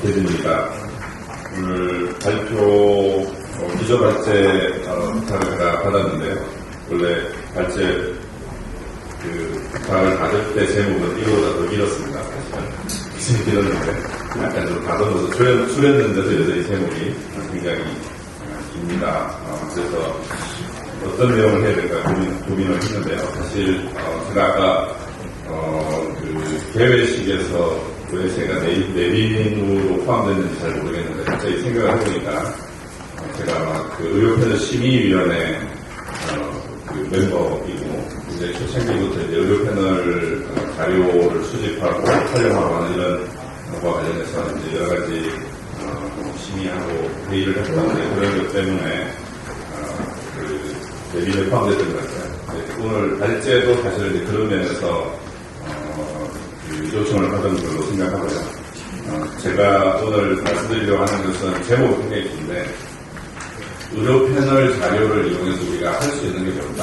이태진입니다. 오늘 발표 기조 발제 부탁을 제가 받았는데요. 원래 발제 부탁을 받을 때 제목은 이거보다 더 길었습니다. 사실은 길었는데 약간 좀 다듬어서 줄였는데도 여전히 제목이 굉장히 깁니다. 그래서 어떤 내용을 해야 될까 고민을 했는데요. 사실 제가 아까 개회식에서 왜 제가 내빈으로 포함됐는지 잘 모르겠는데 갑자기 생각을 해보니까 제가 아마 의료편의 심의위원회 멤버이고 이제 초창기부터 이제 의료패널 자료를 수집하고 활용하고 하는 이런 것과 관련해서 이제 여러 가지 심의하고 회의를 했었는데 그런 것 때문에 내빈에 포함됐던 것 같아요. 오늘 발제도 사실 이제 그런 면에서 요청을 받은 걸로 생각하고요. 제가 오늘 말씀드리려고 하는 것은 제목이 굉장히 긴데 의료 패널 자료를 이용해서 우리가 할 수 있는 게 없다.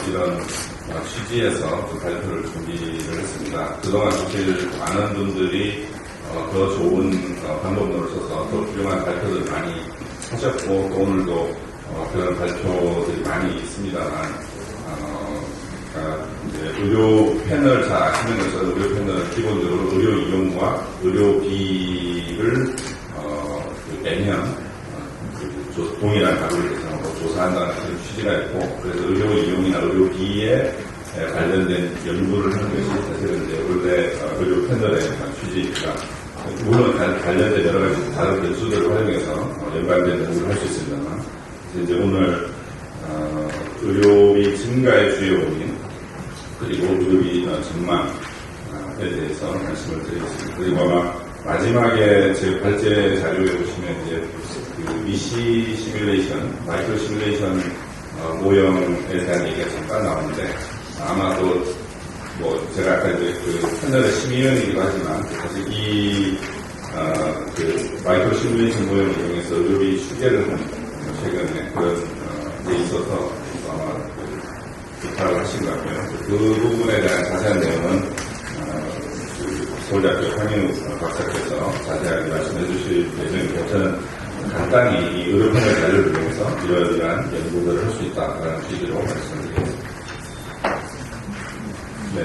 이런 취지에서 발표를 준비를 했습니다. 그동안 사실 많은 분들이 더 좋은 방법론을 써서 더 훌륭한 발표들 많이 하셨고 또 오늘도 그런 발표들이 많이 있습니다만 이제 의료 패널 잘 아시는 것처럼 의료 패널은 기본적으로 의료 이용과 의료비를 매년 동일한 가구를 대상으로 조사한다는 그런 취지가 있고 그래서 의료 이용이나 의료비에 관련된 연구를 하는 것이 사실은 이제 원래 의료 패널의 취지입니다. 물론 관련된 여러 가지 다른 변수들을 활용해서 연관된 연구를 할 수 있습니다만 이제 오늘 의료비 증가의 주요 원인 그리고 의료비 전망에 대해서 말씀을 드리겠습니다. 그리고 아마 마지막에 제 발제 자료에 보시면 이제 미시 시뮬레이션, 마이크로 시뮬레이션 모형에 대한 얘기가 잠깐 나오는데 아마 또 제가 아까 이제 패널의 심의위원이기도 하지만 사실 이 마이크로 시뮬레이션 모형을 이용해서 의료비 추계를 한 최근에 그런 데 있어서 아마 부탁을 하신 것 같고요. 그 부분에 대한 자세한 내용은 서울대학교 황인우 박사께서 자세하게 말씀해 주실 예정이고 저는 간단히 이 의료 패널 자료를 통해서 이러한 연구들을 할 수 있다라는 취지로 말씀드리겠습니다. 네,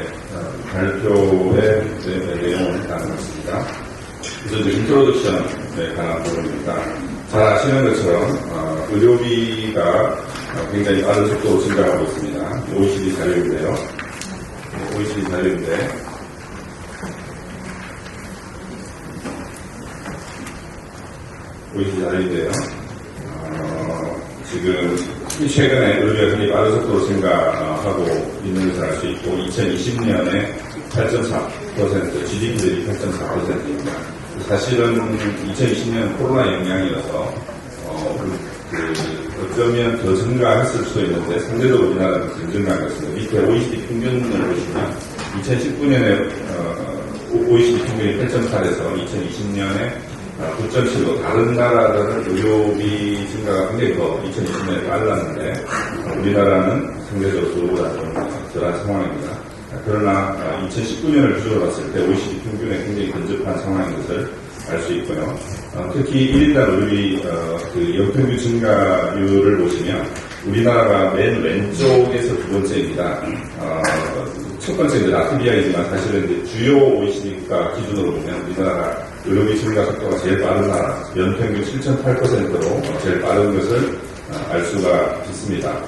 발표의 내용을 나누겠습니다. 우선 인트로덕션에 관한 부분입니다. 잘 아시는 것처럼 의료비가 굉장히 빠른 속도로 증가하고 있습니다. OECD 자료인데요. OECD 자료인데 지금 최근에 의료비가 굉장히 빠른 속도로 증가하고 있는 것을 알 수 있고 2020년에 8.4% GDP 대비 8.4%입니다. 사실은 2020년 코로나 영향이어서 어쩌면 더 증가했을 수도 있는데 상대적으로 우리나라는 더 증가한 것입니다. 밑에 OECD 평균을 보시면 2019년에 OECD 평균이 8.8에서 2020년에 9.7로 다른 나라들은 의료비 증가가 굉장히 더 2020년에 빨랐는데 우리나라는 상대적으로 그보다 좀 덜한 상황입니다. 그러나 2019년을 기준으로 봤을 때 OECD 평균에 굉장히 근접한 상황인 것을 알 수 있고요. 특히 1인당 의료비 연평균 증가율을 보시면 우리나라가 맨 왼쪽에서 두 번째입니다. 첫 번째는 라트비아이지만 사실은 이제 주요 OECD 국가 기준으로 보면 우리나라가 의료비 증가 속도가 제일 빠른 나라, 연평균 7.8%로 제일 빠른 것을 알 수가 있습니다.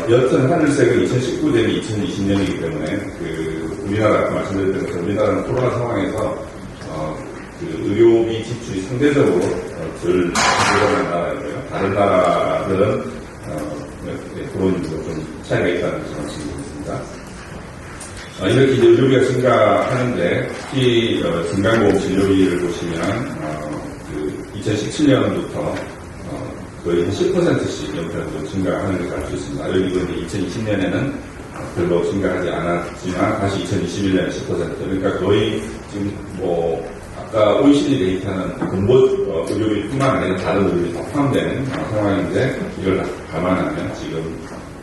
여튼 하늘색은 2019 대비 2020년이기 때문에 우리나라 아까 말씀드렸던 것처럼 우리나라는 코로나 상황에서 의료비 지출이 상대적으로 덜 늘어난 나라이고요. 다른 나라들은 그런 좀 차이가 있다는 것을 말씀드리겠습니다. 이렇게 이제 의료비가 증가하는데 특히 건강보험 진료비를 보시면 2017년부터 거의 10%씩 연평균 증가하는 것을 알 수 있습니다. 여기 이제 2020년에는 별로 증가하지 않았지만 다시 2021년에 10% 그러니까 거의 지금 아까 OECD 데이터는 근보 의료비뿐만 아니라 다른 의료비 다 포함된 상황인데 이걸 감안하면 지금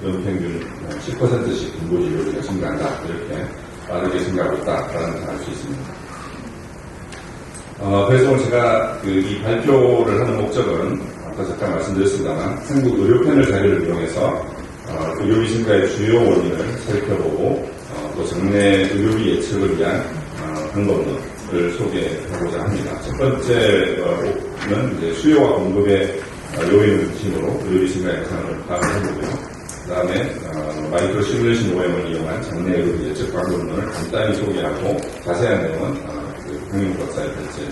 연평균 10%씩 근보 진료비가 증가한다 이렇게 빠르게 증가하고 있다라는 것을 알 수 있습니다. 그래서 오늘 제가 이 발표를 하는 목적은 아까 잠깐 말씀드렸습니다만 한국 의료패널 자료를 이용해서 의료비 증가의 주요 원인을 살펴보고 또 장내 의료비 예측을 위한 방법론을 소개하고자 합니다. 첫 번째는 이제 수요와 공급의 요인을 중심으로 의료비 증가 양상을 파악을 해보고요. 그 다음에 마이크로 시뮬레이션 OM을 이용한 장내 의료비 예측 방법론을 간단히 소개하고 자세한 내용은 강윤 박사의 발제를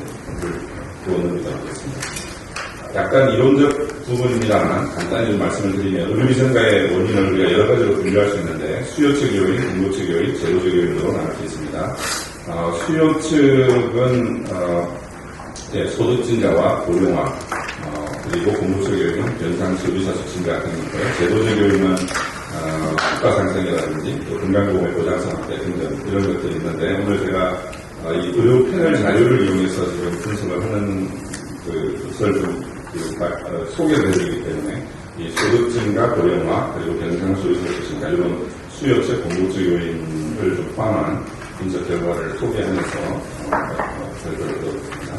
도움을 드리겠습니다. 약간 이론적 부분입니다만 간단히 말씀을 드리면 의료비 증가의 원인을 우리가 여러 가지로 분류할 수 있는데 수요 측 요인, 공급 측 요인, 제로 측 요인으로 나눌 수 있습니다. 수요 측은 소득 증가와 고령화, 그리고 공급 측 요인은 변상 소비자수 증가 등이고요. 제도 측 요인은 국가 상승이라든지 또 건강보험의 보장성 확대 등등 이런 것들이 있는데 오늘 제가 이 의료 패널 자료를 이용해서 지금 분석을 하는 것을 좀 소개를 해드리기 때문에 이 소득 증가, 고령화, 그리고 변상 소비자수 증가 이런 수요 측, 공급 측 요인을 좀 포함한 분석 결과를 소개하면서 발표를 드렸습니다.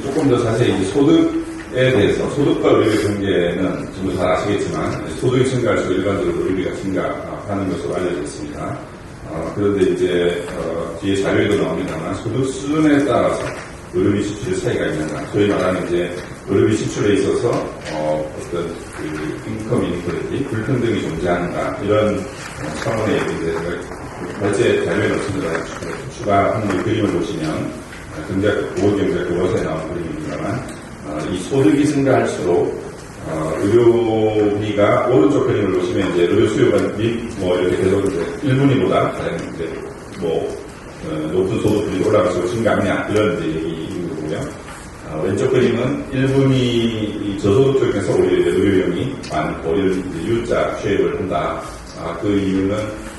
조금 더 자세히 소득에 대해서 소득과 의료비 관계는 전부 잘 아시겠지만 소득이 증가할수록 일반적으로 의료비가 증가하는 것으로 알려져 있습니다. 그런데 이제 뒤에 자료에도 나옵니다만 소득 수준에 따라서 의료비 지출의 차이가 있는가. 소위 말하는 이제 의료비 지출에 있어서 어떤 인컴 이니퀄리티, 불평등이 존재하는가 이런 차원의 얘기인데 어제 자료에 넣습니다. 추가한 그림을 보시면 보건경제 교과서에 나온 그림입니다만 이 소득이 증가할수록 의료비가 오른쪽 그림을 보시면 이제 의료 수요가 이렇게 계속 이제 1분위보다 이제 높은 소득분이 올라갈수록 증가하냐 이런 이제 얘기인 거고요. 왼쪽 그림은 1분위 저소득 쪽에서 오히려 의료용이 많고 이런 U자 쉐입을 한다. 그 이유는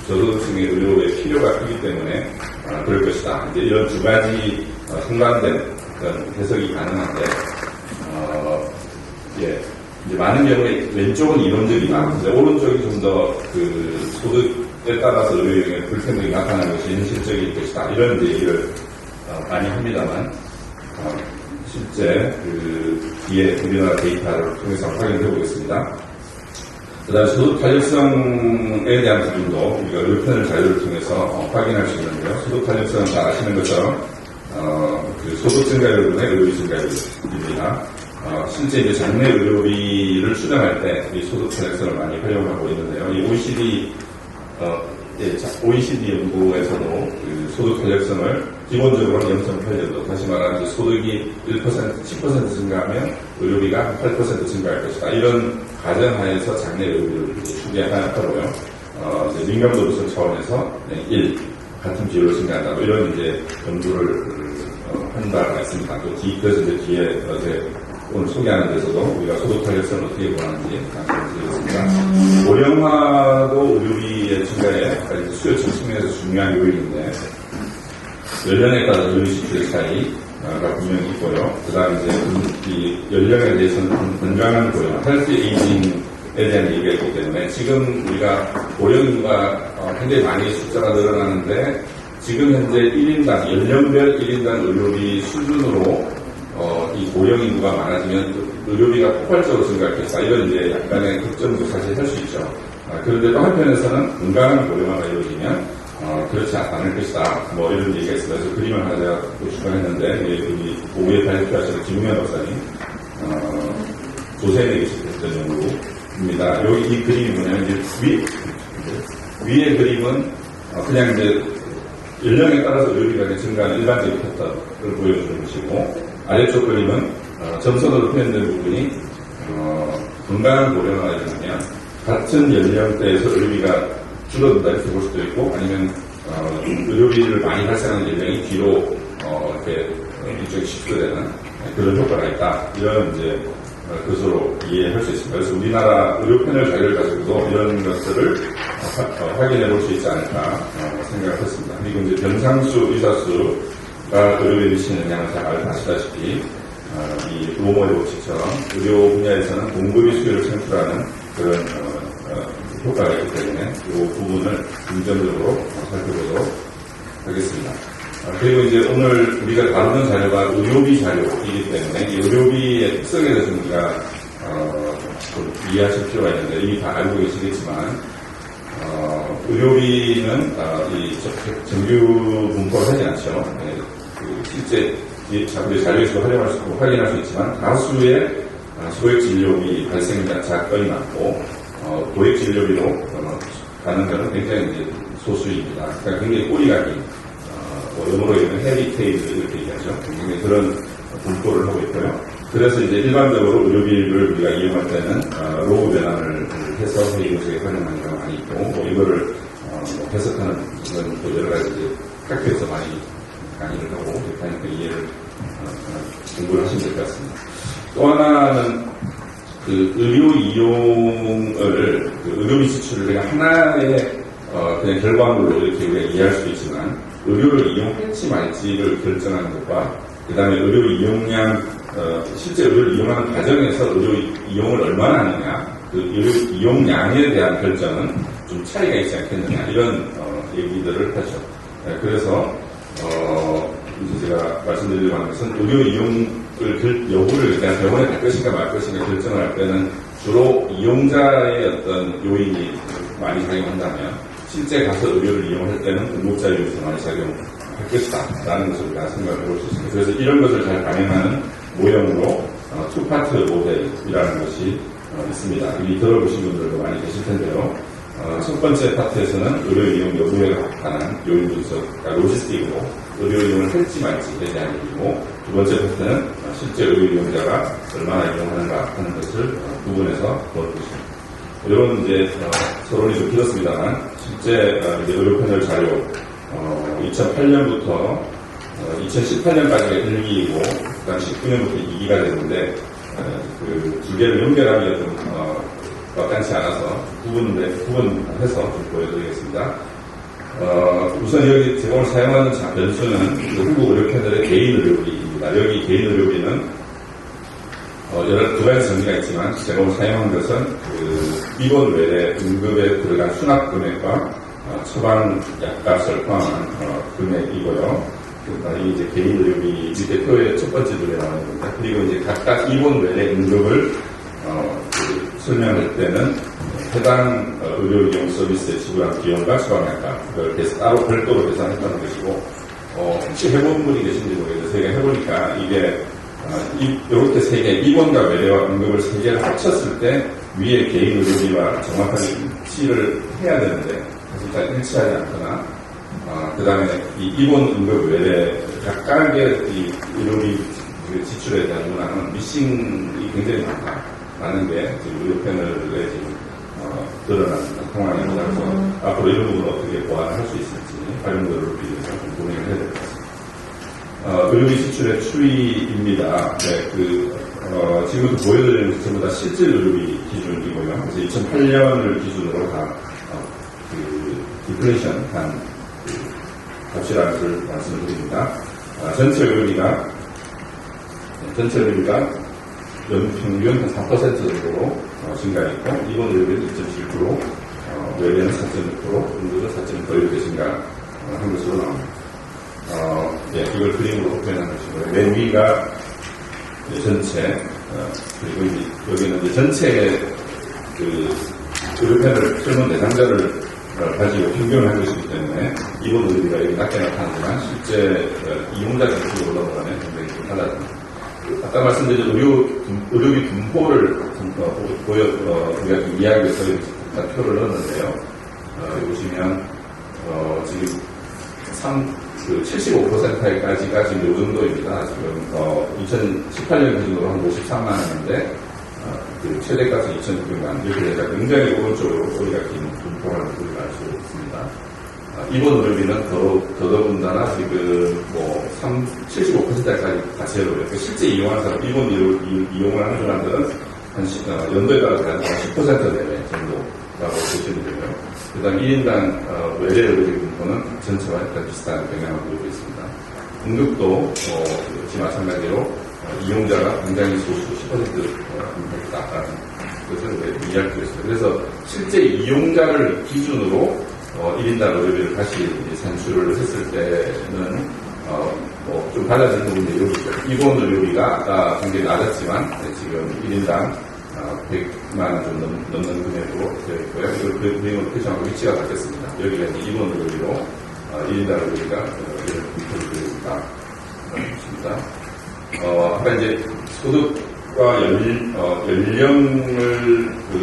저소득층의 의료의 필요가 크기 때문에 그럴 것이다. 이제 이런 두 가지 상반된 그런 해석이 가능한데 이제 많은 경우에 왼쪽은 이론적이나 오른쪽이 좀 더 소득에 따라서 의료용의 불평등이 나타나는 것이 현실적일 것이다. 이런 얘기를 많이 합니다만 실제 뒤에 우리나라 데이터를 통해서 확인해 보겠습니다. 그 다음에 소득 탄력성에 대한 부분도 우리가 의료패널 자료를 통해서 확인할 수 있는데요. 소득 탄력성은 잘 아시는 것처럼 소득 증가율분의 의료비 증가율입니다. 실제 이제 장내 의료비를 추정할 때 이 소득 탄력성을 많이 활용하고 있는데요. 이 OECD 연구에서도 소득 탄력성을 기본적으로 0.8정도, 다시 말하면 소득이 1%, 10% 증가하면 의료비가 8% 증가할 것이다. 이런 가정하에서 장내 의료비를 추계하고요. 민감도 분석 차원에서 1 같은 비율로 증가한다. 이런 이제 연구를 한 바가 있습니다. 그래서 이제 뒤에 오늘 소개하는 데서도 우리가 소득 탄력성을 어떻게 보는지 말씀드리겠습니다. 고령화도 의료비의 증가에 수요 측면에서 중요한 요인인데 연령에 따라 의료비 지출의 차이가 분명히 있고요. 그 다음에 이제 이 연령에 대해서는 건강한 고령, 헬스 에이징에 대한 얘기가 있기 때문에 지금 우리가 고령 인구가 굉장히 많이 숫자가 늘어나는데 지금 현재 1인당 연령별 1인당 의료비 수준으로 이 고령 인구가 많아지면 의료비가 폭발적으로 증가할 것이다. 이런 이제 약간의 걱정도 사실 할 수 있죠. 그런데 또 한편에서는 건강한 고령화가 이루어지면 그렇지 않을 것이다. 이런 얘기가 있어요. 그래서 그림을 하나 추가했는데 우리 오후에 발표하신 김우현 박사님 조세에 계셨던 연구입니다. 여기 이 그림이 뭐냐면 이제 위의 그림은 그냥 이제 연령에 따라서 의료비가 증가하는 일반적인 패턴을 보여주는 것이고 아래쪽 그림은 점선으로 표현된 부분이 건강한 고령화가 일어나면 같은 연령대에서 의료비가 줄어든다 이렇게 볼 수도 있고 아니면 의료비를 많이 발생하는 연령이 뒤로 이렇게 일종의 식수되는 그런 효과가 있다. 이런 이제 것으로 이해할 수 있습니다. 그래서 우리나라 의료 패널 자료를 가지고도 이런 것들을 확인해 볼 수 있지 않을까 생각을 했습니다. 그리고 이제 변상수, 의사수가 의료에 미치는 영향을 잘 아시다시피 이 로머의 법칙처럼 의료 분야에서는 공급이 수요를 창출하는 그런 효과가 있기 때문에 이 부분을 중점적으로 살펴보도록 하겠습니다. 그리고 이제 오늘 우리가 다루는 자료가 의료비 자료이기 때문에 이 의료비의 특성에 대해서 우리가 좀 이해하실 필요가 있는데 이미 다 알고 계시겠지만 의료비는 이 정규 분포를 하지 않죠. 실제 우리 자료에서 확인할 수 있지만 다수의 소액 진료비 발생 사건이 많고 고액 진료비로 가는 것은 굉장히 이제 소수입니다. 그러니까 굉장히 꼬리가 긴 영어로 얘기하면 헤리테이드 이렇게 얘기하죠. 굉장히 그런 분포를 하고 있고요. 그래서 이제 일반적으로 의료비를 우리가 이용할 때는 로우 변환을 해서 회의 구석에 활용하는 경우가 많이 있고 이거를 해석하는 그런 여러 가지 학교에서 많이 강의를 하고 그러니까 이해를 공부를 하시면 될 것 같습니다. 또 하나는 그 의료 이용을 의료비 지출을 그냥 하나의 그냥 결과물로 이렇게 우리가 이해할 수도 있지만 의료를 이용할지 말지를 결정하는 것과 그 다음에 의료 이용량 실제 의료를 이용하는 과정에서 의료 이용을 얼마나 하느냐 그 의료 이용량에 대한 결정은 좀 차이가 있지 않겠느냐 이런 얘기들을 하죠. 그래서 이제 제가 말씀드리려고 하는 것은 의료 이용을 여부를 그냥 병원에 갈 것인가 말 것인가 결정을 할 때는 주로 이용자의 어떤 요인이 많이 작용한다면 실제 가서 의료를 이용할 때는 응급자 요인이 많이 작용할 것이다 라는 것을 우리가 생각을 해볼 수 있습니다. 그래서 이런 것을 잘 반영하는 모형으로 투파트 모델이라는 것이 있습니다. 이미 들어보신 분들도 많이 계실 텐데요. 첫 번째 파트에서는 의료 이용 여부에 관한 요인 분석, 그러니까 로지스틱으로 의료 이용을 할지 말지에 대한 얘기고, 두 번째 파트는 실제 의료 이용자가 얼마나 이용하는가 하는 것을 구분해서 보여주십니다. 이런 이제 서론이 좀 길었습니다만, 실제 이제 의료 패널 자료 2008년부터 2018년까지가 1기이고, 그 다음 19년부터 2기가 됐는데, 그 두 개를 연결하기가 좀 막간치 않아서 구분해서 좀 보여드리겠습니다. 우선 여기 제공을 사용하는 변수는 한국 의료패널의 개인 의료비입니다. 여기 개인 의료비는 여러 두 가지 정의가 있지만 제공을 사용한 것은 그 입원 외래 응급에 들어간 수납 금액과 처방 약값을 포함한 금액이고요. 이 이제 개인 의료비 밑에 표의 첫 번째 줄에 나오는 겁니다. 그리고 이제 각각 입원 외래 응급을 설명할 때는 해당 의료 이용 서비스에 지불한 비용과 처방약값 그걸 따로 별도로 계산했다는 것이고 혹시 해본 분이 계신지 모르겠는데 제가 해보니까 이게 이렇게 세 개 입원과 외래와 응급을 세 개를 합쳤을 때 위에 개인 의료비와 정확하게 일치를 해야 되는데 사실 잘 일치하지 않거나 그 다음에 이 입원 응급 외래 각각의 이 의료비 지출에 대한 문항은 미싱이 굉장히 많다라는 게 지금 의료 패널에 지금 드러나는 상황입니다. 그래서 앞으로 이런 부분을 어떻게 보완할 수 있을지 활용도를 위해서 좀 고민을 해야 될 것 같습니다. 의료비 지출의 추이입니다. 네, 지금부터 보여드리는 것은 전부 다 실질 의료비 기준이고요. 그래서 2008년을 기준으로 다 디플레이션 한 값이라는 것을 말씀을 드립니다. 전체 의료비가 연평균 한 4% 정도로 증가했고, 입원 의료비는 2.7%, 외래는 4.6%, 응급은 4.1% 이렇게 증가한 것으로 나옵니다. 이걸 그림으로 표현한 것이고요. 맨 위가 전체, 그리고 이제 여기는 이제 전체의 의료패널 설문 대상자를 가지고 평균을 한 것이기 때문에 입원 의료비가 여기 낮게 나타나지만 실제 이용자 정책으로 넘어가면 굉장히 좀 달라집니다. 아까 말씀드린 의료비 분포를 우리가 이해하기 위해서 표를 넣었는데요. 여기 보시면 지금 75%까지가 지금 요 정도입니다. 지금 2018년 기준으로 한 53만 원인데 최대까지 2,600만 이렇게 되니까 굉장히 오른쪽으로 소리가 긴 분포라는 우리가 알 수 있습니다. 입원 의료비는 더더군다나 지금 75%까지 같이 해도 돼요. 실제 이용하는 사람, 입원 이용을 하는 사람들은 연도에 따라서 한 10% 내외 정도라고 보시면 되고요. 그 다음 1인당 외래 의료비 분포는 전체와 약간 비슷한 경향을 보이고 있습니다. 응급도 역시 마찬가지로 이용자가 굉장히 소수 10%있다라는 것을 이해할 수 있습니다. 그래서 실제 이용자를 기준으로 1인당 의료비를 다시 산출을 했을 때는 좀 달라진 부분이 여기죠. 입원 의료비가 아까 굉장히 낮았지만, 지금 1인당 100만 원 좀 넘는 금액으로 되어 있고요. 이걸 그 내용을 표시하고 위치가 바뀌었습니다. 여기가 이제 입원 의료비로 1인당 의료비가 이런 비표를 드립니다. 아까 이제 소득과 연령을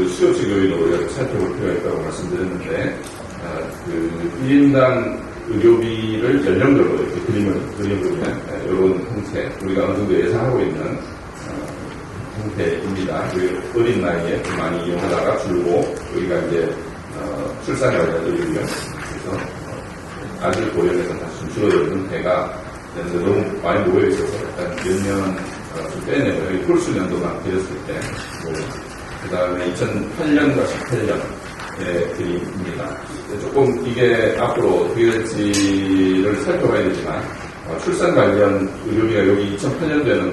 수요적 요인으로 우리가 살펴볼 필요가 있다고 말씀드렸는데, 1인당 의료비를 연령별로 이렇게 그림을 이런 형태, 우리가 어느 정도 예상하고 있는 형태입니다. 어린 나이에 많이 이용하다가 줄고, 여기가 이제 출산에 관련 의료비요. 그래서 아주 고령에서 다시 좀 줄어드는 배가 너무 많이 모여있어서 일단 몇 년 좀 빼내고, 여기 홀수년도만 드렸을 때, 그 다음에 2008년과 18년의 그림입니다. 조금 이게 앞으로 어떻게 될지를 살펴봐야 되지만, 출산 관련 의료비가 여기 2008년도에는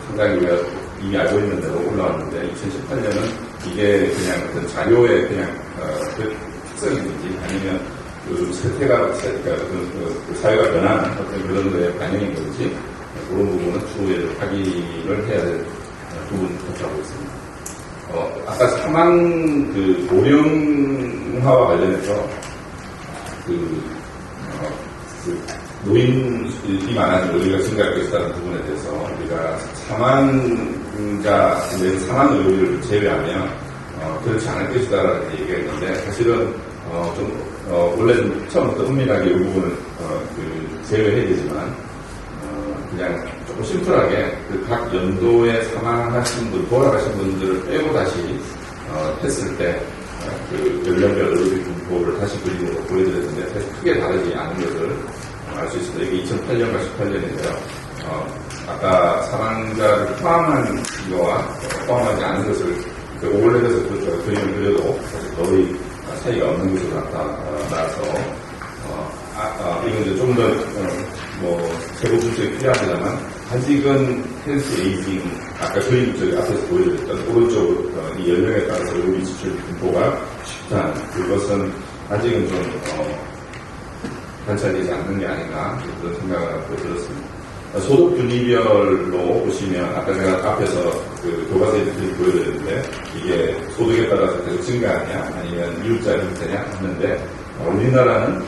상당히 우리가 이미 알고 있는 대로 올라왔는데, 2018년은 이게 그냥 어떤 자료의 그냥 그 특성인지 아니면 세태가 사회가 변하는 어떤 그런 거에 반영인 건지, 그런 부분은 추후에 확인을 해야 될 부분 같다고 있습니다. 아까 사망 고령화와 관련해서 노인이 많아지고 우리가 증가할 것이라는 부분에 대해서 우리가 사망자, 사망 의료비를 제외하면 그렇지 않을 것이다라는 얘기가 있는데, 사실은 원래는 처음부터 은밀하게 이 부분을 제외해야 되지만, 그냥 조금 심플하게 각 연도에 사망하신 분, 돌아가신 분들을 빼고 다시 했을 때 연령별 의료비 분포를 다시 그림으로 보여드렸는데, 사실 크게 다르지 않은 것을 알 수 있습니다. 이게 2008년과 18년인데요. 아까 사망자를 포함한 이거와 포함하지 않은 것을 오버랩해서 그림을 그려도 사실 거의 차이가 없는 것으로 나타나서, 이건 이제 좀 더 세부 분석이 필요합니다만, 아직은 헬스 에이징, 아까 그림 저기 앞에서 보여드렸던 오른쪽 이 연령에 따라서 의료비 지출 분포가 쉽다는, 그것은 아직은 좀 관찰되지 않는 게 아닌가 그런 생각을 하고 들었습니다. 소득 분위별로 보시면, 아까 제가 앞에서 교과서에 그림 보여드렸는데, 이게 소득에 따라서 계속 증가하냐 아니면 이웃자 형태냐 했는데, 우리나라는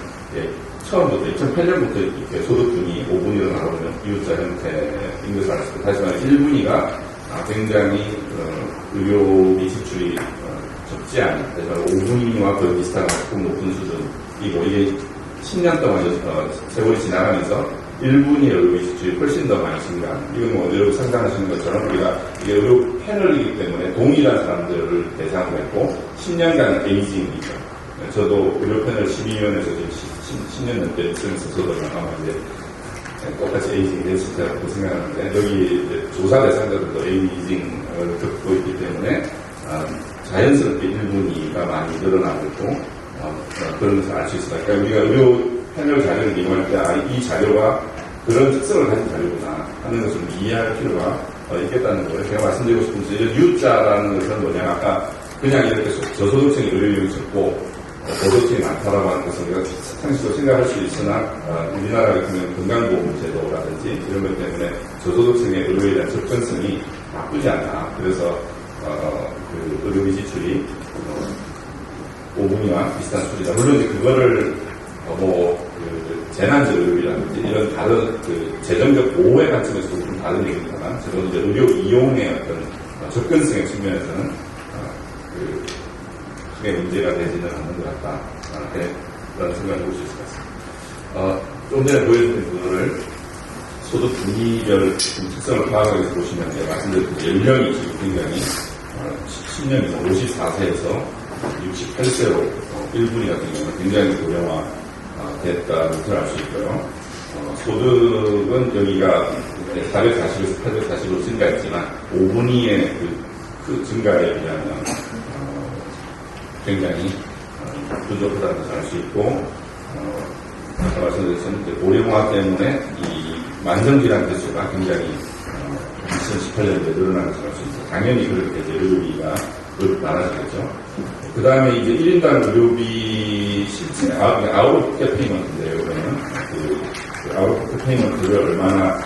처음부터 2008년부터 이렇게 소득분위 5분위로 나오면 이웃자 형태인 것을 알 수 있습니다. 다시 말해 1분위가 굉장히 의료비 지출이 적지 않은, 다시 말해 5분위와 거의 비슷한 조금 높은 수준이고, 이게 10년 동안 세월이 지나가면서 1분위의 의료비 지출이 훨씬 더 많이 증가하는, 이건 여러분 상상하시는 것처럼 우리가 이게 의료 패널이기 때문에 동일한 사람들을 대상으로 했고, 10년간 에이징이죠. 저도 의료 패널 12년에서 지금 10년 넘게 있으면서 저도 아마 이제 똑같이 에이징이 됐을 거라고 생각하는데, 여기 조사 대상자들도 에이징을 겪고 있기 때문에 자연스럽게 1분위가 많이 늘어나고 있고, 그런 것을 알 수 있습니다. 그러니까 우리가 의료 패널 자료를 이용할 때 이 자료가 그런 특성을 가진 자료구나 하는 것을 이해할 필요가 있겠다는 거예요. 제가 말씀드리고 싶은 것은 이런 U자라는 것은 뭐냐, 아까 그냥 이렇게 저소득층이 의료비용이 적고 고소득층이 많다라고 하는 것은 우리가 상식적으로 생각할 수 있으나, 우리나라 같은 건강보험제도라든지 이런 것 때문에 저소득층의 의료에 대한 접근성이 나쁘지 않다. 그래서 의료비 지출이 5분위와 비슷한 수준이다. 물론 이제 그거를 재난적 의료비라든지 이런 다른 재정적 보호의 관점에서 좀 다른 얘기입니다만, 저는 이제 의료 이용의 어떤 접근성의 측면에서는 크게 문제가 되지는 않는 것 같다. 그런 생각을 볼 수 있을 것 같습니다. 좀 전에 보여드린 그거를 소득 분위별 특성을 파악하기 위해서 보시면, 제가 말씀드린 연령이 지금 굉장히 10년 이상 54세에서 68세로 1분위 같은 경우는 굉장히 고령화 됐다는 것을 알 수 있고요. 소득은 여기가 440에서 840으로 증가했지만 5분위의 그 증가에 비하면 굉장히 부족하다는 것을 알 수 있고, 아까 말씀드렸던 고령화 때문에 이 만성질환 개수가 굉장히 2018년도에 늘어난 것을 알 수 있습니다. 당연히 그렇게 이제 의료비가 많아지겠죠. 그 다음에 이제 1인당 의료비 실제 아웃 오브 캐피먼트인데요. 그러면 아웃포트 페이먼트를 얼마나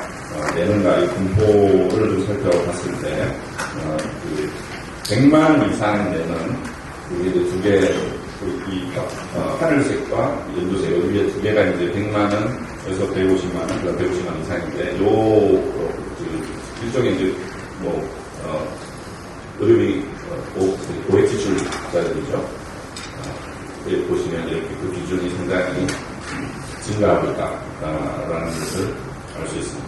내는가 이 분포를 좀 살펴봤을 때, 100만 이상 내는 우리도 두 개, 하늘색과 연두색, 여기 위에 두 개가 이제 100만원에서 150만원, 150만원 이상인데, 일종의 이제, 의료비 고액 지출자들이죠. 보시면 이렇게 그 기준이 상당히 증가하고 있다라는 것을 알 수 있습니다.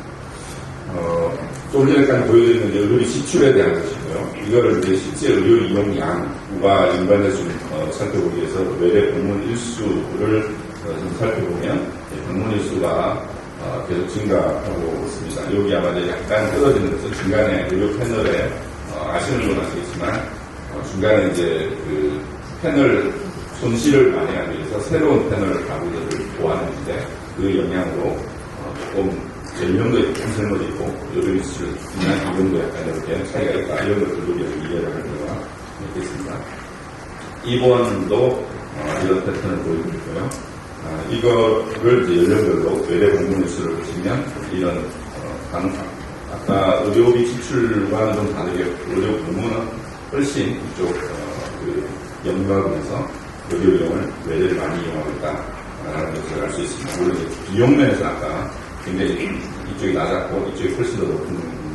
좀 전에까지 보여드리는 의료비 지출에 대한 것이고요. 이거를 이제 실제 의료 이용량과 연관해서 좀 살펴보기 위해서 외래 방문 일수를 좀 살펴보면 방문 일수가 계속 증가하고 있습니다. 여기 아마 이제 약간 떨어지는 것은 중간에 의료 패널에 아시는 분은 아시겠지만 중간에 이제 그 패널 손실을 만회하기 위해서 새로운 패널을 가구들을 보완했는데 그 영향으로 조금 연령도 조금 젊어져 있고 요즘 수준이나 이용도 약간 이렇게 차이가 있다 이런 것들도 이해를 할 필요가 있겠습니다. 입원도 이런 패턴을 보이고 있고요. 이거를 이제 연령별로 외래 공문 일수를 보시면 이런 아까 의료비 지출과는 좀 다르게 의료 공문은 훨씬 이쪽 연구하면서 의료 비용을 외래를 많이 이용하고 있다라는 것을 알 수 있습니다. 물론 비용 면에서 아까 굉장히 이쪽이 낮았고 이쪽이 훨씬 더 높은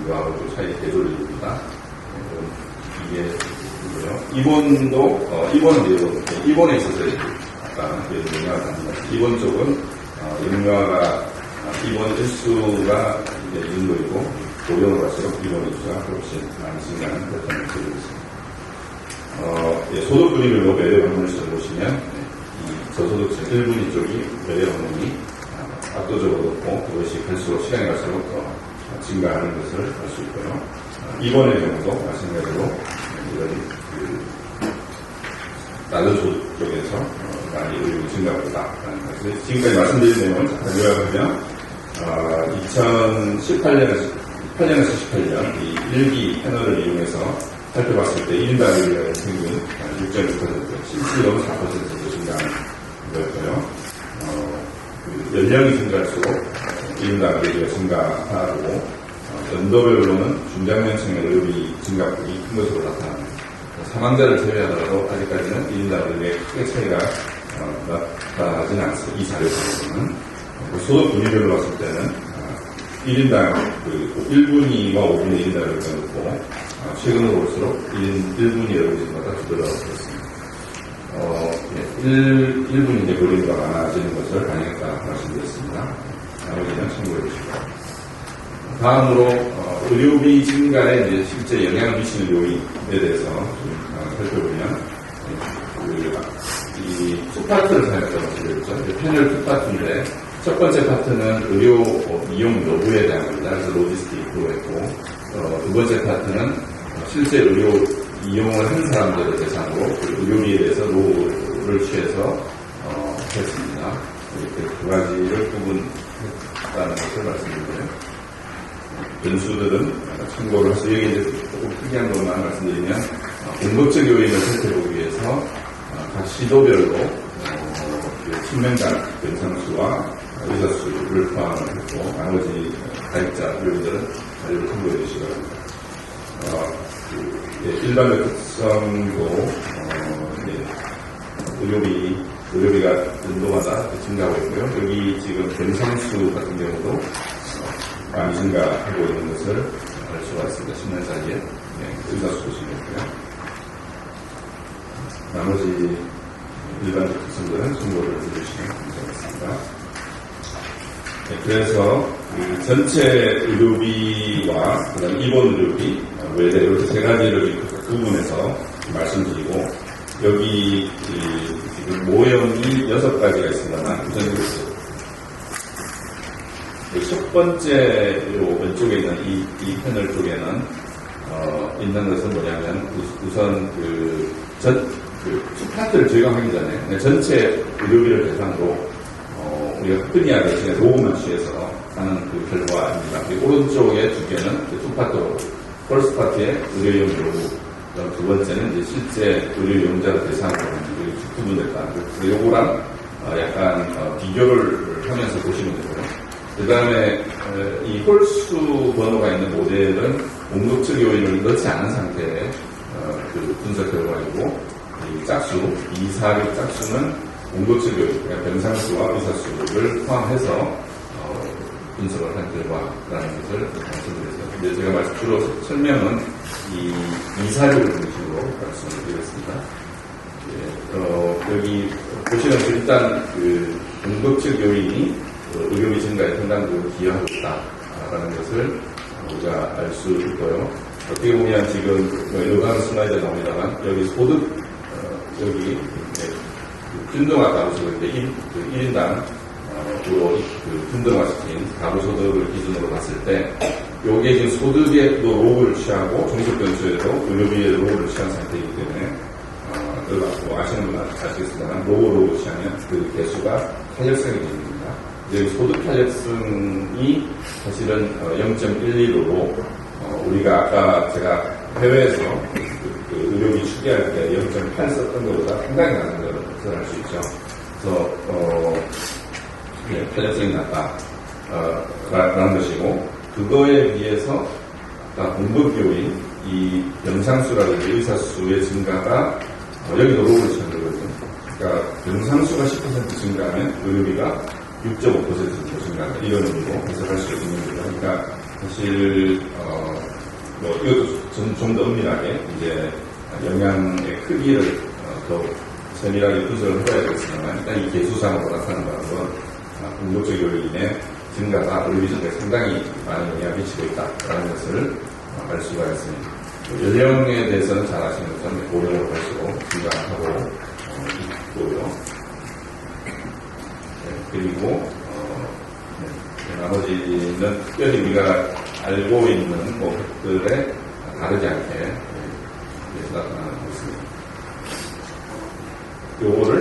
거하고 좀 차이 되돌립니다. 이게 이고요. 입원은 입원에 있어서 아까 영향을 받는 것 입원 쪽은 영화가 입원 일수가 이제 인도이고 고령으로 갈수록 입원 일수가 훨씬 많이 증가하는 패턴을 보이고 있습니다. 소득 분위별로 매매 방문을 보시면 이 저소득층 1분위 쪽이 매매 방문이 압도적으로 높고 그것이 갈수록 시간이 갈수록 더 증가하는 것을 알 수 있고요. 입원의 경우도 마찬가지로 이런 낮은 소득 쪽에서 많이 의료가 증가하고 있다는 것을 지금까지 말씀드린 내용을 잠깐 요약하면 2018년에서 18년 이 1기 패널을 이용해서 살펴봤을 때 1인당 의료의 평균 6.6%, 실질적으로 4% 증가하는 거였고요. 연령이 증가할수록 1인당 의료가 증가하고 연도별로는 중장년층의 의료비 증가폭이 큰 것으로 나타납니다. 사망자를 제외하더라도 아직까지는 1인당 의료의 크게 차이가 나타나지는 않습니다. 이 자료에서는 소득 분위별로 봤을 때는 1인당 1분위와 5분위 1인당 의료가 높고 최근으로 볼수록 1분위 의료진마다 두드러지고 있습니다. 1분위 이제 의료비가 많아지는 것을 반영했다 말씀드렸습니다. 나머지는 참고해 주시고. 다음으로, 의료비 증가에 이제 실제 영향을 미치는 요인에 대해서 좀 살펴보면, 이 두 파트를 사용해서 말씀드렸죠. 패널 두 파트인데, 첫 번째 파트는 의료 이용 여부에 대한 겁니다. 그래서 로지스틱으로 했고, 두 번째 파트는 실제 의료 이용을 한 사람들을 대상으로 의료비에 대해서 노후를 취해서 했습니다. 이렇게 두 가지를 구분했다는 것을 말씀드리고요. 변수들은 참고를 해서 여기 이제 조금 특이한 것만 말씀드리면 공급적 요인을 살펴보기 위해서 각 시도별로 치명당 병상수와 의사수를 포함을 했고 나머지 가입자 요인들은 자료를 참고해 주시기 바랍니다. 일반적 특성도 의료비가 연도마다 증가하고 있고요. 여기 지금 병상수 같은 경우도 많이 증가하고 있는 것을 알 수가 있습니다. 10년 사이에 의사수 보시겠고요. 나머지 일반적 특성들은 참고를 해주시면 감사하겠습니다. 그래서 전체 의료비와 그다음 입원 의료비, 외래 이렇게 세 가지를 구분해서 말씀드리고 여기 지금 모형이 6가지가 있습니다만 우선 첫 번째 왼쪽에 있는 이 패널 쪽에는 있는 것은 뭐냐면 우선 두 파트를 제공하기 전에 전체 의료비를 대상으로 우리가 흔히 하게 로고만 취해서 하는 그 결과입니다. 오른쪽에 두 개는 두 파트로 퍼스트 파트의 의료용 요구, 두 번째는 이제 실제 의료용자를 대상으로 구분됐다. 요거랑 약간 비교를 하면서 보시면 되고요. 그 다음에 이 홀수 번호가 있는 모델은 공급적 요인을 넣지 않은 상태의 그 분석 결과이고, 이 짝수, 246 짝수는 공급적 요인, 그러니까 병상수와 의사수를 포함해서 분석을 한 결과라는 것을 말씀드렸습니다. 근데 제가 주로 설명은 이 246을 중심으로 말씀을 드리겠습니다. 여기 보시면 일단 그 공급적 요인이 의료비 증가에 상당적으로 기여하고 있다라는 것을 우리가 알 수 있고요. 어떻게 보면 지금 여러 슬라이드에 나옵니다만 여기 소득 여기 균등화 가구소득 1인당 주로 균등화시킨 가구소득을 기준으로 봤을 때 요게 지금 소득에도 로그를 취하고 종속변수에도 의료비의 로그를 취한 상태이기 때문에 뭐 아시는 분은 아시겠습니다만 로그 취하면 그 개수가 탄력성이 됩니다. 여기 소득 탄력성이 사실은 0.11로 우리가 아까 제가 해외에서 그 의료비 추계할 때 0.8 썼던 것보다 상당히 낮은 것을 알 수 있죠. 그래서 탄력성이 낮다 라는 것이고, 그거에 비해서 아까 공급 요인 이 병상수라든지 의사수의 증가가 여기도 로그를 치는 거거든요. 그러니까 병상수가 10% 증가하면 의료비가 6.5% 정도 증가한다. 이런 의미로 해석할 수 있는 거죠. 그러니까 사실 이것도 좀 더 은밀하게 이제 영향의 크기를 더 세밀하게 분석을 해봐야 되겠지만, 일단 이 개수상으로 나타나는 것은 공급적 요인의 증가가 의료비 증가에 상당히 많은 영향을 미치고 있다라는 것을 알 수가 있습니다. 연령에 대해서는 잘 아시는 것처럼 고령으로 갈수록 증가하고 있고요. 그리고 나머지는 특별히 우리가 알고 있는 것들에 다르지 않게 나타나고 있습니다. 요거를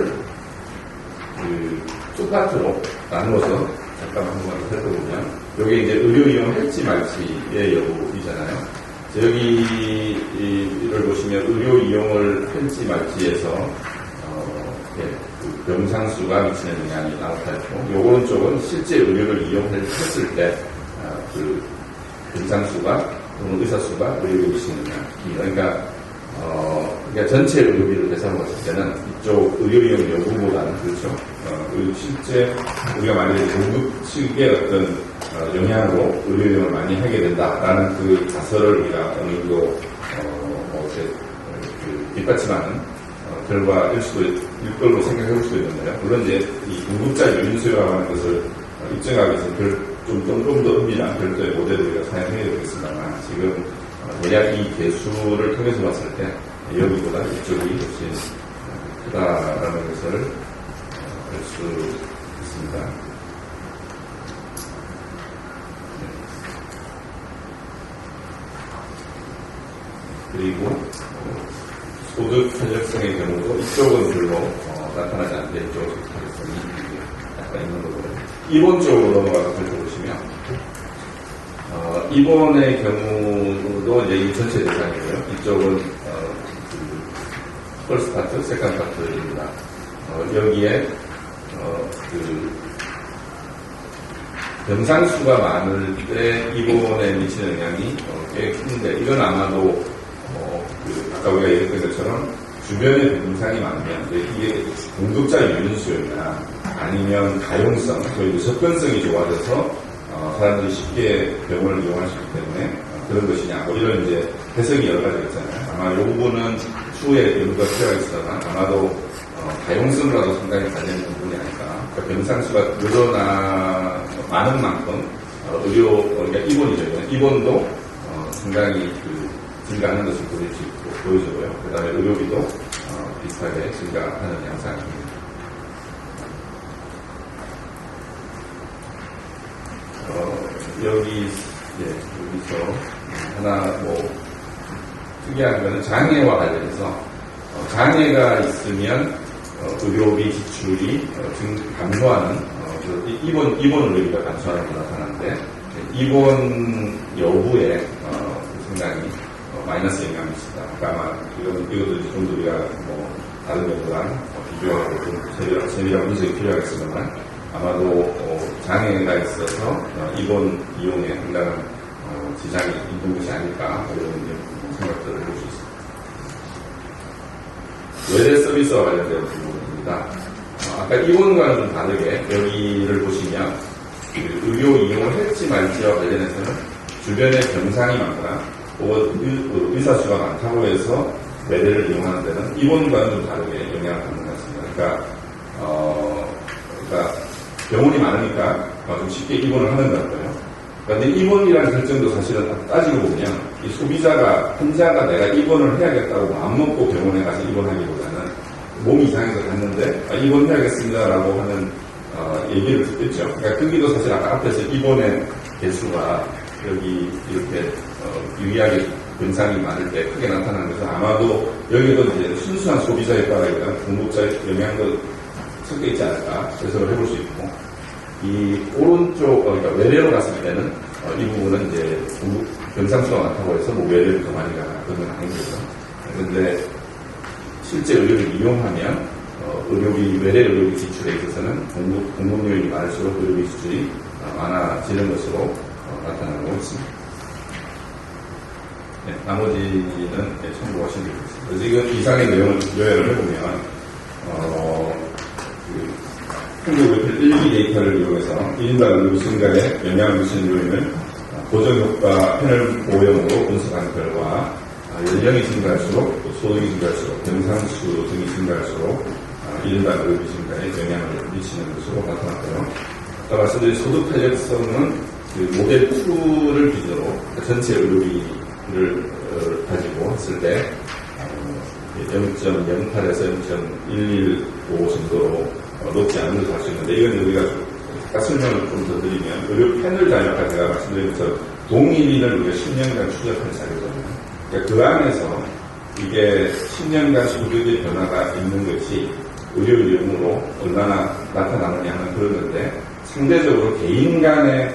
두 파트로 나누어서 잠깐 한번 살펴보면, 요게 이제 의료 이용 할지 말지의 여부이잖아요. 여기를 보시면 의료 이용을 할지 말지에서 병상수가 미치는 영향이 나왔다 했고, 요 오른쪽은 실제 의료를 이용했을 때 그 병상수가 또는 의사수가 의료에 미치는 영향. 그러니까 전체 의료비를 계산했을 때는 이쪽 의료 이용 여부보다는 그렇죠. 실제 우리가 만약에 공급 측의 어떤 영향으로 의료 이용을 많이 하게 된다라는 그 가설을 우리가 어느 정도 뒷받침하는 결과일 걸로 생각해 볼 수도 있는데요. 물론 이제 이 공급자 요인 수요라는 것을 입증하기 위해서 좀 더 은밀한 별도의 모델을 우리가 사용해야 되겠습니다만, 지금 대략 이 개수를 통해서 봤을 때 여기보다 이쪽이 훨씬 크다라는 것을 알 수 있습니다. 그리고 소득 탄력성의 경우도 이쪽은 별로 나타나지 않는데 이쪽은 탄력성이 약간 있는 거고요. 입원 쪽으로 넘어가서 살펴보시면 입원의 경우도 이제 이 전체 대상이고요. 이쪽은 퍼스트 파트, 세컨드 파트입니다. 여기에 병상수가 많을 때 입원에 미치는 영향이 꽤 큰데, 이건 아마도 아까 우리가 얘기했던 것처럼 주변에 병상이 많으면 이게 공급자 유인수요나 아니면 가용성, 그리고 접근성이 좋아져서 사람들이 쉽게 병원을 이용할 수 있기 때문에 그런 것이냐, 뭐 이런 이제 해석이 여러 가지가 있잖아요. 아마 이 부분은 추후에 연구가 필요하겠지만 아마도 가용성으로도 상당히 관련된 부분이 아닐까. 그러니까 병상수가 많은 만큼 그러니까 입원이죠. 입원도 상당히 증가하는 것을 보여주고요. 그 다음에 의료비도 비슷하게 증가하는 양상입니다. 여기서 하나 특이한 거는 장애와 관련해서 장애가 있으면 의료비 지출이 감소하는 입원 의료비가 감소하는 게 나타나는데, 입원 여부에 상당히 마이너스 영향이 있습니다. 아까 아마 이것도 좀 더 우리가 다른 연구랑 비교하고 좀 세밀한 분석이 필요하겠습니다만, 아마도 장애가 있어서 입원 이용에 상당한 지장이 있는 것이 아닐까 이런 생각들을 해볼 수 있습니다. 외래 서비스와 관련된 부분입니다. 아까 입원과는 좀 다르게 여기를 보시면 의료 이용을 할지 말지와 관련해서는 주변에 병상이 많거나 혹은 의사 수가 많다고 해서 외래를 이용하는 데는 입원과는 좀 다르게 영향을 받는 것 같습니다. 그러니까 병원이 많으니까 좀 쉽게 입원을 하는 것 같고요. 그런데 입원이라는 결정도 사실은 따지고 보면 이 소비자가 환자가 내가 입원을 해야겠다고 마음먹고 병원에 가서 입원하기보다는 몸이 이상해서 갔는데 입원해야겠습니다라고 하는 얘기를 듣겠죠. 그러니까 거기도 사실 아까 앞에서 입원의 개수가 여기 이렇게 유의하게 병상이 많을 때 크게 나타나는 것은 아마도 여기도 이제 순수한 소비자 효과라기보다는 공급자 영향도 섞여 있지 않을까 해석을 해볼 수 있고, 이 오른쪽 그러니까 외래로 갔을 때는 이 부분은 이제 병상 수가 많다고 해서 뭐 외래를 더 많이 가나 그런 건 아닌 거죠. 그런데 실제 의료를 이용하면 외래 의료비 지출에 있어서는 공급 요인이 많을수록 의료비 지출이 많아지는 것으로 나타나고 있습니다. 네, 나머지는 참고하시면 되겠습니다. 지금 이상의 내용을 요약을 해보면 한국의 1기 데이터를 이용해서 1인당 의료 증가에 영향을 미치는 요인을 고정효과 패널 모형으로 분석한 결과 연령이 증가할수록 소득이 증가할수록 병상수 등이 증가할수록 1인당 의료비 증가에 영향을 미치는 것으로 나타났고요. 따라서 소득 탄력성은 모델 2를 기준으로 전체 의료비를 가지고 했을 때 0.08에서 0.115 정도로 높지 않은 것을 할 수 있는데, 이건 우리가 아까 설명을 좀 더 드리면 의료 패널 자료가 제가 말씀드린 것처럼 동일인을 우리가 10년간 추적한 자료잖아요. 그러니까 그 안에서 이게 10년간 소득의 변화가 있는 것이 의료 이용으로 얼마나 나타나느냐 하는 그런 건데, 상대적으로 개인 간의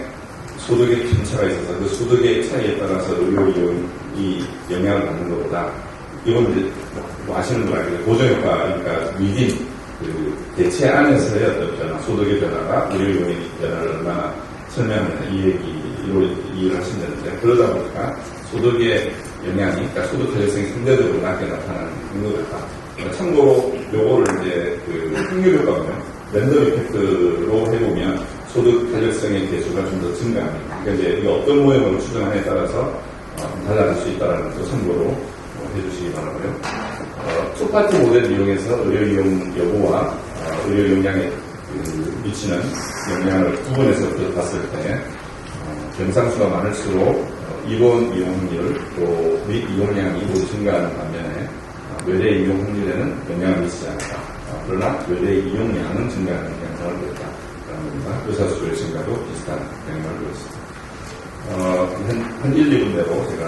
소득의 편차가 있어서 그 소득의 차이에 따라서 의료 이용이 영향을 받는 것보다, 이건 이제 뭐 아시는 분 알겠죠. 고정효과, 그러니까 위딘, 대체 안에서의 어떤 변화, 소득의 변화가 의료 이용의 변화를 얼마나 설명하느냐, 이 얘기로 이해를 하시면 되는데, 그러다 보니까 소득의 영향이, 그러니까 소득 탄력성이 상대적으로 낮게 나타나는 것 같다. 참고로 요거를 이제 확률 효과고요. 랜덤 이펙트로 해보면 소득 탄력성의 개수가 좀 더 증가합니다. 그러니까 이제 이거 어떤 모형으로 추정하느냐에 따라서 달라질 수 있다는 것도 참고로 해주시기 바라고요. 첫 파트 모델을 이용해서 의료 이용 여부와 의료 용량에 미치는 영향을 구분해서 봤을 때 병상수가 많을수록 입원 이용 확률 또 및 이용량이 모두 증가하는 반면에 외래 이용 확률에는 영향을 미치지 않았다. 그러나 외래 이용량은 증가하는 현상을 보였다. 겁니다. 의사수의 증가도 비슷한 영향을 보였습니다. 한 1, 2분 내로 제가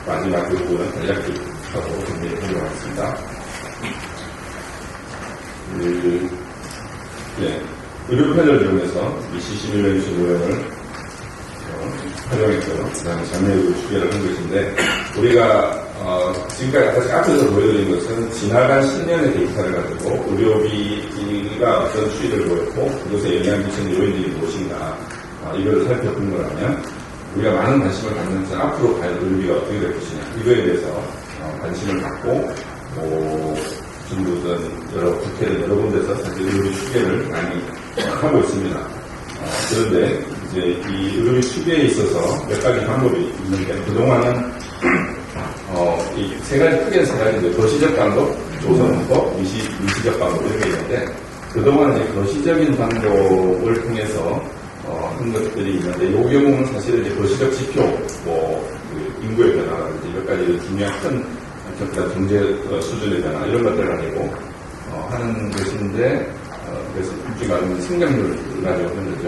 마지막 그 부분은 간략하고 정리해 보도록 하겠습니다. 의료 패널을 이용해서 이 C11 모형을 활용했고요. 그 다음에 장면으로 추계를 한 것인데, 우리가 지금까지 앞에서 보여드린 것은 지나간 10년의 데이터를 가지고 의료비가 어떤 추이를 보였고 그것에 영향을 미치는 요인들이 무엇인가 이걸 살펴본 거라면, 우리가 많은 관심을 갖는 것은 앞으로 과연 의료비가 어떻게 될 것이냐 이거에 대해서 관심을 갖고 중부든 여러 국회든 여러 군데서 사실 의료비 추계를 많이 하고 있습니다. 그런데 이제 이 의료비 추계에 있어서 몇 가지 방법이 있는데, 그동안은 이 세 가지, 크게 세 가지인데, 거시적 방법, 조성법, 미시적 방법 이렇게 있는데, 그동안 이제 거시적인 방법을 통해서 한 것들이 있는데, 이 경우는 사실 이제 거시적 지표, 인구의 변화라든지 몇 가지 중요한 큰 경제 수준의 변화 이런 것들을 가지고 하는 것인데, 그래서 일종의 말하면 생각률을 가지고 하는 거죠.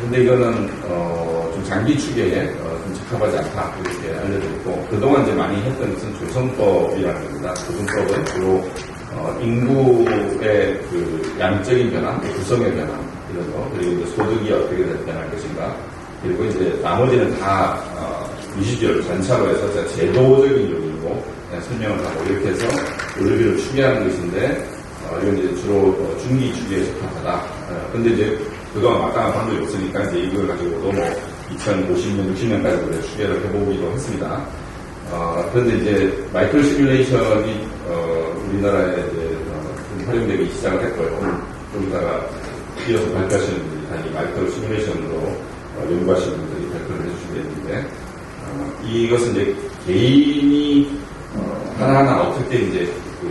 근데 이거는 좀 장기 추계에 좀 적합하지 않다 이렇게 알려드렸고, 그동안 이제 많이 했던 것은 조성법이라는 겁니다. 조성법은 주로 인구의 그 양적인 변화, 구성의 변화 이런 거, 그리고 이제 소득이 어떻게 변할 것인가, 그리고 이제 나머지는 다 미시절 전차로 해서 제도적인 요인으로 그냥 설명을 하고 이렇게 해서 의료비를 추계하는 것인데, 이건 이제 주로 중기 주기에 적합하다. 근데 이제 그동안 마땅한 방법이 없으니까 이제 이걸 가지고도 뭐 2050년, 60년까지 추계를 해보기도 했습니다. 그런데 이제 마이크로 시뮬레이션이 우리나라에 이제 활용되기 시작을 했고요. 오늘 좀 이따가 이어서 발표하시는 분들이 다 이 마이크로 시뮬레이션으로 연구하시는 분들이 발표를 해주시겠는데, 이것은 이제 개인이 하나하나 어떻게 이제 그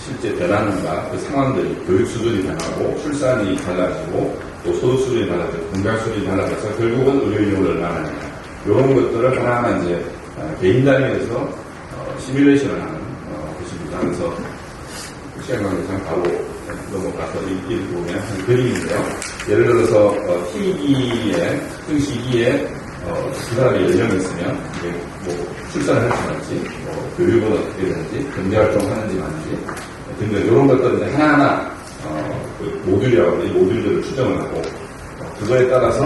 실제 변하는가, 그 상황들이, 교육 수준이 변하고, 출산이 달라지고, 또 소득 수준이 달라지고, 건강 수준이 달라져서 결국은 의료 인력을 얼마나 하느냐. 이런 것들을 하나하나 이제 개인 단위에서 시뮬레이션을 하는 것입니다. 그래서 시간 관계상 바로 넘어가서 읽어보면 한 그림인데요. 예를 들어서 T기에, 특정 시기에 그 사람의 연령이 있으면 이제 뭐 출산을 할지 말지, 뭐 교육은 어떻게 되는지, 경제활동 하는지 마는지 등등 이런 것들은 이제 하나하나 그 모듈이라고 하는데 이 모듈들을 추정을 하고 그거에 따라서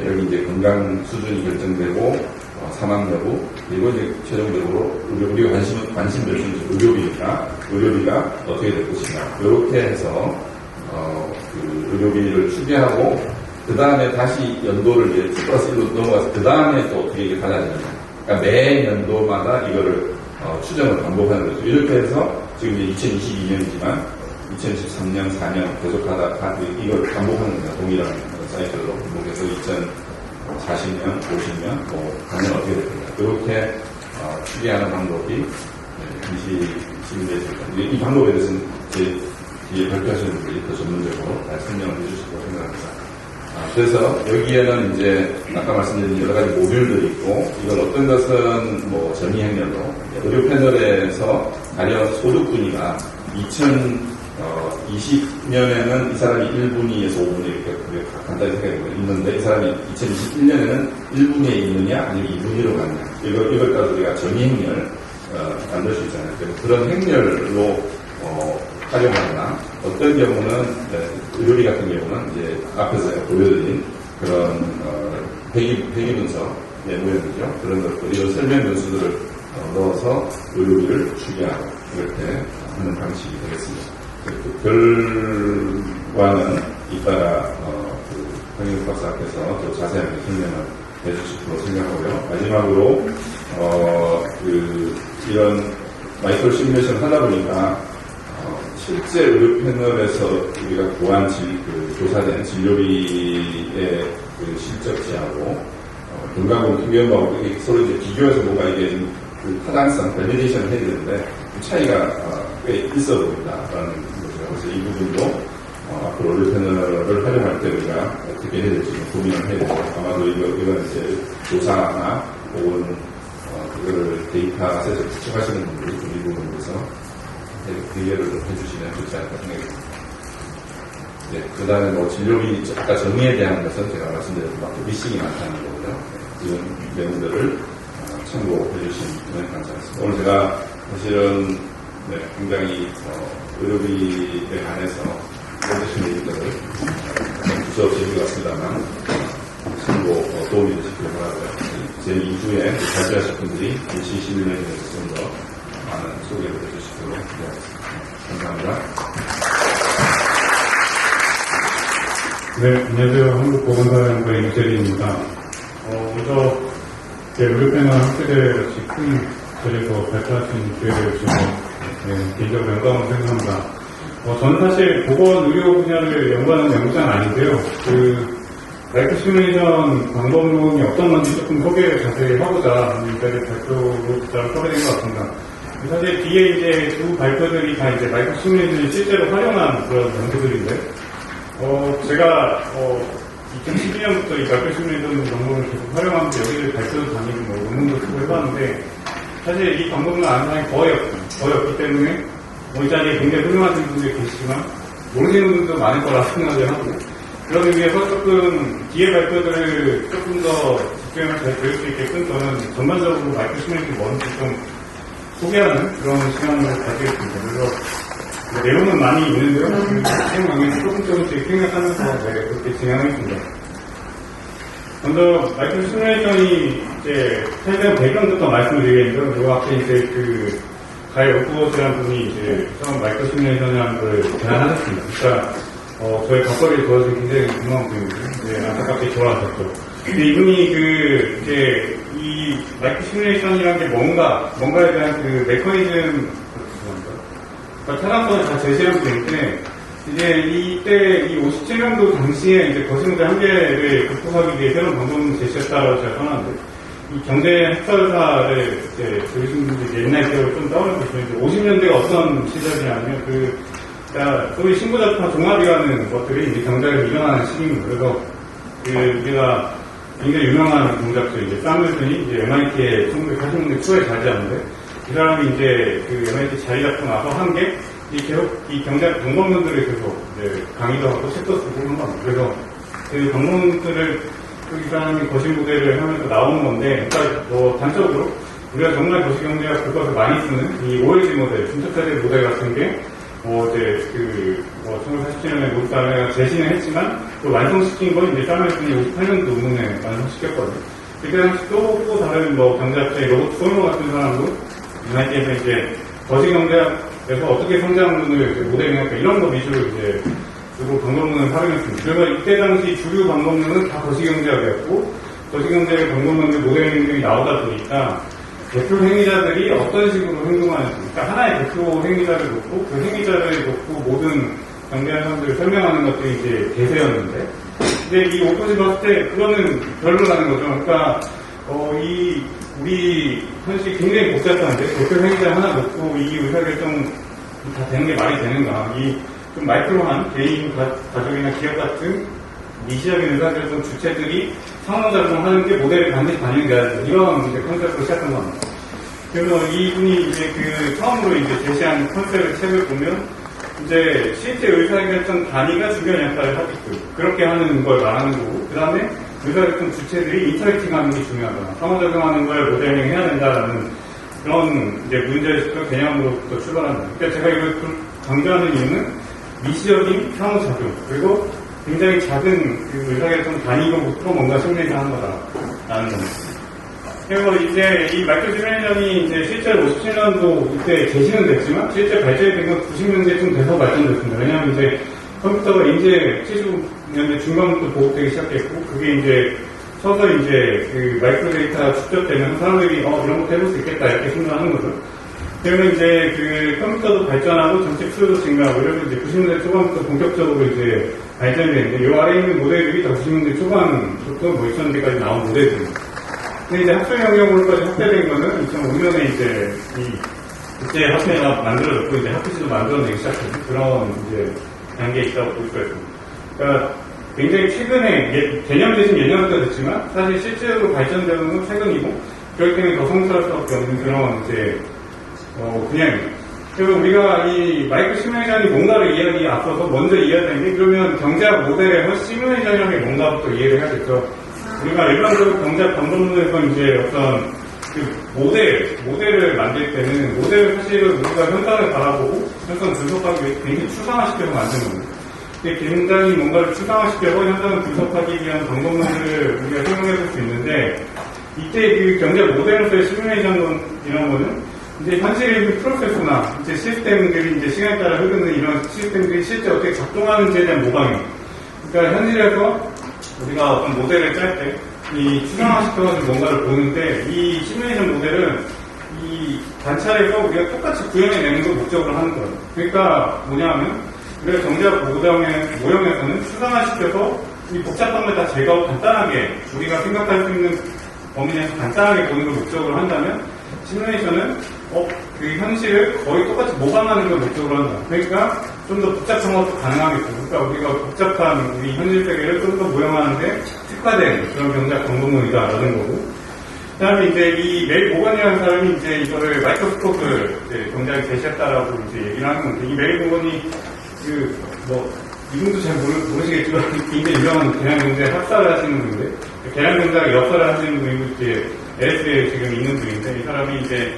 여기 이제 건강 수준이 결정되고 사망 여부 그리고 이제 최종적으로 우리가 관심 별수는 의료비가 어떻게 될 것이냐 이렇게 해서 그 의료비를 추계하고 그 다음에 다시 연도를 이제 T+1로 넘어가서 그 다음에 또 어떻게 이게 달라지느냐. 그러니까 매 연도마다 이거를 추정을 반복하는 거죠. 이렇게 해서 지금 이제 2022년이지만 2013년, 4년 계속하다 이걸 반복하는 겁니다. 동일한 사이클로 반복해서 2040년, 50년, 뭐 당연 어떻게 될 건가. 그렇게 추계하는 방법이 임시 시뮬레이션. 이 방법에 대해서는 제 뒤에 발표하시는 분들이 더 전문적으로 설명을 해주실 거라고 생각합니다. 그래서 여기에는 이제 아까 말씀드린 여러 가지 모듈들이 있고 이걸 어떤 것은 뭐 전이행렬로 의료 패널에서 가령 소득분위가 2020년에는 이 사람이 1분위에서 5분위 이렇게 간단히 생각해 있는데 이 사람이 2021년에는 1분위에 있느냐 아니면 2분위로 갔냐 이걸 따라서 우리가 전이행렬 만들 수 있잖아요. 그런 행렬로 활용하거나 어떤 경우는 의료비 같은 경우는 이제 앞에서 제가 보여드린 그런 회기 분석 모형이죠. 그런 것들 이런 설명 변수들을 넣어서 의료비를 추계하고 이렇게 하는 방식이 되겠습니다. 그 결과는 이따가 황영욱 박사 앞에서 더 자세하게 설명을 해주실 거로 생각하고요. 마지막으로 이런 마이크로 시뮬레이션 하다 보니까 실제 의료 패널에서 우리가 구한 조사된 진료비의 그 실적치하고 건강보험 투명하고 서로 이제 비교해서 뭔가 이게 타당성, 밸리데이션을 해야 되는데 그 차이가 꽤 있어 보인다라는 거죠. 그래서 이 부분도 앞으로 의료 패널을 활용할 때 우리가 어떻게 해야 될지 고민을 해야 되고 아마도 이건 이제 조사나 혹은 그거를 데이터셋을 추측하시는 분들이 이 부분에서 대결을 해주시면 좋지 않을까 생각합니다. 네, 그 다음에 뭐 진료비, 아까 정의에 대한 것은 제가 말씀드린 미싱이 많다는 거고요. 이런 내용들을 참고해 주시면 감사하겠습니다. 오늘 제가 사실은 굉장히 의료비에 관해서 해주신 얘기들을 두서없이 해준 것 같습니다만 참고 도움이 되시길 바라고요. 제 2주에 발표하실 분들이 일시 시뮬레이션에서 좀 더 많은 소개를 해주시도록 기대하겠습니다. 감사합니다. 네, 안녕하세요. 한국보건사연구의 유재리입니다. 먼저 의료 패널 학회대 같이 큰 자리에서 발표할 수 있는 기회를 주셔서 개인적으로 영광을 생각합니다. 저는 사실 보건의료 분야를 연구하는 연구자는 아닌데요. 마이크로 시뮬레이션 방법론이 어떤 건지 조금 소개를 자세히 하고자 이 자리 발표로 커버된 것 같습니다. 사실 뒤에 이제 두 발표들이 다 이제 마이크로 시뮬레이션을 실제로 활용한 그런 연구들인데, 제가 2012년부터 이 마이크로 시뮬레이션 방법을 계속 활용하면서 여기를 발표도 다니고 뭐 논문도 쓰고 해봤는데, 사실 이 방법은 아는 사람이 거의 없기 때문에 이 자리에 굉장히 훌륭하신 분들이 계시지만 모르시는 분들도 많을 거라 생각을 하고, 그러기 위해서 조금 뒤에 발표들을 조금 더 집중해서 잘 들을 수 있게끔 저는 전반적으로 마이크로 시뮬레이션이 뭔지 좀 소개하는 그런 시간을 가지겠습니다. 그래서 내용은 많이 있는데요. 사용 방향을 조금씩 생각하면서 그렇게 진행하겠습니다. 먼저 마이크로 시뮬레이션이 이제 설명 배경부터 말씀을 드리겠는데요. 요 앞에 이제 가이 오프워즈라는 분이 이제 처음 마이크로 시뮬레이션이라는 걸 제안하셨습니다. 그러니까 저희 밥벌이에 도와준 굉장히 고마운 분인데 이제 안타깝게 돌아가셨죠. 근데 이분이 이제 이 마이크로 시뮬레이션이라는 게 뭔가에 대한 그 메커니즘 그러니까 타락선을 다 제시한 분인데 이제 이때 이 57년도 당시에 이제 거시문제 한계를 극복하기 위해 새로운 방법을 제시했다고 제가 전하는데 이 경제 학설사를 이제 들으신 분들이 옛날 기억을 좀 떠올려 보시면 50년대가 어떤 시절이냐면 소위 신고자파 종합이라는 것들이 이제 경제를 밀어나는 시기입니다. 그래서 우리가 굉장히 유명한 공작자 이제 사무엘슨이 이제 MIT에 1980년대 초에 자리잡는데 이 사람이 이제 MIT 자리 잡고 나서 한 게 계속 이 경제학 방법론들을 계속 이제 강의도 하고 책도 쓰고 그런 겁니다. 그래서 그 방법론들을 이 사람이 거시 모델을 하면서 나오는 건데, 그러니까 단적으로 우리가 정말 거시 경제학 교과서 많이 쓰는 이 OLG 모델, 중첩차대 모델 같은 게 이제 1947년에 모두 사람이 제시는 했지만 또 완성시킨 건 이제 사무엘슨이 58년도 논문에 완성시켰거든요. 그때 당시 또 다른 경제학자의 로버트 솔머 같은 사람도 MIT에서 이제 거시 경제학에서 어떻게 성장론을 모델링할까 이런 거 위주로 이제 주로 방법론을 활용했습니다. 그래서 이때 당시 주류 방법론은 다 거시경제학이었고 거시경제의 방법론의 모델링들이 나오다 보니까 대표 행위자들이 어떤 식으로 행동하는지 그러니까 하나의 대표 행위자를 놓고 그 행위자를 놓고 모든 경제학 사람들을 설명하는 것들이 이제 대세였는데 근데 이 오퍼지 봤을 때 그거는 별로라는 거죠. 그러니까 우리 현실이 굉장히 복잡한데 대표 행위자 하나 놓고 이 의사결정 다 되는 게 말이 되는가 좀 마이크로한 개인, 가족이나 기업 같은 미시적인 의사결정 주체들이 상호작용하는 게 모델을 반드시 반영돼야 된다. 이런 이제 컨셉으로 시작한 겁니다. 그래서 이분이 이제 처음으로 이제 제시한 컨셉의 책을 보면 이제 실제 의사결정 단위가 중요한 역할을 하게끔 그렇게 하는 걸 말하는 거고 그 다음에 의사결정 주체들이 인터랙팅 하는 게 중요하다. 상호작용하는 걸 모델링 해야 된다라는 그런 이제 문제의식과 개념으로부터 출발한다. 그러니까 제가 이걸 강조하는 이유는 미시적인 상호작용, 그리고 굉장히 작은 의사결정 단위로부터 뭔가 시뮬레이션 하는 거다라는 겁니다. 그리고 이제 이 마이크로 시뮬레이션이 이제 실제로 57년도 이때 제시는 됐지만, 실제 발전이 된 건 90년대쯤 돼서 발전됐습니다. 왜냐하면 이제 컴퓨터가 이제 70년대 중반부터 보급되기 시작했고, 그게 이제 서서 이제 마이크로 데이터가 축적되면 사람들이 이런 것도 해볼 수 있겠다 이렇게 생각하는 거죠. 그러면 이제 컴퓨터도 발전하고 전체 수요도 증가하고 이러면 이제 90년대 초반부터 본격적으로 이제 발전이 되는데 이 아래에 있는 모델들이 다 90년대 초반부터 2000년대까지 나온 모델들입니다. 근데 이제 학술 영역으로까지 확대된 거는 2005년에 이제 국제 학회가 만들어졌고 이제 학회지도 만들어내기 시작한 그런 이제 단계에 있다고 볼 수가 있습니다. 그러니까 굉장히 최근에 개념 대신 예년부터 됐지만 사실 실제로 발전되는 건 최근이고 그렇기 때문에 더 성찰할 수밖에 없는 그런 이제 그리고 우리가 이 마이크로 시뮬레이션이 뭔가를 이해하기에 앞서서 먼저 이해해야 되는 게 그러면 경제학 모델의 시뮬레이션이라는 게 뭔가부터 이해를 해야겠죠. 우리가 일반적으로 경제학 방법론에서 이제 어떤 모델을 만들 때는 모델을 사실은 우리가 현상을 바라보고 현상을 분석하기 위해 굉장히 추상화시켜서 만드는 겁니다. 굉장히 뭔가를 추상화시켜서 현상을 분석하기 위한 방법론을 우리가 생각해 볼 수 있는데 이때 경제학 모델로서의 시뮬레이션이라는 거는 이제 현실에 있는 프로세스나 이제 시스템들이 이제 시간에 따라 흐르는 이런 시스템들이 실제 어떻게 작동하는지에 대한 모방이에요. 그러니까 현실에서 우리가 어떤 모델을 짤 때 이 추상화시켜가지고 뭔가를 보는데 이 시뮬레이션 모델은 이 관찰에서 우리가 똑같이 구현해내는 걸 목적으로 하는 거예요. 그러니까 뭐냐면 우리가 경제학 모형에서는 추상화시켜서 이 복잡한 걸 다 제거하고 간단하게 우리가 생각할 수 있는 범위 내에서 간단하게 보는 걸 목적으로 한다면 시뮬레이션은 그 현실을 거의 똑같이 모방하는 걸 목적으로 한다. 그러니까 좀 더 복잡한 것도 가능하겠고, 그러니까 우리가 복잡한 우리 현실 세계를 좀 더 모형하는데 특화된 그런 경제학 방법론이다라는 거고. 그 다음에 이제 이 메리 보건이라는 사람이 이제 이거를 마이크로스코프를 경제학에 제시했다라고 이제 얘기를 하는 건데, 이 메리 보건이 이분도 잘 모르시겠지만 굉장히 유명한 계량경제 학사를 하시는 분인데, 계량경제학 역사를 하시는 분이고, 이제 LS에 지금 있는 분인데, 이 사람이 이제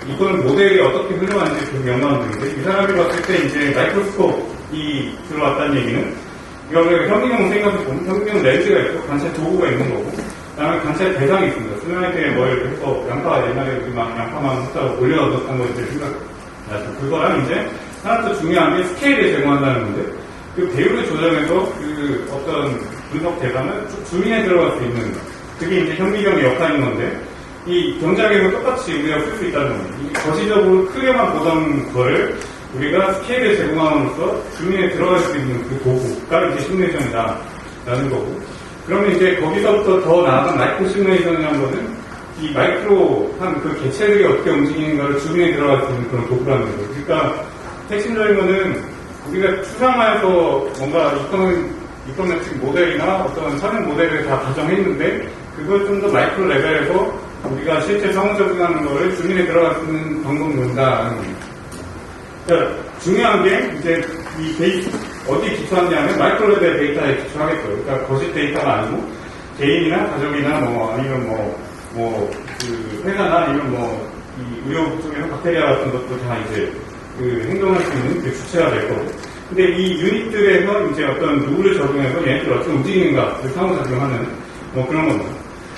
이거는 모델이 어떻게 흘러가는지 좀 연구하는 분인데, 이 사람이 봤을 때 이제 마이크로스코프이 들어왔다는 얘기는, 이거를 현미경 생각해보면 현미경 렌즈가 있고, 관찰 도구가 있는 거고, 그다음에 관찰 대상이 있습니다. 수면에 뭐 이렇게 해서 양파 옛날에 우리 막 양파만 숫자 올려놓던 거 이제 생각나죠. 그거랑 이제 하나 또 중요한 게 스케일을 제공한다는 건데 그 배율을 조정해서 그 어떤 분석 대상을 주민에 들어갈 수 있는 그게 이제 현미경의 역할인 건데 이 경작액은 똑같이 우리가 쓸 수 있다는 겁니다. 이 거시적으로 크게만 보던 거를 우리가 스케일을 제공함으로써 주민에 들어갈 수 있는 그 도구가 이제 시뮬레이션이다라는 거고 그러면 이제 거기서부터 더 나아간 마이크로 시뮬레이션이라는 거는 이 마이크로한 그 개체들이 어떻게 움직이는가를 주민에 들어갈 수 있는 그런 도구라는 거죠. 그러니까 핵심적인 거는 우리가 추상화해서 뭔가 이코노메틱 모델이나 어떤 사는 모델을 다 가정했는데 그걸 좀 더 마이크로 레벨에서 우리가 실제 상호작용하는 거를 주민에 들어갈 수 있는 방법론이다라는 겁니다. 그러니까 중요한 게 이제 이 데이터 어디에 기초하냐면 마이크로 레벨 데이터에 기초하겠죠. 그러니까 거짓 데이터가 아니고 개인이나 가족이나 뭐 아니면 그 회사나 아니면 이 의료 쪽에서 박테리아 같은 것도 다 이제 그 행동할 수 있는 그 주체가 될 거고. 근데 이 유닛들에서 이제 어떤 룰을 적용해서 얘네들 어떻게 움직이는가를 상호작용하는 뭐 그런 겁니다.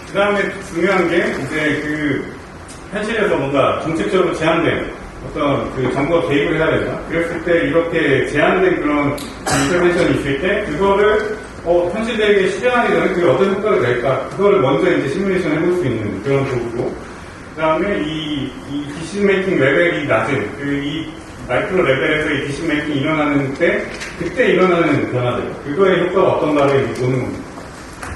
그 다음에 중요한 게 이제 그 현실에서 뭔가 정책적으로 제한된 어떤 그 정부가 개입을 해야 된다. 그랬을 때 이렇게 제한된 그런 인터벤션이 있을 때 그거를 현실되게 실행하기 전에 그게 어떤 효과가 낼까? 그거를 먼저 이제 시뮬레이션 해볼 수 있는 그런 도구고. 그 다음에 이 디시전 메이킹 레벨이 낮은 이 마이크로 레벨에서 이 디시전 메이킹이 일어나는 때 그때 일어나는 변화들 그거의 효과가 어떤가를 이제 보는 겁니다.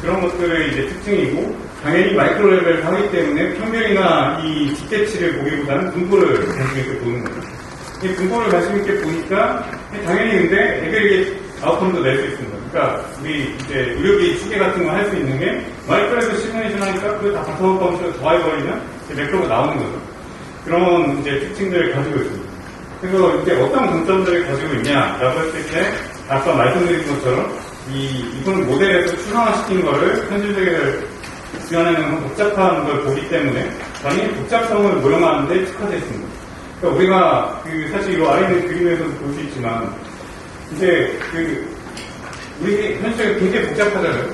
그런 것들의 이제 특징이고 당연히 마이크로 레벨을 하기 때문에 평면이나 이 뒷대치를 보기보다는 분포를 관심 있게 보는 거죠. 이 분포를 관심 있게 보니까 당연히 근데 애그리게이트 아웃컴도 낼 수 있습니다. 그러니까 우리 이제 의료계의 추계 같은 거 할 수 있는 게 마이크로 레벨 시뮬레이션 하니까 그걸 다 바꿔 방식으로 더해버리면 매크로가 나오는 거죠. 그런 이제 특징들을 가지고 있습니다. 그래서 이제 어떤 강점들을 가지고 있냐라고 했을 때 아까 말씀드린 것처럼 이건 모델에서 추상화시킨 거를 현실적으로 구현하는 복잡한 걸 보기 때문에 당연히 복잡성을 모형하는데 특화되어 있습니다. 그러니까 우리가 사실 이 아래 있는 그림에서도 볼 수 있지만 이제 우리 현실이 굉장히 복잡하잖아요.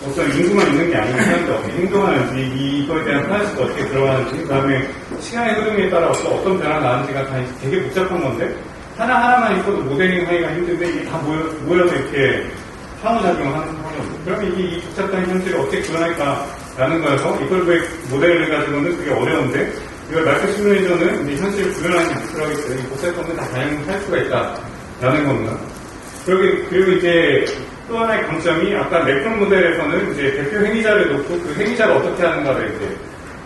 어떤 인구만 있는 게 아니고 사람들 어떻게 행동하는지 이거에 대한 플라스가 어떻게 들어가는지 그다음에 시간의 흐름에 따라서 어떤 변화가 나는지가 다 되게 복잡한 건데 하나하나만 있어도 모델링 하기가 힘든데 이게 다 모여서 이렇게 상호작용을 하는 거죠. 그러면 이 복잡한 현실을 어떻게 구현할까라는 거여서 이퀄브엑 모델을 가지고는 되게 어려운데 이걸 마이크로 시뮬레이션은 이제 현실을 구현하지 못하기 때문에 복잡성을 다 반영할 수가 있다라는 겁니다. 그리고 이제 또 하나의 강점이 아까 렉션 모델에서는 이제 대표 행위자를 놓고 그 행위자가 어떻게 하는가를 이제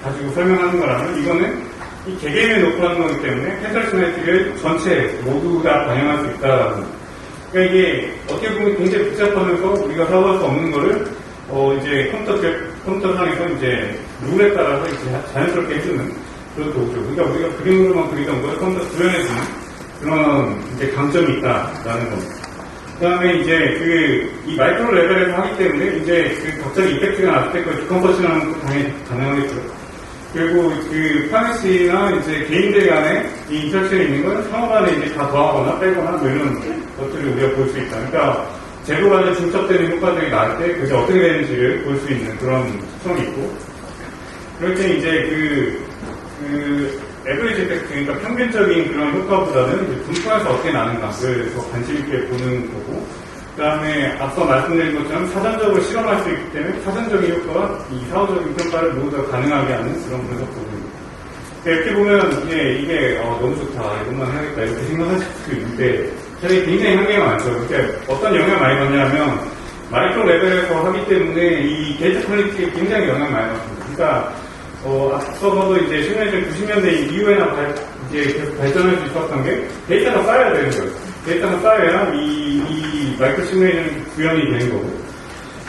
가지고 설명하는 거라면 이거는 이 개개인을 놓고 하는 거기 때문에 펜더시네틱을 전체 모두 다 반영할 수 있다라는 겁니다. 그러니까 이게 어떻게 보면 굉장히 복잡하면서 우리가 사고할 수 없는 거를 이제 컴퓨터상에서 이제 룰에 따라서 이제 자연스럽게 해주는 그런 도구죠. 그러니까 우리가 그림으로만 그리던 걸 컴퓨터 구현해주는 그런 이제 강점이 있다라는 겁니다. 그 다음에 이제 이 마이크로 레벨에서 하기 때문에 이제 갑자기 이펙트가 났을 때 그걸 디컴퍼션하는 것도 당연히 가능하겠죠. 그리고 프라이버시나 이제 개인들 간에 이 인터랙션이 있는 건 상호 간에 이제 다 더하거나 빼거나 뭐 이런 것들을 우리가 볼 수 있다. 그러니까 제도 간에 중첩되는 효과들이 나올 때 그게 어떻게 되는지를 볼 수 있는 그런 특성이 있고 그럴 때 이제 에버리지 이펙트, 그러니까 평균적인 그런 효과보다는 이제 분포에서 어떻게 나는가를 더 관심 있게 보는 거고, 그 다음에 앞서 말씀드린 것처럼 사전적으로 실험할 수 있기 때문에 사전적인 효과와 이 사후적인 평가를 모두 다 가능하게 하는 그런 분석 부분입니다. 이렇게 보면 이게 너무 좋다, 이것만 해야겠다 이렇게 생각하실 수 있는데 사실 굉장히 한계가 많죠. 그러니까 어떤 영향을 많이 받냐면 마이크로 레벨에서 하기 때문에 이 데이터 퀄리티에 굉장히 영향을 많이 받습니다. 그러니까 앞서서도 이제 시뮬레이션 90년대 이후에나 이제 계속 발전할 수 있었던 게 데이터가 쌓여야 되는 거예요. 데이터가 쌓여야 이 마이크로 시뮬레이션 구현이 되는 거고.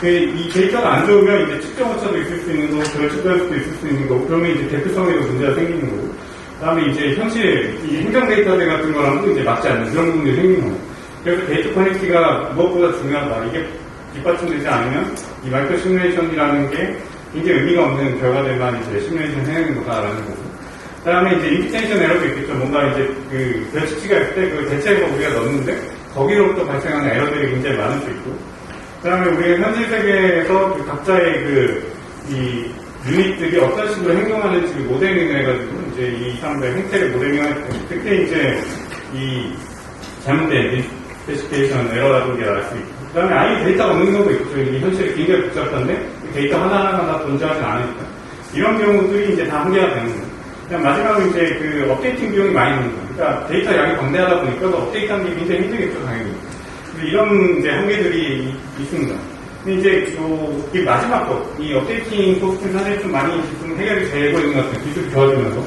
이 데이터가 안 좋으면 이제 측정 오차도 있을 수 있는 거고, 결측될 수도 있을 수 있는 거고, 그러면 이제 대표성에도 문제가 생기는 거고. 그 다음에 이제 현실, 이 행정 데이터들 같은 거랑도 이제 맞지 않는 그런 부분들이 생기는 거예요. 그래서 데이터 퀄리티가 무엇보다 중요하다. 이게 뒷받침되지 않으면 이 마이크로 시뮬레이션이라는 게 굉장히 의미가 없는 결과들만 이제 시뮬레이션 해내는 거다라는 거고. 그 다음에 이제 임피텐션 에러도 있겠죠. 뭔가 이제 별치치가 있을 때 그 대체해서 우리가 넣는데 거기로부터 발생하는 에러들이 굉장히 많을 수 있고. 그 다음에 우리 현실 세계에서 그 각자의 이 유닛들이 어떤 식으로 행동하는지 모델링을 해가지고 이제 이 사람들의 행태를 모델링할 때 그때 이제 이 잘못된 디스페이션 에러라든지 알 수 있고 그 다음에 아예 데이터가 없는 경우도 있죠. 이 현실이 굉장히 복잡한데 데이터 하나하나 존재하지 않으니까 이런 경우들이 이제 다 한계가 되는 거예요. 그냥 마지막으로 이제 그 업데이팅 비용이 많이 드는 거예요. 그러니까 데이터 양이 광대하다 보니까 업데이트하는 게 굉장히 힘들겠죠, 당연히. 이런 이제 한계들이 있습니다. 근데 이제 이 마지막 것, 이 업데이팅 코스트는 사실 좀 많이 좀 해결이 되고 있는 것 같아요. 기술이 좋아지면서.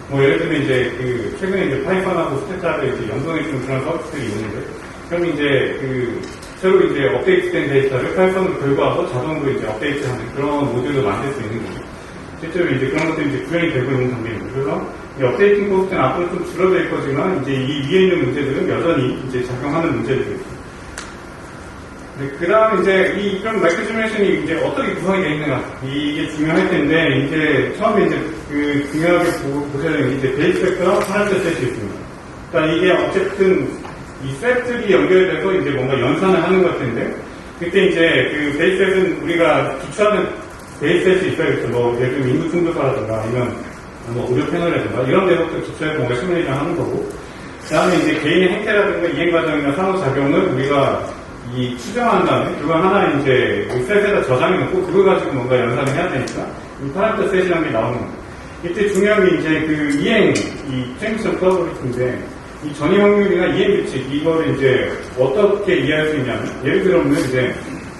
뭐 예를 들면 이제 최근에 이제 파이썬하고 스태타를 이제 연동해주는 그런 서비스들이 있는데, 그럼 이제 새로 이제 업데이트된 데이터를 파이썬으로 결과하고 자동으로 이제 업데이트하는 그런 모듈을 만들 수 있는 거죠. 실제로 이제 그런 것들이 이제 구현이 되고 있는 단계입니다. 그래서 이 업데이팅 코스트는 앞으로 좀 줄어들 거지만 이제 이 위에 있는 문제들은 여전히 이제 작용하는 문제들이죠. 네, 그 다음에 이제 그럼 마이크로 시뮬레이션이 이제 어떻게 구성이 되어 있는가 이게 중요할 텐데 이제 처음에 이제 중요하게 보셔야 되는 게 이제 베이스 벡터와 파라미터 셋이 있습니다. 그러니까 이게 어쨌든 이 셋들이 연결돼서 이제 뭔가 연산을 하는 것 같은데 그때 이제 베이스 셋은 우리가 기초하는 베이스 셋이 있어야겠죠. 뭐 예를 들면 인구 충돌사라든가 아니면 뭐 의료 패널이라든가 이런 데서부터 기초해서 뭔가 시뮬레이션 하는 거고 그 다음에 이제 개인의 행태라든가 이행 과정이나 상호작용을 우리가 추정한 다음에 그걸 하나 이제 셋에다 저장해 놓고 그걸 가지고 뭔가 연산을 해야 되니까 이 파라미터 셋이라는 게 나오는 거예요. 이때 중요한 게 이제 이행, 트랜지션 프로버비티인데 이 전이 확률이나 이행 규칙 이거를 이제 어떻게 이해할 수 있냐면 예를 들면 이제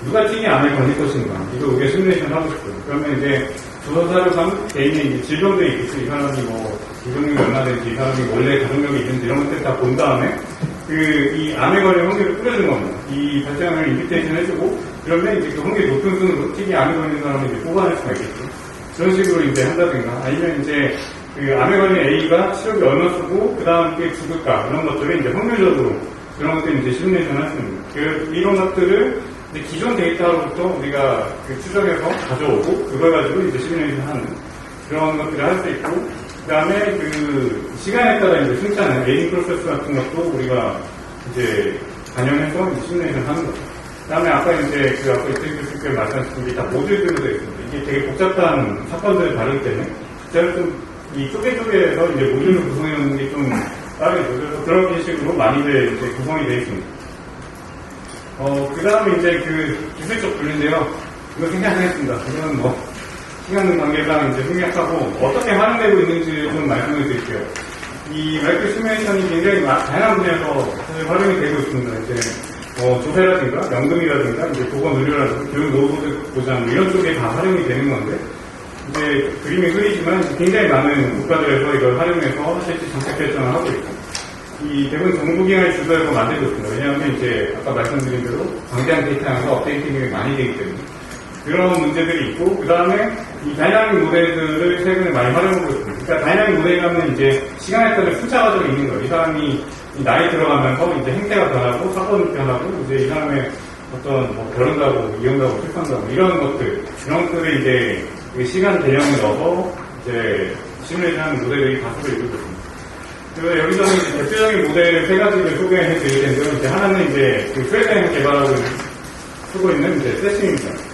누가 튀기 안을 걸릴 것인가 이거 우리가 시뮬레이션을 하고 싶어요. 그러면 이제 조사사료상 개인의 이제 질병들이 있겠지. 이 사람이 뭐 유병력이 얼마나 되는지 이 사람이 원래 가족력이 있는지 이런 것들 다 본 다음에 이 암에 걸릴 확률을 뿌려주는 겁니다. 이 발생을 인비테이션 해주고, 그러면 이제 그 확률이 높은 순으로 TB 암에 걸린 사람을 이제 뽑아낼 수가 있겠죠. 그런 식으로 이제 한다든가, 아니면 이제 암에 걸린 A가 치료비 얼마 쓰고, 그 다음에 죽을까, 이런 것들을 이제 확률적으로, 그런 것들을 이제 시뮬레이션 할 수 있는 거예요. 이런 것들을 이제 기존 데이터로부터 우리가 추정해서 가져오고, 그걸 가지고 이제 시뮬레이션 하는 그런 것들을 할 수 있고, 그 다음에 시간에 따라 이제 승차는 에이징 프로세스 같은 것도 우리가 이제 반영해서 이제 시뮬레이션 하는 거죠. 그 다음에 아까 이제 아까 이태규 교수님께 말씀하신 게 다 모듈들로 되어 있습니다. 이게 되게 복잡한 사건들을 다루기 때문에 제가 좀 이 쪼개쪼개해서 이제 모듈을 구성해 놓는 게 좀 빠르게 그래서 그런 식으로 많이들 이제 구성이 되어 있습니다. 그 다음에 이제 기술적 분류인데요. 이거 생략하겠습니다. 이거는 뭐 시간 관계상 이제 생략하고 어떻게 활용되고 있는지 좀 말씀을 드릴게요. 이 마이크로 시뮬레이션이 굉장히 다양한 분야에서 사실 활용이 되고 있습니다. 이제 조세라든가 연금이라든가 이제 보건 의료라든가 교육 노후들 보장 이런 쪽에 다 활용이 되는 건데 이제 그림이 흐리지만 굉장히 많은 국가들에서 이걸 활용해서 실제 정책 결정을 하고 있고 이 대부분 정부기관이 주도해서 만들고 있습니다. 왜냐하면 이제 아까 말씀드린 대로 방대한 데이터에서 업데이팅이 많이 되기 때문에 그런 문제들이 있고 그 다음에 이 다이나믹 모델들을 최근에 많이 활용하고 있습니다. 그러니까 다이나믹 모델이라면 이제 시간에 따른 숫자 과정이 있는 거예요. 이 사람이 나이 들어가면서 이제 행태가 변하고 사건이 변하고 이제 이 사람의 어떤 결혼가고 이혼가고 출산가고 이런 것들을 이제 시간 대령에 넣어서 이제 시뮬레이션하는 모델들이 다수를 이루고 있습니다. 그래서 여기서는 이제 대표적인 모델을 세 가지를 소개해 드릴 텐데요. 이제 하나는 이제 스웨덴에서 개발하고 쓰고 있는 이제 세심입니다.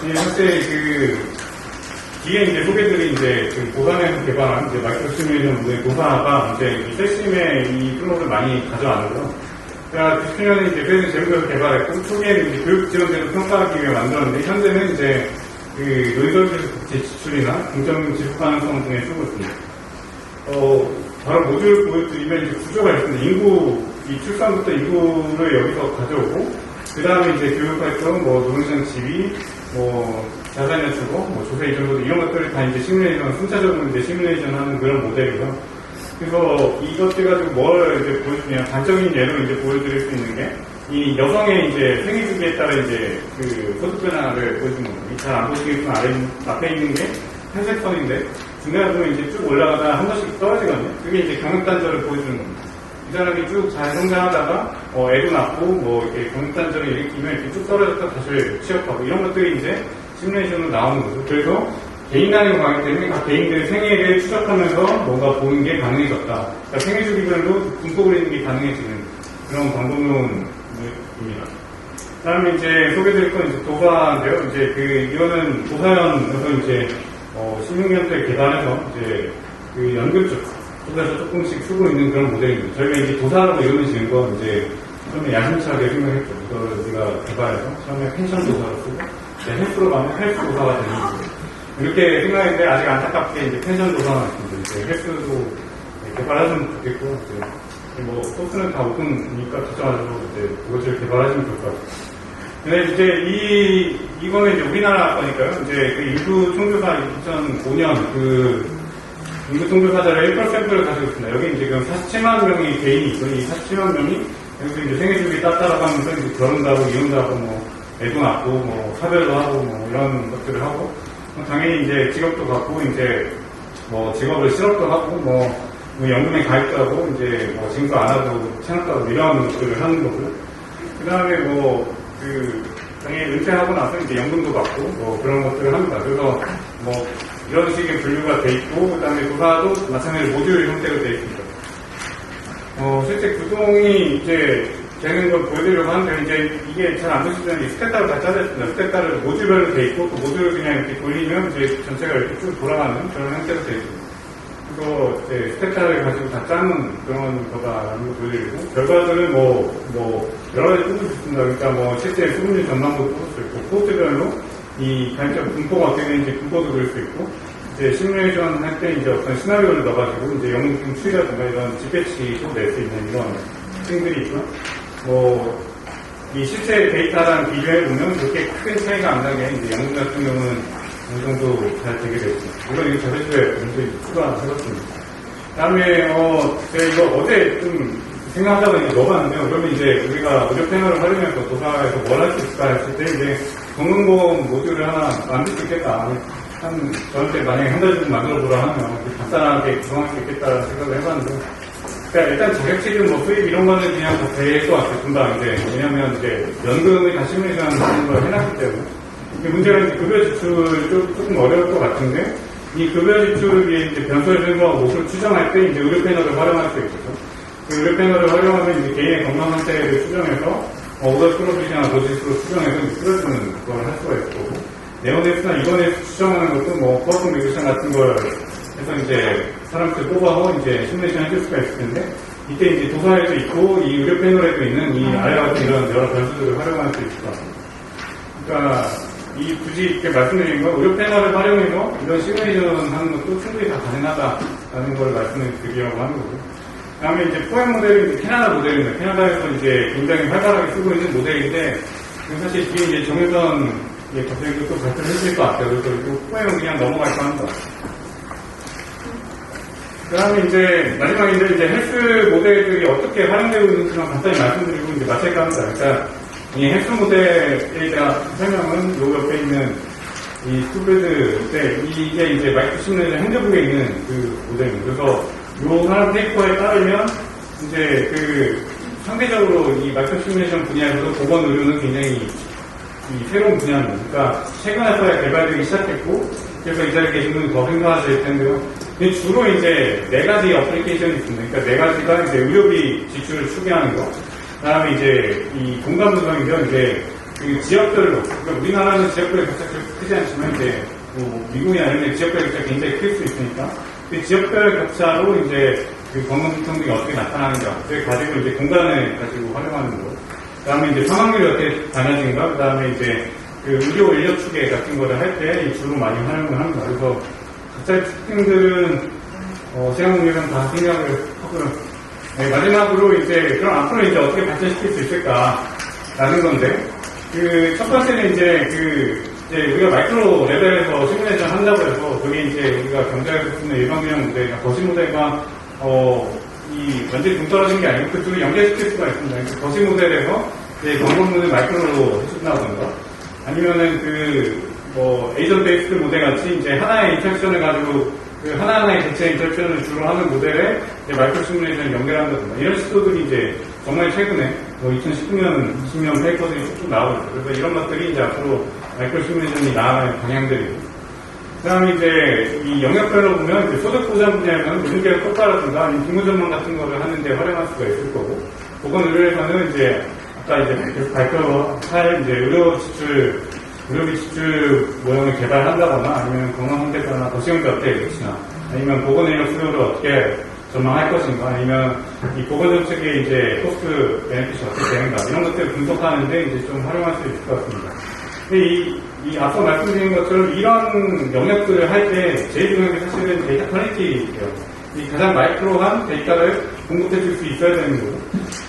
현재 뒤에 이제 소개들이 이제 고산에서 개발한 이제 마이크로 시뮬레이션 모델 고사가 이제 이 세심의 이 플로우를 많이 가져왔는데요. 그러니까 90년에 이제 그래서 제국에서 개발했고 초기에는 이제 교육 지원제도 평가하기 위해 만들었는데 현재는 이제 논설에서 국제 지출이나 공정 지속 가능성 등에 쓰고 있습니다. 바로 모듈 보여드리면 이제 구조가 있습니다. 이 출산부터 인구를 여기서 가져오고 그 다음에 이제 교육활동, 노동시장 지위, 자산의 추구, 조세 이전도 이런 것들을 다 이제 시뮬레이션, 순차적으로 이제 시뮬레이션 하는 그런 모델이죠. 그래서 이것들 가지고 뭘 이제 보여주냐, 단적인 예로 이제 보여드릴 수 있는 게, 이 여성의 이제 생리 주기에 따라 이제 소득 변화를 보여주는 겁니다. 잘 안 보시겠지만 앞에 있는 게 회색 선인데, 중간에 보면 이제 쭉 올라가다 한 번씩 떨어지거든요. 그게 이제 경력단절을 보여주는 겁니다. 이 사람이 쭉 잘 성장하다가, 애도 낳고, 이렇게 경력단절을 일으키면 이렇게 쭉 떨어졌다 다시 취업하고, 이런 것들이 이제 시뮬레이션으로 나오는 거죠. 그래서 개인 단위로 가기 때문에 각 개인들의 생애를 추적하면서 뭔가 보는 게 가능해졌다. 그러니까 생애 주기별로 분포 그리는 게 가능해지는 그런 방법론입니다. 그 다음에 이제 소개드릴 건 이제 도사인데요. 이제 이거는 도사연에서 이제 16년도에 개발해서 이제 연금 쪽에서 조금씩 쓰고 있는 그런 모델입니다. 저희가 이제 도사라고 이름을 지은 건 이제 처음에 야심차게 생각했죠. 이거를 우리가 개발해서 처음에 펜션 도사로 쓰고 이제 헬스로 가면 헬스 도사가 되는 거죠. 이렇게 생각했는데 아직 안타깝게 이제 펜션 도사가 있습니다. 이제 헬스도 개발하시면 좋겠고 이제 뭐 소스는 다 오픈이니까 걱정하셔도 이제 그것을 개발하시면 좋을 것 같아요. 근데 이제 이거는 이제 우리나라 거니까요. 이제 인구 총조사 2005년 인구 총조사자를 1%를 가지고 있습니다. 여기 이제 지금 47만 명이 개인이 있고, 이 47만 명이 여기서 이제 생애주기 따라가면서 이제 결혼도 하고, 이혼도 하고, 뭐, 애도 낳고, 뭐, 사별도 하고, 뭐, 이런 것들을 하고, 당연히 이제 직업도 갖고, 이제 뭐, 직업을 실업도 하고, 뭐 연금에 가입도 하고, 이제 뭐, 지금도 안 하고, 체납도 하고, 이런 것들을 하는 거고요. 그 다음에 당연히 은퇴하고 나서 이제 연금도 받고, 뭐, 그런 것들을 합니다. 그래서 뭐, 이런 식의 분류가 돼 있고, 그 다음에 도사도 마찬가지로 모듈 형태로 돼 있습니다. 실제 구동이 이제 되는 걸 보여드리려고 하는데, 이제 이게 잘 안 보시면 스택따로 다 짜져 있습니다. 스택따로 모듈별로 돼 있고, 또 모듈을 그냥 이렇게 돌리면 이제 전체가 이렇게 쭉 돌아가는 그런 형태로 돼 있습니다. 그거 이제 스택따를 가지고 다 짜는 그런 거다라는 걸 보여드리고, 결과들은 여러 가지 뽑을 수 있습니다. 그러니까 뭐 실제 수급률 전망도 뽑을 수 있고, 코드별로 이 가입자 분포가 어떻게 되는지 분포도 그릴 수 있고, 이제 시뮬레이션 할 때 이제 어떤 시나리오를 넣어가지고 이제 연금 추이라든가 이런 집계치도 낼 수 있는 이런 특징들이 있고, 이 실제 데이터랑 비교해보면 그렇게 큰 차이가 안 나게 이제 연금 같은 경우는 어느 정도 잘 되게 됐습니다. 이건 이거 자료집에 먼저 추가해봤습니다. 다음에, 제가 이거 어제 좀 생각하다가 이제 넣어봤는데요. 그러면 이제 우리가 의료 패널을 활용해서 도사에서 뭘 할 수 있을까 했을 때 이제 건강보험 모듈을 하나 만들 수 있겠다. 저한테 만약에 한 가지 좀 만들어보라 하면 간단하게 구성할 수 있겠다는 생각을 해봤는데, 그러니까 일단 자격지금 뭐 수입 이런 거는 그냥 다 될 것 같아요. 금방 이제. 왜냐면 이제 연금을 다 시뮬레이션 하는 걸 해놨기 때문에. 문제는 이제 급여 지출이 조금 어려울 것 같은데, 이 급여 지출이 이제 변소를 해서 몫을 추정할 때 이제 의료 패널을 활용할 수 있겠죠. 그 의료 패널을 활용하면 이제 개인의 건강 상태를 추정해서 오더 프로비시나 도지수로 추정해서 풀어주는 걸 할 수가 있고, 네오네스나 이거네스 추정하는 것도 뭐 코어성 리그션 같은 걸 해서 이제 사람들 뽑아서 이제 시뮬레이션 해줄 수가 있을 텐데, 이때 이제 도사에도 있고 이 의료 패널에도 있는 이 아래 같은 이런 여러 변수들을 활용할 수 있을 것 같습니다. 그러니까 굳이 이렇게 말씀드린 건 의료 패널을 활용해서 이런 시뮬레이션 하는 것도 충분히 다 가능하다라는 걸 말씀을 드리려고 하는 거고. 그 다음에 이제 포엠 모델은 이제 캐나다 모델입니다. 캐나다에서 이제 굉장히 활발하게 쓰고 있는 모델인데, 사실 뒤에 이제 정혜선 갑자기 또 발표를 해주실 것 같아요. 그래서 이 포엠은 그냥 넘어갈까 합니다. 그 다음에 이제 마지막에 이제 헬스 모델들이 어떻게 활용되고 있는지만 간단히 말씀드리고 이제 마칠까 합니다. 그러니까 이 헬스 모델에 대한 설명은 요 옆에 있는 이 스튜디드 이게 이제 마이크로 시뮬레이션 핸드북에 있는 그 모델입니다. 그래서 요 하나 페이퍼에 따르면 이제 상대적으로 이 마이크로 시뮬레이션 분야에서도 보건 의료는 굉장히 이 새로운 분야입니다. 그러니까 최근에서야 개발되기 시작했고, 그래서 이 자리에 계신 분이 더 생각하실 텐데요. 근데 주로 이제 4가지 어플리케이션이 있습니다. 그러니까 4가지가 이제 의료비 지출을 추계하는 거. 그 다음에 이제 이 공간 분석인데요. 이제 그 지역별로, 그러니까 우리나라는 지역별로 격차가 크지 않지만 이제 뭐 미국이나 이런 데 지역별 격차가 굉장히 클 수 있으니까 그 지역별 격차로 이제 그 건강 분석이 어떻게 나타나는가. 그걸 가지고 이제 공간을 가지고 활용하는 거. 그 다음에 이제 사망률이 어떻게 달라진가. 그 다음에 이제 그 의료 인력 추계 같은 거를 할 때 주로 많이 활용을 합니다. 그래서 각자의 특징들은 시간 공유는 다 생각을 하고요. 네, 마지막으로 이제 그럼 앞으로 이제 어떻게 발전시킬 수 있을까라는 건데, 첫 번째는 이제 우리가 마이크로 레벨에서 시뮬레이션 한다고 해서 그게 이제 우리가 경제에서 쓰는 일반균형 모델, 거시 모델과 완전히 동떨어진 게 아니고 그쪽을 연결시킬 수가 있습니다. 거시 모델에서 이제 경고문을 마이크로로 해준다던가, 아니면은 에이전 베이스드 모델 같이 이제 하나의 인터랙션을 가지고 하나하나의 대체 인터랙션을 주로 하는 모델에 이제 마이크로 시뮬레이션을 연결한다든가, 이런 시도들이 이제 정말 최근에 2019년, 20년 페이퍼들이 쭉 나오고 있어요. 그래서 이런 것들이 이제 앞으로 마이크로 시뮬레이션이 나아갈 방향들이고, 그 다음에 이제 이 영역별로 보면 이제 소득 보장 분야에서는 노동계획 효과라든가 아니면 직무 전망 같은 거를 하는데 활용할 수가 있을 거고, 보건 의료에서는 이제 아까 이제 발표할 이제 의료비 지출 모형을 개발한다거나 아니면 건강 선택자나 거시경제 어떻게 될지나 아니면 보건인력 수요를 어떻게 전망할 것인가 아니면 이 보건정책의 이제 코스트 베네핏이 어떻게 되는가 이런 것들을 분석하는데 이제 좀 활용할 수 있을 것 같습니다. 근데 이 앞서 말씀드린 것처럼 이런 영역들을 할 때 제일 중요한 게 사실은 데이터 퀄리티예요. 이 가장 마이크로한 데이터를 공급해 줄 수 있어야 되는 거고.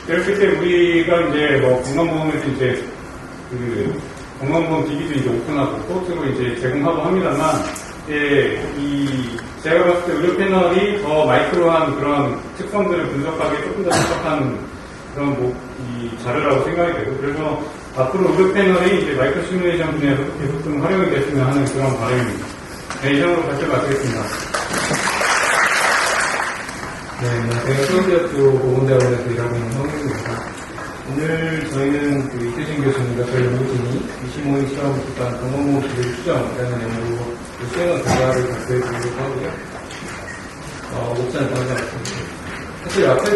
이렇을 때 우리가 이제 뭐 건강보험에서 이제 건강보험 DB도 이제 오픈하고 코스로 이제 제공하고 합니다만, 제가 봤을 때 의료 패널이 더 마이크로한 그런 특성들을 분석하기 조금 더 적합한 그런 이 자료라고 생각이 되고, 그래서 앞으로 의료 패널이 이제 마이크로 시뮬레이션 분야에서 계속 좀 활용이 됐으면 하는 그런 바람입니다. 네, 이상으로 발표 마치겠습니다. 네, 안녕하세요. 서울대학교 보건대학원에서 일하고 있는 성민입니다. 오늘 저희는 이태진 교수님과 저희 연구진이 25인 실험 기반 건강보험 지출 추정이라는 연구로 수행한 결과를 발표해 드리려고 하고요. 목차는 다음과 같습니다. 사실 앞에서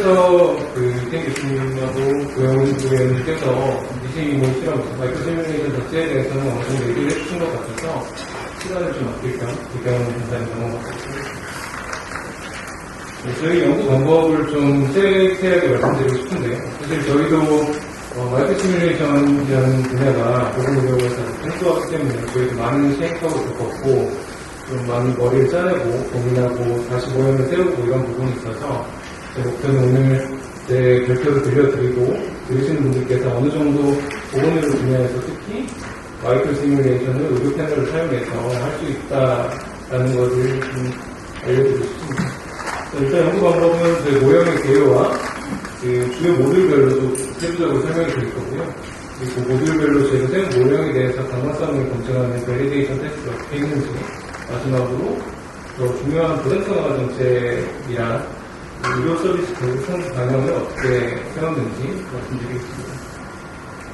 이태진 교수님하고 고영훈님께서 25인 실험 마이크로 시뮬레이션 자체에 대해서는 어느 정도 얘기를 해주신 것 같아서 시간을 좀 아낄 겸 고영훈 전사님 넘어가겠습니다. 저희 연구 방법을 좀 세세하게 말씀드리고 싶은데요. 사실 저희도 마이크로 시뮬레이션이라는 분야가 보건의료에서 생소하기 때문에 저희도 많은 시행착오를 겪었고 좀 많이 머리를 짜내고 고민하고 다시 모형을 세우고 이런 부분이 있어서 제 목표는 오늘 제 발표를 들려드리고 들으시는 분들께서 어느 정도 보건의료 분야에서 특히 마이크로 시뮬레이션을 의료 패널을 사용해서 할 수 있다라는 것을 좀 알려드리고 싶습니다. 일단 연구 방법은 저희 모형의 개요와 주요 모듈별로도 세부적으로 설명이 드릴 거고요. 그리고 모듈별로 저희가 세운 모형에 대해서 강화성을 검증하는 베리데이션 테스트가 어떻게 있는지, 마지막으로 더 중요한 부담성화 정책이란 의료 서비스 대우성 방향을 어떻게 세웠는지 말씀드리겠습니다.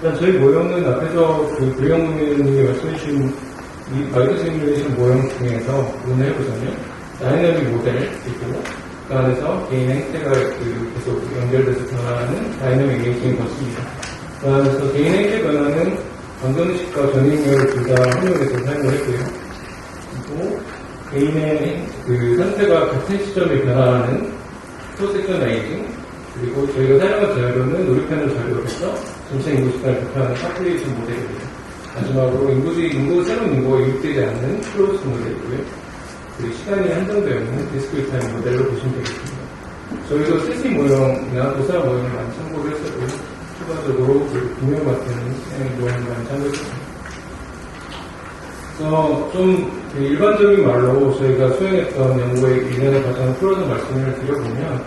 일단 저희 모형은 앞에서 고영훈님이 말씀해주신 이 마이크로 시뮬레이션 모형 중에서 오늘 해보자면 다이내믹 모델이고 그 안에서 개인의 행태가 계속 연결돼서 변화하는 다이내믹 에이징의 것입니다. 그 안에서 개인의 행태 변화는 건강의식과 전인력을 둘 다 활용해서 사용을 했고요. 그리고 개인의 상태가 같은 시점에 변화하는 프로섹션 에이징, 그리고 저희가 사용한 자료는 놀이패널 자료로서 전체 인구 시간을 대표하는 파플레이션 모델입니다. 마지막으로 새로운 인구가 유입되지 않는 클로즈 모델이고요. 시간이 한정되어 있는 디스크리트 타임 모델로 보시면 되겠습니다. 저희도 CC 모형이나 도사 모형을 많이 참고를 했었고요. 추가적으로 분명 같은 모형을 많이 참고했습니다. 그래서 좀 일반적인 말로 저희가 수행했던 연구의 이전의 과정을 풀어서 말씀을 드려보면,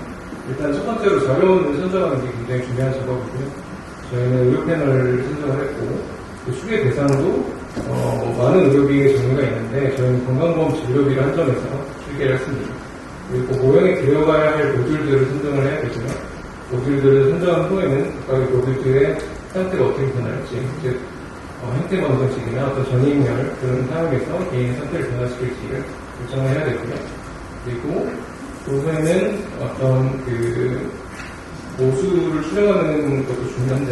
일단 첫 번째로 자료원을 선정하는 게 굉장히 중요한 작업이고요. 저희는 의료 패널을 선정을 했고, 그 추계 대상도 많은 의료비의 종류가 있는데 저희는 건강보험 진료비를 한정해서 추계를 했습니다. 그리고 모형에 들어가야 할 모듈들을 선정을 해야 되고요. 모듈들을 선정한 후에는 각각의 모듈들의 상태가 어떻게 변할지, 즉 행태 검정식이나 어떤 전이인열 그런 사용해서 개인의 상태를 변화시킬지를 결정을 해야 되고요. 그리고 그 후에는 어떤 모수를 추정하는 것도 중요한데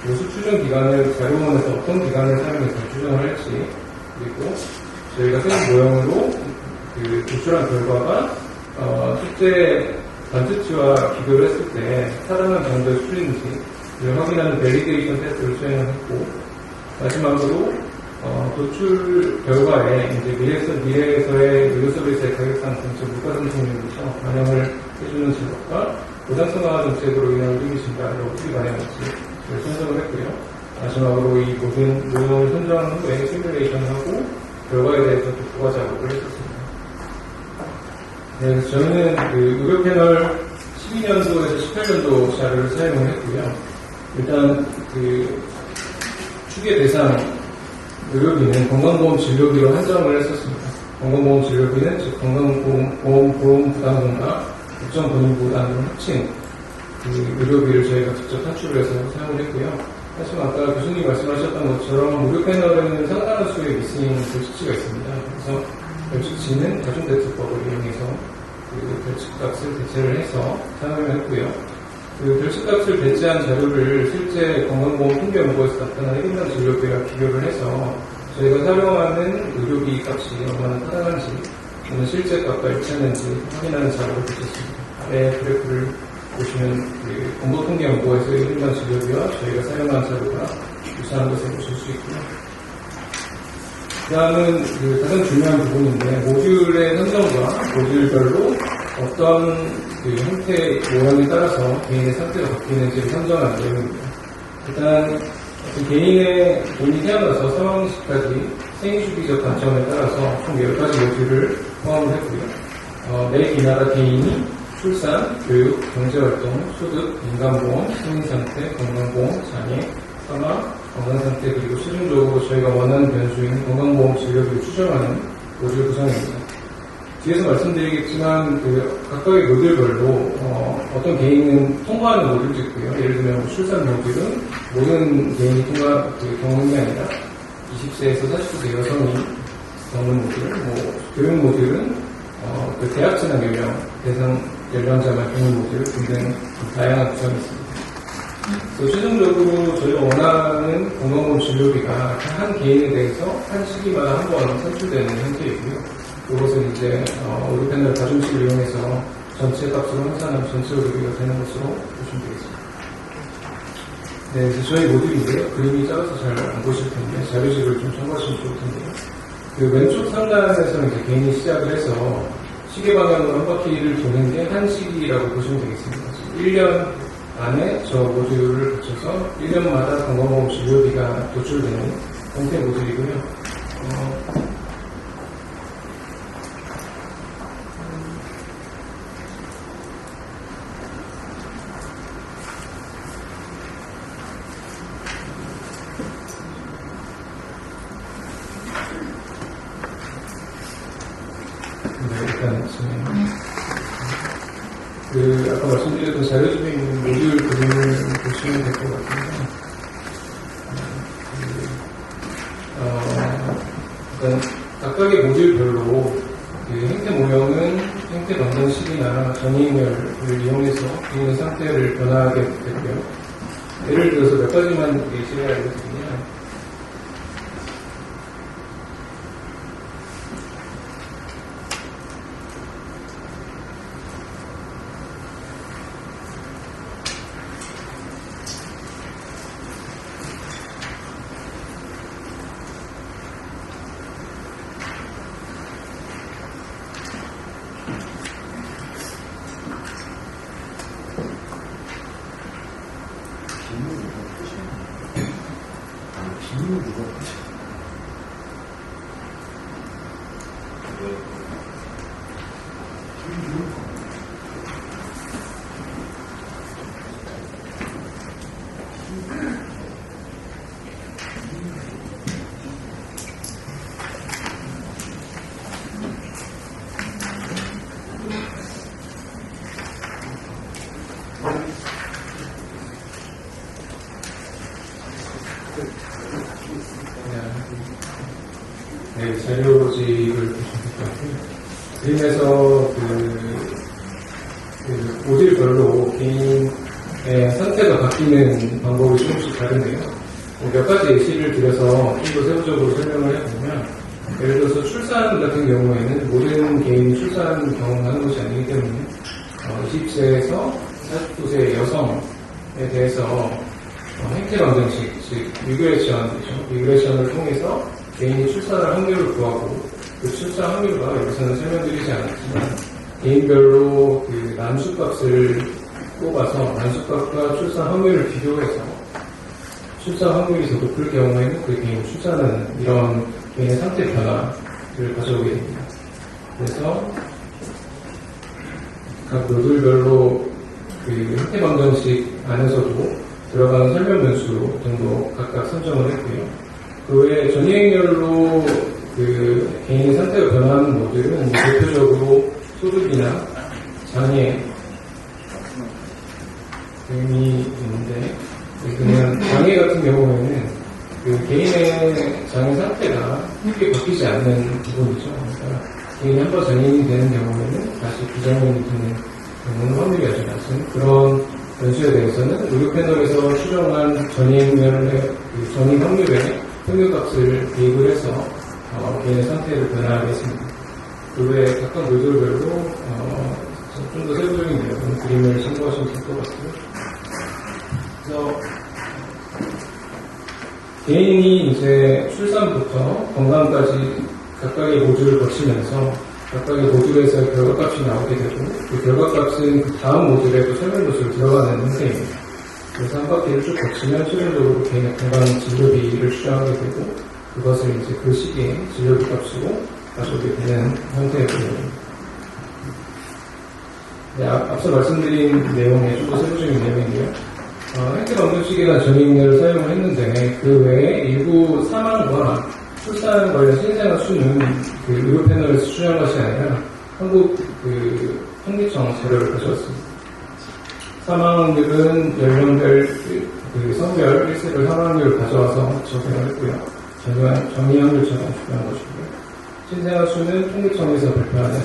모수 추정 기간을 자료원에서 어떤 기간을 사용해서 추정을 할지, 그리고 저희가 세운 모형으로 도출한 결과가 실제 관측치와 비교를 했을 때 타당한 정도의 수준인지를 확인하는 베리데이션 테스트를 수행을 했고, 마지막으로 도출 결과에 이제 미래에서의 의료 서비스의 가격상 정책 물가 상승률에서 반영을 해주는 제도과 보상성화 정책으로 인한 의료비 증가를 어떻게 반영할지 선정을 했고요. 마지막으로 이 모든 모형을 선정한 후에 시뮬레이션하고 결과에 대해서 또 부가 작업을 했었습니다. 네, 그래서 저희는 의료 패널 12년도에서 18년도 자료를 사용을 했고요. 일단 추계 대상 의료비는 건강보험 진료비로 한정을 했었습니다. 건강보험 진료비는 즉 건강보험 부담금과 국정 본인 부담을 합친 의료비를 저희가 직접 산출을 해서 사용을 했고요. 사실 아까 교수님 말씀하셨던 것처럼 의료 패널에는 상당한 수의 미싱 별칙치가 있습니다. 그래서 별칙치는 다중대처법을 이용해서 별칙값을 대체를 해서 사용을 했고요. 그 별수값을 배치한 자료를 실제 건강보험 통계연구에서 나타난 1인당 진료비와 비교를 해서 저희가 사용하는 의료비 값이 얼마나 타당한지 또는 실제 값과 일치하는지 확인하는 자료를 붙였습니다. 아래 그래프를 보시면 그 건강통계연구에서 1인당 진료비와 저희가 사용한 자료가 유사한 것을 보실 수 있고요. 다음은 그 가장 중요한 부분인데 모듈의 선정과 모듈별로 어떤 그 형태 모양에 따라서 개인의 상태가 바뀌는지를 선정하는 내용입니다. 일단 개인의 본인이 태어나서 사망 시까지 생리주기적 관점에 따라서 총 10가지 모듈을 포함을 했고요. 매 나라 개인이 출산, 교육, 경제활동, 소득, 인간보험, 승인상태, 건강보험, 장애, 사망, 건강상태 그리고 최종적으로 저희가 원하는 변수인 건강보험 진료비를 추정하는 모듈 구성입니다. 뒤에서 말씀드리겠지만 그 각각의 모듈별로 어떤 개인은 통과하는 모듈도 있고요. 예를 들면 뭐 출산 모듈은 모든 개인이 통과 그 경험이 아니라 20세에서 49세 여성이 겪는 모듈, 뭐 교육 모듈은 그 대학 진학 연령 대상 연령자만 겪는 모듈 등등 다양한 구성이 있습니다. 그래서 최종적으로 저희가 원하는 건강보험 진료비가 한 개인에 대해서 한 시기마다 한 번 산출되는 형태이고요. 이것은 이제 의료 패널 가중치를 이용해서 전체 값으로 환산하면 전체 의료비가 되는 것으로 보시면 되겠습니다. 네, 이제 저희 모듈인데요. 그림이 작아서 잘 안 보실 텐데 자료집을 좀 참고하시면 좋을 텐데요. 그 왼쪽 상단에서는 이제 개인이 시작을 해서 시계 방향으로 한 바퀴를 도는 게 한 시기라고 보시면 되겠습니다. 1년 안에 저 모듈을 거쳐서 1년마다 건강보험 진료비가 도출되는 형태 모듈이고요. 아까 말씀드렸던 자료집에 있는 모듈 그림을 보시면 될 것 같은데, 일단 각각의 모듈별로 그 행태 모형은 행태 방정 시기나 전이행렬을 이용해서 개인의 상태를 변화하게 되고요. 예를 들어서 몇 가지만 예시를 알려드리면, 네, 자료집을 보시면 될 것 같고요. 그림에서 그 모듈별로 개인의 상태가 바뀌는 방법이 조금씩 다른데요. 몇 가지 예시를 들어서 좀 더 세부적으로 설명을 해보면, 예를 들어서 출산 같은 경우에는 모든 개인이 출산 경험하는 것이 아니기 때문에 20세에서 49세 여성에 대해서 행태 방정식, 즉 리그레션을 통해서 개인이 출산할 확률을 구하고 그 출산 확률과 여기서는 설명드리지 않았지만 개인별로 그 난수값을 뽑아서 난수값과 출산 확률을 비교해서 출산 확률이 더 높을 경우에는 그 개인이 출산하는 이런 개인의 상태 변화를 가져오게 됩니다. 그래서 각 모듈별로 그 행태 방정식 안에서도 들어가는 설명 변수 등도 각각 선정을 했고요. 그 외에 전이행렬로 그 개인의 상태가 변화하는 모듈은 대표적으로 소득이나 장애 등이 있는데, 그냥 장애 같은 경우에는 그 개인의 장애 상태가 크게 바뀌지 않는 부분이죠. 그러니까 개인이 한번 장애인이 되는 경우에는 다시 비장애인이 되는 경우는 확률이 아주 낮은 그런 변수에 대해서는 의료 패널에서 추정한 전임 확률의 평균값을 대입을 해서 개인의 상태를 변화하게 했습니다. 그 외에 각각 노즐별로 좀 더 세부적인 내용은 그림을 참고하시면 될 것 같고요. 그래서 개인이 이제 출산부터 건강까지 각각의 모듈을 거치면서 각각의 모듈에서 결과값이 나오게 되고 그 결과값은 그 다음 모듈에 또 설명 요소를 들어가는 형태입니다. 그래서 한 바퀴를 쭉 거치면 최종적으로 개인의 건강 진료비를 추정하게 되고 그것을 이제 그 시기에 진료비 값으로 가져오게 되는 형태의 내용입니다. 네, 앞서 말씀드린 내용에 좀 더 세부적인 내용인데요. 행태 방정식이나 전임률을 사용을 했는데 그 외에 일부 사망과 출산 관련 신생아 수는 그 의료 패널에서 추정한 것이 아니라 한국 통계청 자료를 가져왔습니다. 사망률은 연령별 성별 1세별 사망률을 가져와서 적용을 했고요. 정의확률처럼 적용한 것이고요. 신생아 수는 통계청에서 발표하는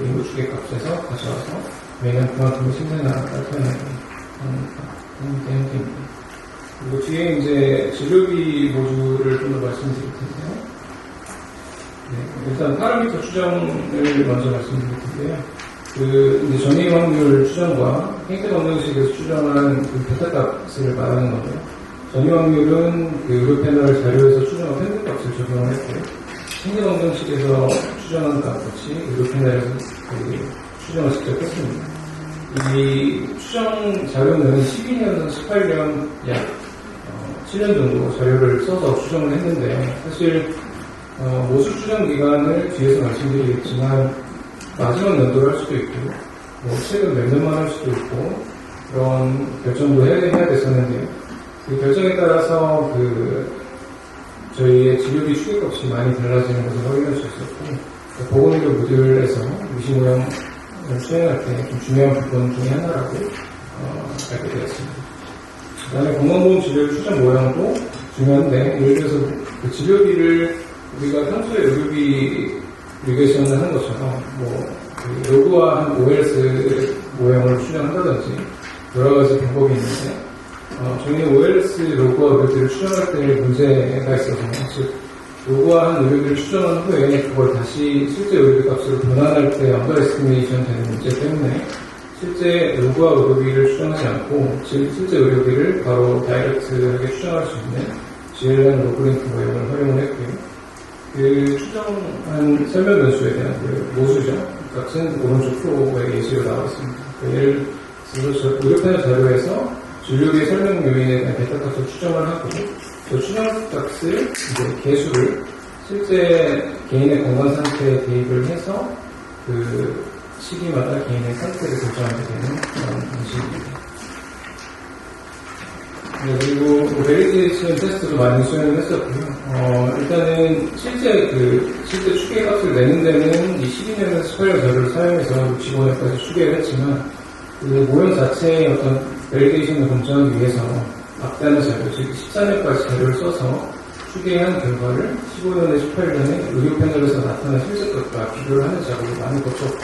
인구 추계값에서 가져와서 매년 그만큼의 신생아가 태어나는 형태입니다. 그리고 뒤에 이제 진료비 모듈을 좀 더 말씀드릴 텐데요. 네, 일단 파라미터 추정을 먼저 말씀드릴 텐데요. 이제 전임 확률 추정과 행태 방정식에서 추정한 베타 값을 말하는 거고요. 전임 확률은 의료 패널 자료에서 추정한 평균 값을 적용을 했고요. 행태 방정식에서 추정한 값 같이 의료 패널에서 추정을 직접 했습니다. 이 추정 자료는 12년에서 18년 약 7년 정도 자료를 써서 추정을 했는데 사실 모수 추정 기간을 뒤에서 말씀드리겠지만 마지막 연도를 할 수도 있고 최근 몇 년만 할 수도 있고 그런 결정도 해야 됐었는데요. 그 결정에 따라서 저희의 진료비 추계값이 많이 달라지는 것을 확인할 수 있었고 보건의료 모듈에서 위시모형 수행할 때 좀 중요한 부분 중에 하나라고 알게 되었습니다. 그 다음에 건강보험 진료 추정 모양도 중요한데 예를 들어서 그 진료비를 우리가 평소에 의료비 리그레이션을 하는 것처럼 로그와 OLS 모형을 추정한다든지 여러 가지 방법이 있는데 저희는 OLS 로그와 의료비를 추정할 때 문제가 있어서 즉 로그화한 의료비를 추정한 후에 그걸 다시 실제 의료비 값으로 변환할 때 언더 에스티메이션 되는 문제 때문에 실제 로그화 의료비를 추정하지 않고 실제 의료비를 바로 다이렉트하게 추정할 수 있는 GLN 로그링크 모형을 활용을 했고요. 그 추정한 설명 변수에 대한 모수죠. 값은 오른쪽 프로의 예시로 나와 있습니다. 예를 들어서 의료 패널 자료에서 진료비 설명 요인에 대한 베타 값을 추정을 하고 그 추정 값을 이제 개수를 실제 개인의 건강 상태에 대입을 해서 그 시기마다 개인의 상태를 결정하게 되는 그런 방식입니다. 네, 그리고 베리테이션 테스트도 많이 수행을 했었고요. 일단은 실제 추계 값을 내는 데는 이 12년에서 18년 자료를 사용해서 65년까지 추계를 했지만 그 모형 자체의 어떤 베리테이션을 검증하기 위해서 앞단의 자료, 즉 14년까지 자료를 써서 추계한 결과를 15년에 18년에 의료 패널에서 나타난 실제 것과 비교를 하는 작업을 많이 거쳤고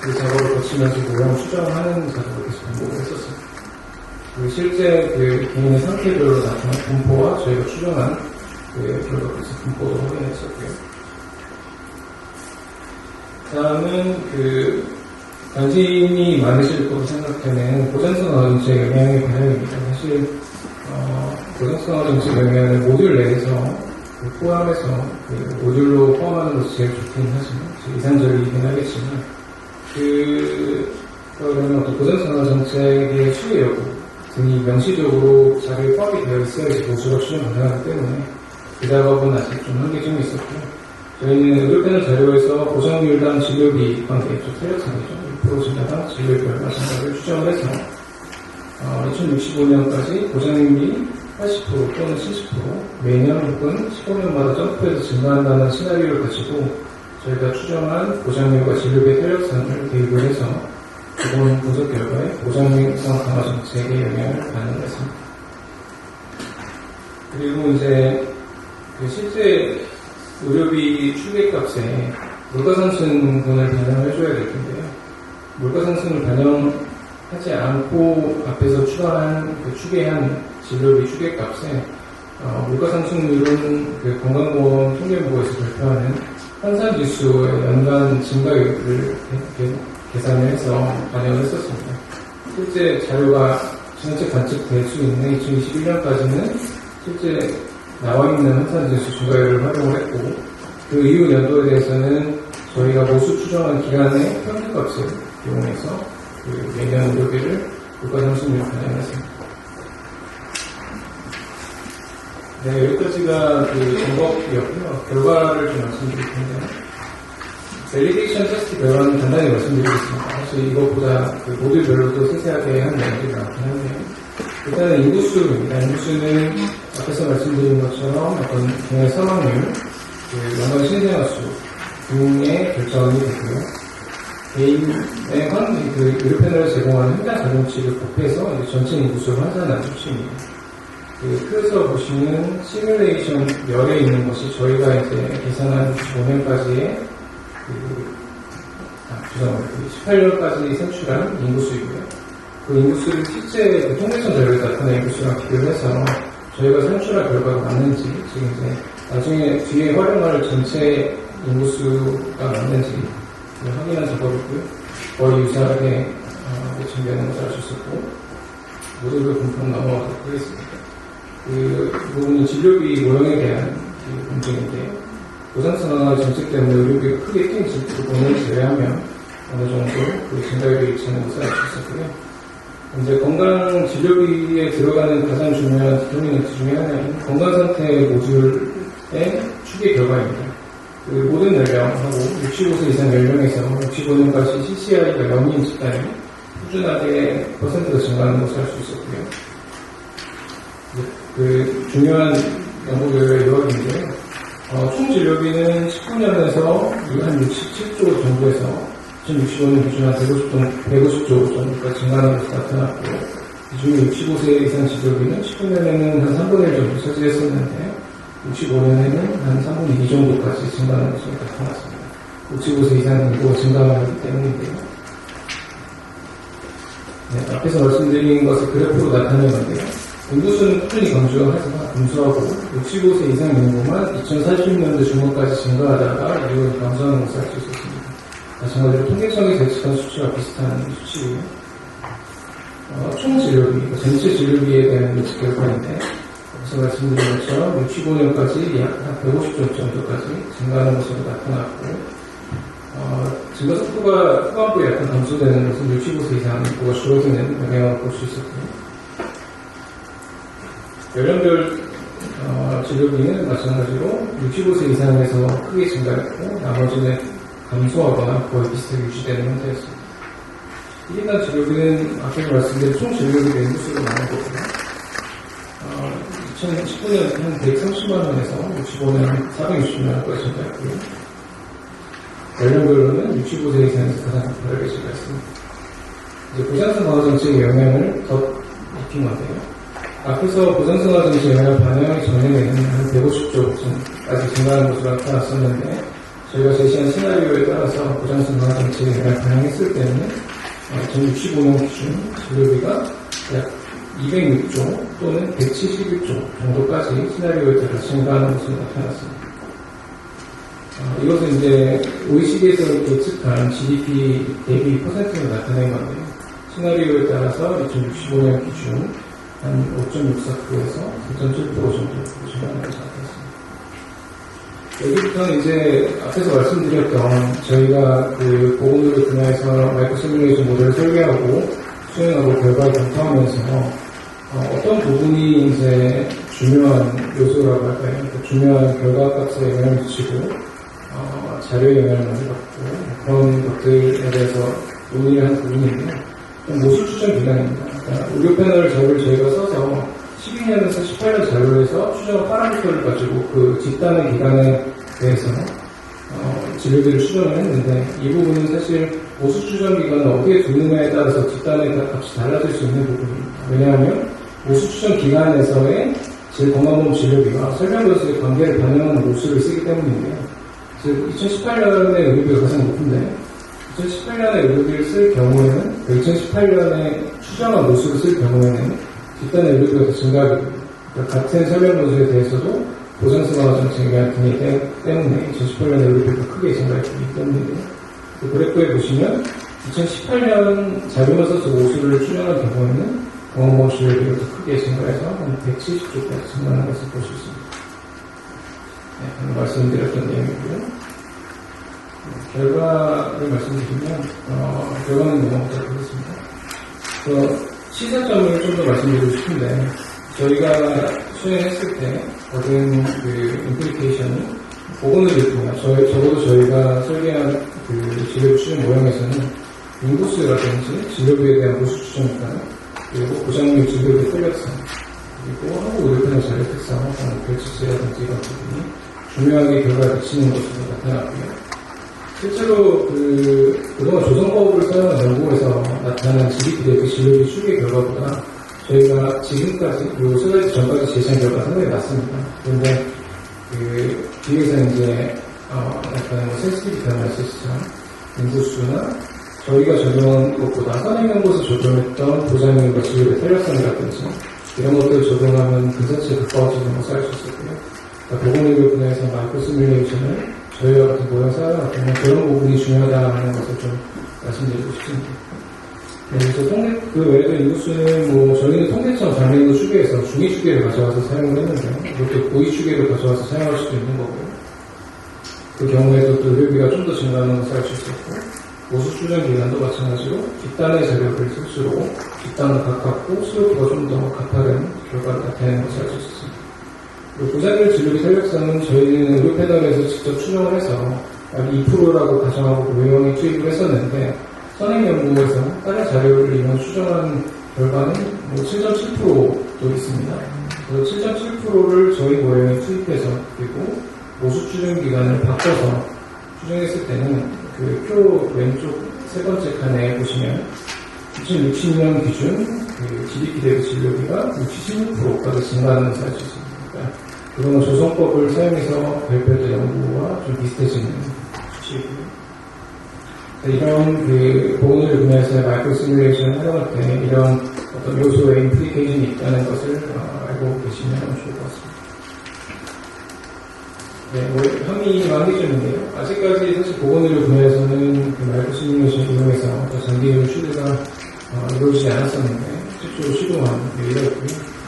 그 작업을 거치면서 모형을 추정하는 작업을 계속 반복을 했었습니다. 그리고 실제 개인의 상태별로 나타난 분포와 저희가 추정한 결과에서 분포도 확인했었고요. 다음은 관심이 많으실 거로 생각되는 고정성 어정체 영향의 변형입니다. 사실 고정성 어정체 영향을 모듈 내에서 포함해서 모듈로 포함하는 것이 제일 좋긴 하지만 이상적이긴 하겠지만 그러면 어떤 고정성 어정체의 수혜 여부 등이 명시적으로 자료에 포함이 되어 있어야지 모수가 추정 가능하기 때문에 그 작업은 아직 좀 한계점이 있었고요. 저희는 의료 패널 자료에서 보상률당 진료비 관계, 즉 세력상이죠. 1% 진료당 진료비 얼마 정도를 추정을 해서 2065년까지 보장률이 80% 또는 70% 매년 혹은 15년마다 점프해서 증가한다는 시나리오를 가지고 저희가 추정한 보장률과 진료비의 세력상을 대입을 해서 기본 분석 결과에 보장성 강화 정책의 영향을 반영을 했습니다. 그리고 이제 실제 의료비 추계값에 물가상승분을 반영해줘야 될 텐데요. 물가상승을 반영하기 하지 않고 앞에서 추계한 진료비 추계값에 물가 상승률은 그 건강보험 통계부에서 발표하는 환산지수의 연간 증가율을 계산을 해서 반영을 했었습니다. 실제 자료가 지나쳐 관측될 수 있는 2021년까지는 실제 나와 있는 환산지수 증가율을 활용을 했고, 그 이후 연도에 대해서는 저희가 모수 추정한 기간의 평균값을 이용해서 그 매년 의료비를 물가 상승률을 반영했습니다. 네, 여기까지가 그 정법이었고요. 결과를 좀 말씀드릴 텐데요. 밸리데이션 테스트 결과는 간단히 말씀드리겠습니다. 사실 이것보다 그 모듈별로도 세세하게 한 내용들이 많긴 한데요. 일단은 인구수입니다. 인구수는 앞에서 말씀드린 것처럼 어떤 개의 사망률, 그 연간 신생아 수 등의 결정이 되고요. 개인의 그 의료 패널을 제공하는 현장 자동치를 곱해서 이제 전체 인구수를 환산한 수치입니다. 그래서 보시면 시뮬레이션 열에 있는 것이 저희가 이제 계산한 95년까지의 18년까지 산출한 인구수이고요. 그 인구수를 실제 그 통계청 자료에 나타난 인구수랑 비교를 해서 저희가 산출한 결과가 맞는지, 지금 이제 나중에 뒤에 활용할 전체 인구수가 맞는지 확인한 작업이고요. 거의 유사하게 매칭되는 것을 알 수 있었고, 모듈별 분포로 넘어가도록 하겠습니다. 그 부분이 진료비 모형에 대한 문제인데요. 보상성화 정책 때문에 의료비가 크게 뛴 부분을 제외하면 어느 정도 그 증가율이 일치하는 것을 알 수 있었고요. 이제 건강 진료비에 들어가는 가장 중요한 디터미넌트 중에 하나인 건강상태 모듈의 추계 결과입니다. 그 모든 연령하고 65세 이상 연령에서 65년까지 CCI가 영인 집단이 꾸준하게 퍼센트가 증가하는 것을 알 수 있었고요. 그 중요한 연구결과의 요약인데요. 총 진료비는 19년에서 한 67조 정도에서 2065년 기준 한 150조 정도까지 증가하는 것이 나타났고, 이 중에 65세 이상 진료비는 19년에는 한 3분의 1 정도 차지했었는데 65년에는 한 3분의 2 정도까지 증가하는 것이 나타났습니다. 65세 이상 인구가 증가하기 때문인데요. 네, 앞에서 말씀드린 것을 그래프로 나타낸 건데요. 인구수는 꾸준히 감소하지만 감소하고 65세 이상 인구만 2040년도 중반까지 증가하다가 이후에 감소하는 것을 알 수 있었습니다. 마찬가지로 통계청이 제시한 수치와 비슷한 수치고요. 총 진료비, 전체 진료비에 대한 예측 결과인데, 앞서 말씀드린 것처럼 65년까지 약 150조 정도까지 증가하는 것으로 나타났고, 증가 속도가 후반부에 약간 감소되는 것은 65세 이상 인구가 줄어드는 영향을 볼 수 있었고요. 연령별 진료비는 마찬가지로 65세 이상에서 크게 증가했고, 나머지는 감소하거나 거의 비슷하게 유지되는 형태였습니다. 1인당 진료비는 앞에서 말씀드린 총 진료비 인구수가 많은 거고요. 2019년 한 130만원에서 65년 460만원까지 증가했고요. 연령별로는 65세 이상에서 가장 급하게 증가했습니다. 이제 보장성화 정책의 영향을 더 입힌 건데요. 앞에서 보장성화 정책의 영향을 반영하기 전에는 한 150조까지 증가하는 것으로 나타났었는데, 저희가 제시한 시나리오에 따라서 보장성화 정책의 영향을 반영했을 때는 2065년 기준 진료비가 약 206조 또는 171조 정도까지 시나리오에 따라 증가하는 것으로 나타났습니다. 이것은 이제 OECD에서 예측한 GDP 대비 퍼센트로 나타낸 건데요. 시나리오에 따라서 2065년 기준 한 5.64%에서 9.7% 정도 증가하는 것을 나타났습니다. 여기부터는 이제 앞에서 말씀드렸던 저희가 그 보건의료 분야에서 마이크로 시뮬레이션 모델을 설계하고 수행하고 결과를 검토하면서 어떤 부분이 이제 중요한 요소라고 할까요? 그러니까 중요한 결과값에 영향을 미치고 자료에 영향을 많이 받고 그런 것들에 대해서 논의를 한 부분인데요. 모수 추정 기간입니다. 그러니까 의료 패널 자료를 저희가 써서 12년에서 18년 자료에서 추정 파라미터를 가지고 그 집단의 기간에 대해서 진료비를 추정을 했는데, 이 부분은 사실 모수 추정 기간을 어떻게 두느냐에 따라서 집단의 값이 달라질 수 있는 부분입니다. 왜냐하면 모수 추정 기간에서의 건강보험 진료비가 설명도수의 관계를 반영하는 모수를 쓰기 때문인데요. 즉 2018년에 의료비가 가장 높은데 2018년에 의료비를 쓸 경우에는, 2018년에 추정한 모수를 쓸 경우에는 뒷단의 의료비가 더 증가하게 됩니다. 그러니까 같은 설명 모수에 대해서도 보장성과 정책이 되기 때문에 2018년에 의료비가 크게 증가했기 때문이고요. 그 그래프에 보시면 2018년 자료만 써서 모수를 추정한 경우에는 경험보험 진료비가 더 크게 증가해서 한 170조까지 증가하는 것을 볼 수 있습니다. 네, 방금 말씀드렸던 내용이고요. 결과를 말씀드리면, 결과는 넘어가도록 하겠습니다. 시사점을 좀 더 말씀드리고 싶은데, 저희가 수행했을 때 얻은 그 임플리케이션이 보건을 일으키냐, 적어도 저희가 설계한 그 진료비 추정 모형에서는 인구수라든지 진료비에 대한 보수 추정이나 그리고 보장률 진료비 탄력성, 그리고 한국 의료편의 자료 특성, 결치제라든지 이런 부분이 중요하게 결과를 미치는 것으로 나타났고요. 실제로 그동안 조성법을 사용한 연구에서 나타난 GDP 대비 진료비 추계 결과보다 저희가 지금까지, 요 슬라이드 전까지 제시한 결과가 상당히 낮습니다. 그런데 뒤에서 이제 약간 센시티비티 아나리시스처럼 인구수나 저희가 적용한 것보다 선행연구에서 적용했던 보장률과 진료비 탄력성이라든지 이런 것들을 적용하면 근사치에 가까워지는 것을 알 수 있었고요. 그러니까 보건의료 분야에서 마이크로 시뮬레이션을 저희와 같은 모형 사용하기 때문에 그런 부분이 중요하다는 것을 좀 말씀드리고 싶습니다. 네, 그래서 그 외에도 인구수는 저희는 통계청 장래인구 추계에서 중위 추계를 가져와서 사용을 했는데 이것도 고위 추계를 가져와서 사용할 수도 있는 거고요. 그 경우에도 또 의료비가 좀 더 증가하는 것을 알 수 있었고 보수 추정 기간도 마찬가지로 뒷단의 자료를 쓸수록 뒷단은 가깝고 수요가 좀 더 가파른 결과를 나타내는 것을 알 수 있었습니다. 보장률 진료비 탄력성은 저희는 의료 패널에서 직접 추정을 해서 약 2%라고 가정하고 모형에 투입을 했었는데 선행연구에서 다른 자료를 이용 추정한 결과는 7.7%도 있습니다. 그래서 7.7%를 저희 모형에 투입해서 그리고 보수 추정 기간을 바꿔서 추정했을 때는 그 표 왼쪽 세 번째 칸에 보시면 2060년 기준 GDP 대비 진료비가 76%까지 증가하는 것을 알 수 있습니다. 그동안 조성법을 사용해서 발표했던 연구와 좀 비슷해지는 수치이고요. 이런 보건의료 분야에서의 마이크로 시뮬레이션을 활용할 때 이런 어떤 요소의 임플리케이션이 있다는 것을 알고 계시면 좋을 것 같습니다. 네, 항의와 항의점인데요. 아직까지 사실 보건의료 분야에서는 그 마이크로 시뮬레이션을 이용해서 장기의료 추계가 이루어지지 않았었는데 최초로 시도한 일이었고요.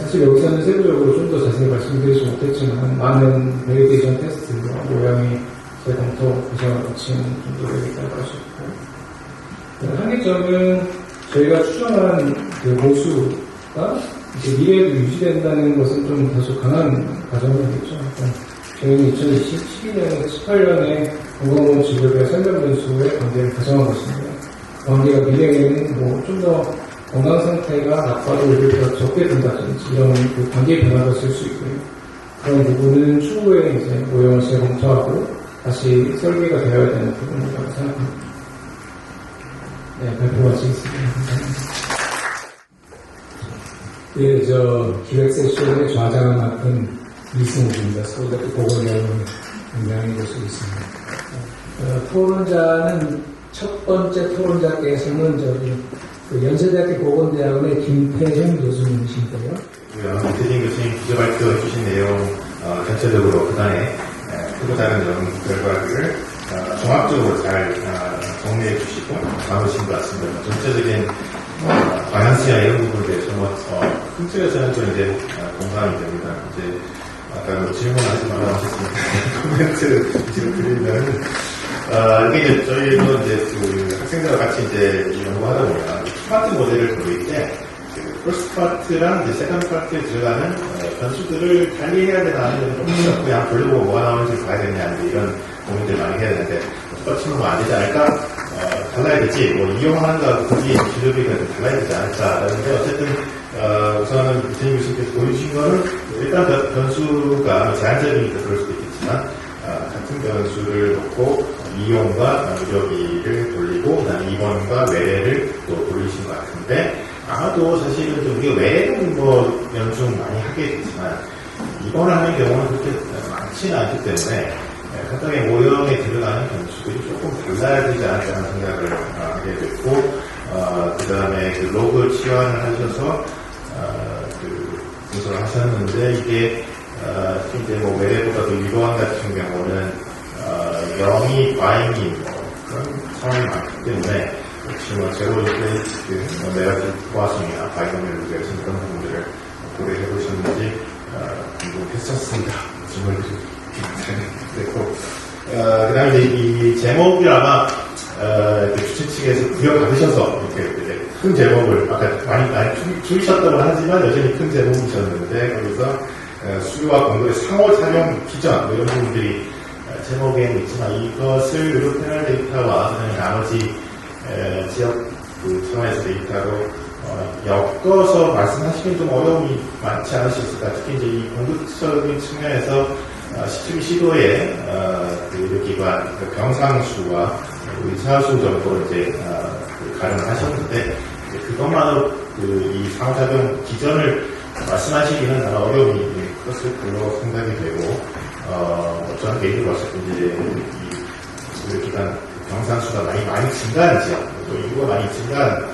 사실 여기서는 세부적으로 좀 더 자세히 말씀드리지 못했지만 많은 베리데이션 테스트와 모양이 재검토, 구성을 거친 정도로 있다고 할 수 있고 한계점은 저희가 추정한 그 모수가 이제 미래에도 유지된다는 것은 좀 다소 강한 가정이겠죠. 저희는 2012년, 18년에 건강보험 진료비와 설명변수의 관계를 가정한 것인데 그 관계가 미래에는 좀 더 건강 상태가 나빠도 의료비가 적게 든다든지 이런 그 관계 변화가 있을 수 있고요. 그런 부분은 추후에 이제 모형을 재검토하고 다시 설계가 되어야 되는 부분이라고 생각합니다. 네, 발표 마치겠습니다. 예, 기획 세션의 좌장을 맡은 이승욱입니다. 서울대학교 보건의학원 굉장히 볼 수 있습니다. 토론자는 첫 번째 토론자께서는 연세대학교 보건대학원의 김태형 교수님이신데요. 김태형 교수님 기조 발표해 주신 내용 전체적으로 그간에 크고자는 결과를 종합적으로 잘 정리해 주시고 나누신 것 같습니다. 전체적인 방향성이나 이런 부분에 대해서 큰 틀에서는 좀 이제 공감이 됩니다. 이제 아까 질문하지 말라고 하셨으니까 코멘트 드리면 이게 이제 저희도 이제 그 학생들과 같이 이제 연구하다 보면 파트 모델을 돌릴 때 퍼스트 파트랑 이제 세컨드 파트에 들어가는 변수들을 달리해야 되나 아니면 좀 그냥 돌려보고 뭐가 나오는지 봐야 되냐 이런 고민들 많이 해야 되는데 똑같이 뭐 안 되지 않을까? 달라야겠지. 이용하는 거하고 거기에 진료비가 좀 달라야 되지 않을까라는데 어쨌든 우선은 김태형 교수님께서 보여주신 거는 일단 변수가 제한적이니까 그럴 수도 있겠지만 같은 변수를 놓고 이용과 의료비를 돌리고 그다음에 입원과 외래를 또 돌리신 것 같은데 아마도 사실은 좀 우리가 외래는 연중 많이 하게 되지만 입원을 하는 경우는 그렇게 많지는 않기 때문에 각각의 모형에 들어가는 변수들이 조금 달라야 되지 않을까 하는 생각을 하게 됐고, 그 다음에 그 로그 치환을 하셔서, 분석을 하셨는데, 이게, 이제 뭐 외래보다도 유로한 같은 경우는, 0이 과잉인 그런 상황이 많기 때문에, 역시 뭐 제로 플레이트, 네거티브 포화성이나 바이너밀 루드에서 이런 부분들을 고려해 보셨는지, 궁금했었습니다. 질문을 됐고, 그 다음에 이 제목을 아마, 주최 측에서 부여받으셔서, 이렇게 큰 제목을, 아까 많이 줄이셨다고 하지만 여전히 큰 제목이셨는데, 거기서 수요와 공급의 상호 작용 기전, 이런 부분들이 제목에는 있지만, 이것을 유로페널 데이터와 나머지 지역 차원에서 데이터로 엮어서 말씀하시기엔 좀 어려움이 많지 않으셨을까. 특히 이제 이 공급적인 측면에서 17 시도의 의료기관 병상수와 의사수 정도로 이제 가름을 하셨는데 그것만으로 이 상호작용 기전을 말씀하시기는 아마 어려움이 컸을 걸로 생각이 되고 저는 개인적으로 봤을 때 이제 이 의료기관 병상수가 많이 증가한 지역 또 인구가 많이 증가한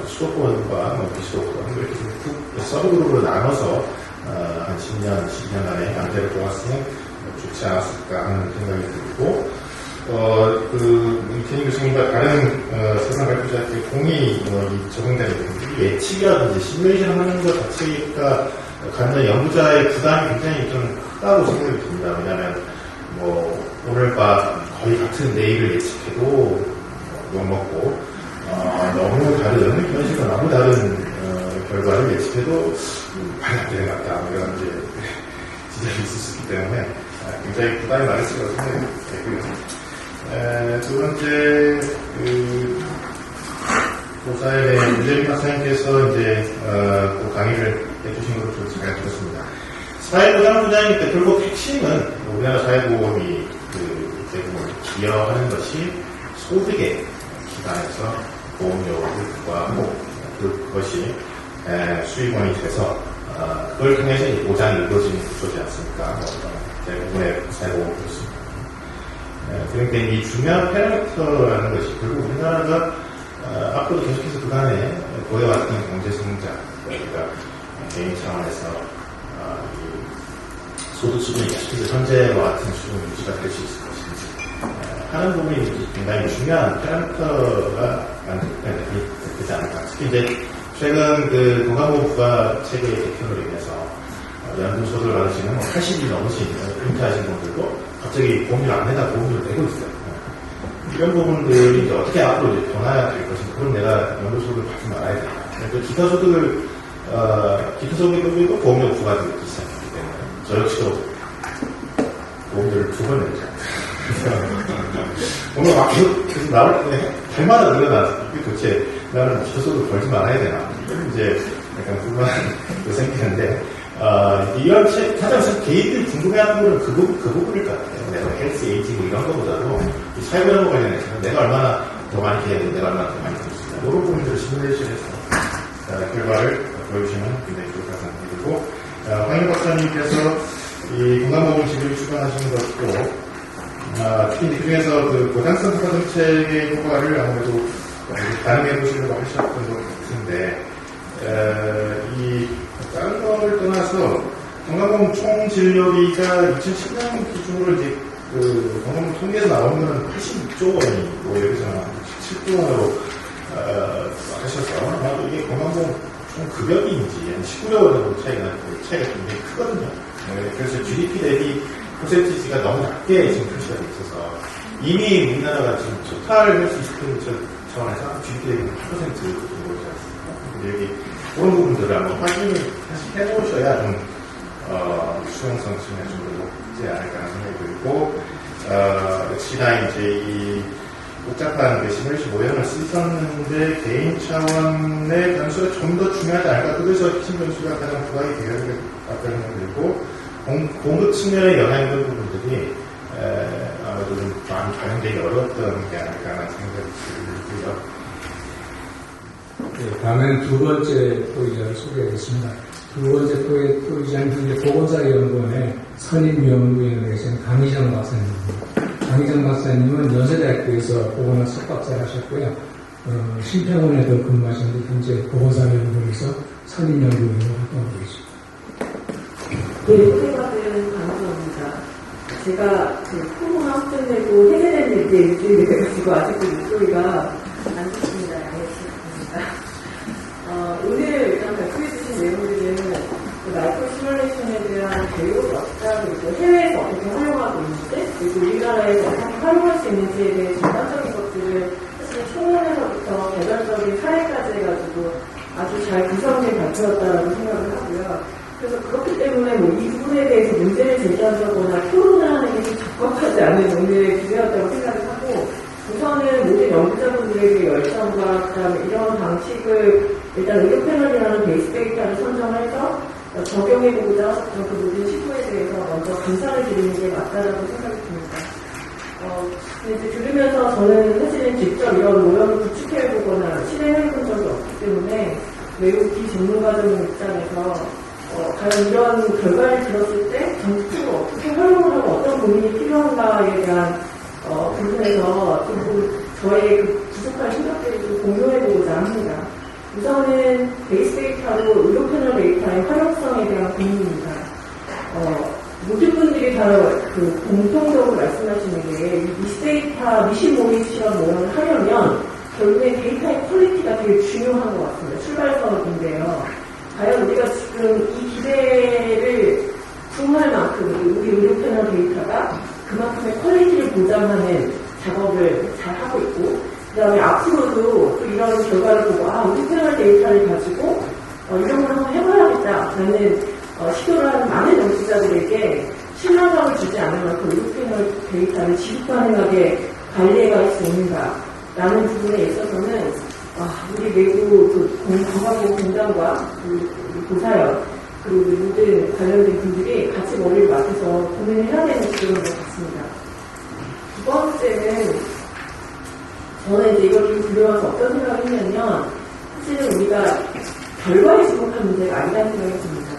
수도권과 비수도권 이렇게 좀 서브그룹으로 나눠서 한 10년, 12년간의 양대를 보았으면 좋지 않았을까 하는 생각이 들고, 이태인 교수님과 다른 세상 발표자들의 공이 적용되는 부분들이 예측이라든지 시뮬레이션 하는 것 자체가 갖는 연구자의 부담이 굉장히 좀 크다고 생각이 듭니다. 왜냐하면 오늘 밤 거의 같은 내일을 예측해도 욕먹고, 너무 다른, 현실과 너무 다른 결과를 예측해도 말이 안 되는 것 같다. 이런 이제 지적이 있을 수 있기 때문에 굉장히 부담이 많을 수가 생각이 되고요. 두 번째, 고사의 문재민 박사님께서 이제 강의를 해주신 것을 잘 들었습니다. 사회보장 분야이기 때문에 결국 핵심은 우리나라 사회보험이 대부분 기여하는 것이 소득의 기반에서 보험료와 그것이 수익원이 돼서 그걸 통해서 보장이 이루어지는 구조지 않습니까? 대부분의 사회보험이 그렇습니다. 그러니까 이 중요한 패러미터라는 것이 결국 우리나라가 앞으로 계속해서 그간에 보여왔던 경제 성장, 그러니까 개인 차원에서 소득 수준이 계속해서 현재와 같은 수준 유지가 될 수 있을 것인지 하는 부분이 굉장히 중요한 패러미터가 되지 않을까. 특히 이제 최근 건강보험 부가 체계 개편으로 인해서 연금소득을 받으시는 80이 넘으신 은퇴하신 분들도 갑자기 보험료를 안 내다 보험료를 내고 있어요. 이런 부분들이 이제 어떻게 앞으로 이제 변화해야 될 것인가. 그럼 내가 연금소득을 받지 말아야 되나. 기타소득을 기타소득도 보험료 부과되기 시작했기 때문에 저 역시도 보험료를 2번 냈죠. 뭔가 막 계속 나올 때 달마다 늘어나서 이게 도대체 나는 기초소득을 벌지 말아야 되나 이런 이제 약간 불만도 생기는데 이런 가장 개인들이 궁금해하는 거는 그 부분일 것 같아요. 내가 헬스 에이징 이런 거보다도 사회보험과 관련해서 내가 얼마나 더 많이 해야 돼, 내가 얼마나 더 많이 할 수 있다. 이런 부분들을 시뮬레이션해서 결과를 보여주시면 굉장히 좋을 것 생각이 들고 황윤 박사님께서 이 건강보험 지표를 출간하시는 것도 특히 그중에서 보장성 투자 정책의 효과를 아무래도 가늠해 보시려고 하셨던 것 같은데 이 다른 거를 떠나서 건강보험 총 진료비가 2010년 기준으로 이제 건강보험 통계에서 나오는 건 86조 원이고 여기서는 17조 원으로 하셔서 이게 건강보험 총 급여비인지 19조 원으로 차이가 굉장히 크거든요. 그래서 GDP 대비 퍼센티지가 너무 낮게 지금 표시가 돼 있어서 이미 우리나라가 지금 토탈 헬스 익스펜디처 차원에서 GDP 대비 8% 정도지 않습니까? 근데 여기 그런 부분들을 한번 확인을 사실 해보셔야 좀 수용성 측면에 좀 더 높지 않을까 하는 생각이 들고 역시나 이제 이 복잡한 시뮬레이션 모형을 쓰셨는데 개인 차원의 변수가 좀 더 중요하지 않을까. 그래서 핵심 변수가 가장 부각이 되어야 될 것 같다는 생각이 들고 공급 측면에 영향되는 부분들이 아무래도 좀 많이 반영되기 어려웠던 게 아닐까 하는 생각이 들고요. 네, 다음은 두 번째 토의자를 소개하겠습니다. 두 번째 토의자는 보건사연구원의 선임연구위원으로 계신 강희정 박사님입니다. 강희정 박사님은 연세대학교에서 보건학 석박사를 하셨고요. 심평원에도 근무하셨는데 현재 보건사연구원에서 선임연구위원으로 활동하고 계십니다. 네, 소개받은 강수입니다. 제가 코로나 확진되고 해제된 지 이제 일주일이 돼가지고 아직도 목소리가 안 좋습니다. 양해해 주십니다. 오늘 일단 발표해 주신 내용들은 마이크로 시뮬레이션에 대한 교육 역사, 그리고 해외에서 어떻게 활용하고 있는지, 그리고 우리나라에서 어떻게 활용할 수 있는지에 대해 전반적인 것들을 사실 초년에서부터 개별적인 사례까지 해가지고 아주 잘 구성된 발표였다고 생각을 하고요. 그래서 그렇기 때문에 이 부분에 대해서 문제를 제기한다거나 토론을 하는 게 좀 적합하지 않은 오늘의 기회였다고 생각을 하고, 우선은 모든 연구자분들에게 열정과 그다음에 이런 방식을 일단 의료 패널이라는 베이스 데이터를 선정해서 적용해보고자 하셨던 그 모든 시도에 대해서 먼저 감사를 드리는 게 맞다라고 생각이 듭니다. 이제 들으면서 저는 사실은 직접 이런 모형을 구축해보거나 실행해본 적이 없기 때문에 매우 비전문가적인 입장에서 과연 이런 결과를 들었을 때 전투적으로 어떻게 활용을 하고 어떤 고민이 필요한가에 대한 부분에서 좀 저의 그 부족한 생각들을 좀 공유해보고자 합니다. 우선은 베이스 데이터로 의료 패널 데이터의 활용성에 대한 고민입니다. 모든 분들이 다 공통적으로 말씀하시는 게 미스 데이터, 미신 모니터처럼 모형을 하려면 결국엔 데이터의 퀄리티가 되게 중요한 것 같습니다. 출발선인데요. 과연 우리가 지금 이 기대를 부응할 만큼 우리 의료 패널 데이터가 그만큼의 퀄리티를 보장하는 작업을 잘 하고 있고, 그 다음에 앞으로도 또 이런 결과를 보고 의료 패널 데이터를 가지고 이런 걸 한번 해봐야겠다라는 시도를 하는 많은 연구자들에게 신뢰감을 주지 않을 만큼 의료 패널 데이터를 지속 가능하게 관리해갈 수 있는가라는 부분에 있어서는 우리 내부 과학의 공단과 고사연 그리고 모든 관련된 분들이 같이 머리를 맞춰서 고민을 해야 되는 지점인 것 같습니다. 두 번째는 저는 이제 이걸 좀 들으면서 어떤 생각을 했냐면 사실은 우리가 결과에 주목한 문제가 아니라는 생각이 듭니다.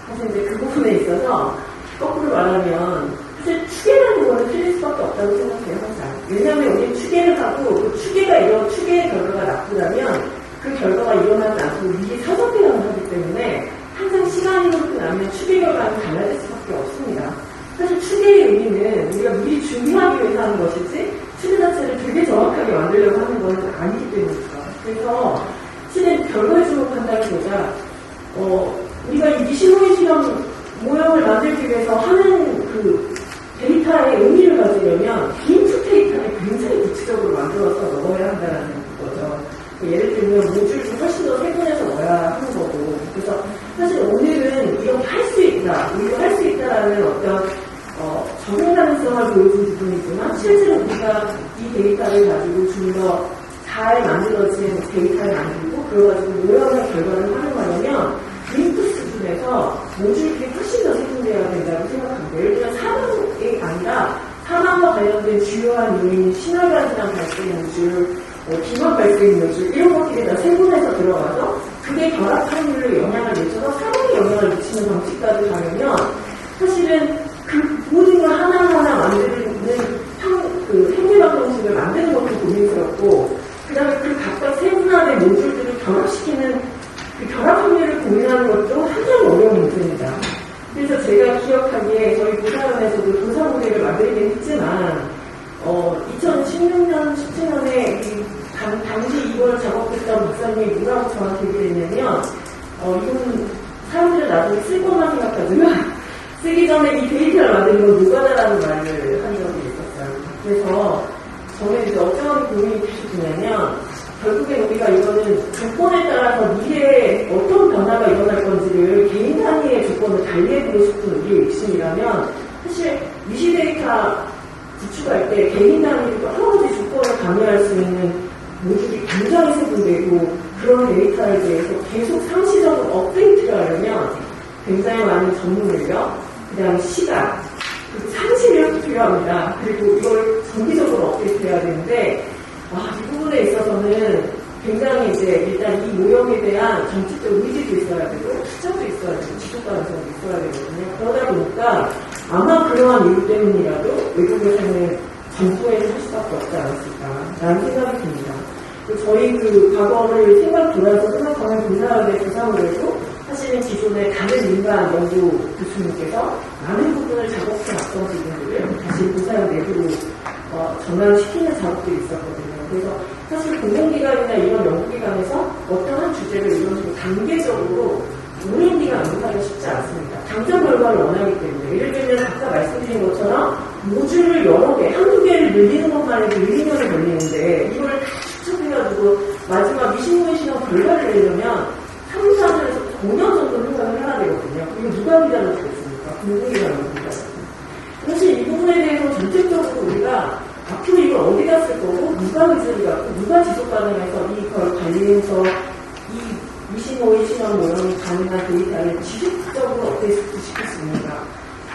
사실 이제 그 부분에 있어서 거꾸로 말하면 사실 추계라는 거는 틀릴 수밖에 없다고 생각해요, 항상. 왜냐하면 우리 추계를 하고 그 추계의 결과가 나쁘다면 그 결과가 일어나지 않고 미리 사전 대응을 하기 때문에 항상 시간이 흐르고 나면 추계 결과는 달라질 수밖에 없습니다. 사실 추계의 의미는 우리가 미리 준비하기 위해서 하는 것이지 추계 자체를 되게 정확하게 만들려고 하는 것은 아니기 때문이죠. 그래서 실은 결과에 주목한다기보다 우리가 이 미신모의 실험 모형을 만들기 위해서 하는 그 데이터의 의미를 가지려면 빈투 데이터를 굉장히 구체적으로 만들어서 넣어야 한다는 거죠. 예를 들면 모듈을 훨씬 더 세분해서 넣어야 하는 거고. 그래서 사실 오늘은 이렇게 할 수 있다, 우리가 할 수 있다라는 어떤 적용 가능성을 보여준 부분이지만 실제로 우리가 이 데이터를 가지고 좀 더 잘 만들어진 데이터를 만들고 그래가지고 모형의 결과를 활용하려면 빈투 수준에서 모듈들이 훨씬 더 세분돼야 된다고 생각합니다. 예를 들면 사망이 아니라 사망과 관련된 주요한 요인, 심혈관질환 발생 모듈, 비만 발생 모듈 이런 것들이 다 세분해서 들어가서 그게 결합 확률에 영향을 미쳐서 사망에 영향을 미치는 방식까지 가려면 사실은 그 모든 걸 하나하나 만드는 생리방 정식을 만드는 것도 고민스럽고 그 다음에 그 각각 세분화된 모듈들을 결합시키는 그 결합 확률을 고민하는 것도 상당히 어려운 문제입니다. 그래서 제가 기억하기에 저희 고사연에서도 조사 모델을 만들긴 했지만 2016년, 17년에 당시 이걸 작업했던 박사님이 뭐라고 저한테 얘기를 했냐면 이건 사람들은 나중에 쓸 것만 생각하지만 쓰기 전에 이 데이터를 만드는 건 노가다라는 말을 한 적이 있었어요. 그래서 저는 이제 어떤 고민이 드시냐면 결국엔 우리가 이거는 조건에 따라서 미래에 어떤 변화가 일어날 건지를 개인 단위의 조건을 달리해보고 싶은 우리의 욕심이라면 사실 미시 데이터 구축할 때 개인 단위로 여러 가지 조건을 가미할 수 있는 모듈이 굉장히 세분되고 그런 데이터에 대해서 계속 상시적으로 업데이트를 하려면 굉장히 많은 전문 인력, 그 다음에 시간, 그리고 상시력이 필요합니다. 그리고 이걸 정기적으로 업데이트 해야 되는데 이 부분에 있어서는 굉장히 이제 일단 이 모형에 대한 정치적 의지도 있어야 되고 투자도 있어야 되고 지속 가능성도 있어야 되거든요. 그러다 보니까 아마 그러한 이유 때문이라도 외국에서는 정부에서 할 수밖에 없지 않았을까라는 생각이 듭니다. 저희 그 과거를 돌아서 생각하면 우리나라의 조사를 해도 사실은 기존의 다른 민간 연구 교수님께서 많은 부분을 작업해 왔던 부분들을 다시 고사를 내부로 전환시키는 작업들이 있었거든요. 그래서 사실 공공기관이나 이런 연구기관에서 어떤 한 주제를 이런 식으로 단계적으로 오랜 기간 연구하기가 쉽지 않습니다. 당장 결과를 원하기 때문에. 예를 들면 아까 말씀드린 것처럼 모듈을 여러 개, 한두 개를 늘리는 것만 해도 1, 2년이 걸리는데 이걸 축적해가지고 마지막 25년 시간 결과를 내려면 3, 4년에서 5년 정도 생각을 해야 되거든요. 이거 누가 기다려 주겠습니까? 공공기관 연구기관. 사실 이 부분에 대해서 전체적으로 우리가 앞으로 이걸 어디다 쓸 거고 누가 의지를 갖고 누가 지속 가능해서 이걸 관리해서 이 25일 시간 모형이 가능한 데이터를 지속적으로 어떻게 시킬 수 있는가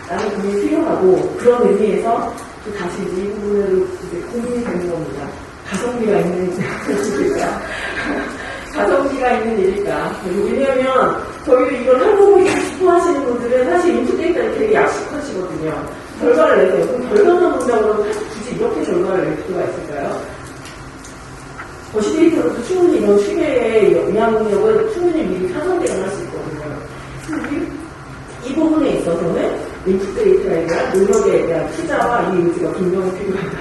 라는 고민이 필요하고 그런 의미에서 또 다시 이제 이 부분으로 이제 고민이 되는 겁니다. 가성비가 있는 일일까? 가성비가 있는 일일까? 왜냐하면 저희도 이걸 해보고 싶어 하시는 분들은 사실 인풋 데이터를 되게 약속하시거든요. 결과를 내세요. 그럼 결과만 본다고 하면 굳이 이렇게 결과를 낼 필요가 있을까요? 거시 데이터로도 충분히 이런 추계의 영향력을 충분히 미리 사전 대응할 수 있거든요. 이 부분에 있어서는 인풋 데이터에 대한 노력에 대한 투자와 이 의지가 분명히 필요하다.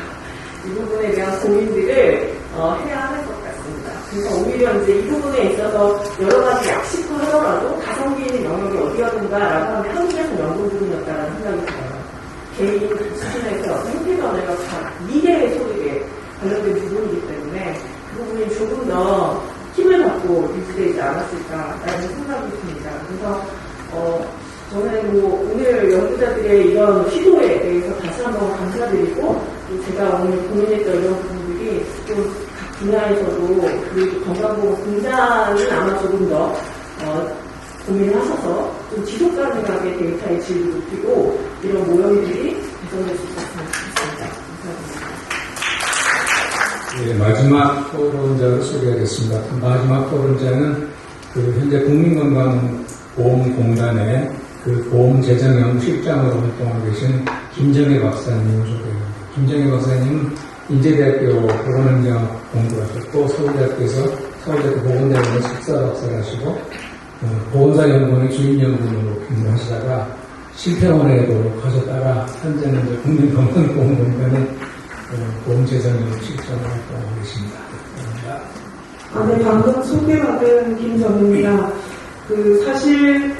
이 부분에 대한 고민들을 해야 할 것 같습니다. 그래서 오히려 이제 이 부분에 있어서 여러 가지 약식화하더라도 가성비 있는 영역이 어디였는가라고 하면 한국에서 연구 부분이었다는 생각이 들어요. 개인 수준에서 생태 변화가 미래의 소득에 관련된 부분이기 때문에 그 부분이 조금 더 힘을 받고 유지되지 않았을까라는 생각이 듭니다. 그래서 저는 오늘 연구자들의 이런 시도에 대해서 다시 한번 감사드리고 또 제가 오늘 고민했던 이런 부분들이 좀 각 분야에서도 그리고 건강보험 공단은 아마 조금 더 고민을 하셔서 좀 지속 가능하게 데이터의 질을 높이고 이런 모형들이 개선될 수 있었으면 좋겠습니다. 감사합니다. 네, 마지막 토론자를 소개하겠습니다. 마지막 토론자는 현재 국민건강보험공단의 보험재정연구실장으로 활동하고 계신 김정혜 박사님을 소개합니다. 김정혜 박사님은 인제대학교 보건행정 공부를 하셨고 서울대학교 보건대학원에 석사 박사를 하시고 보건사연구원의 주임연구원으로 근무하시다가 실평원에도 가셨다가 현재는 국민건강보험공단의 보험재정연구실장으로 활동하고 계십니다. 감사합니다. 네, 방금 소개받은 김정입니다. 사실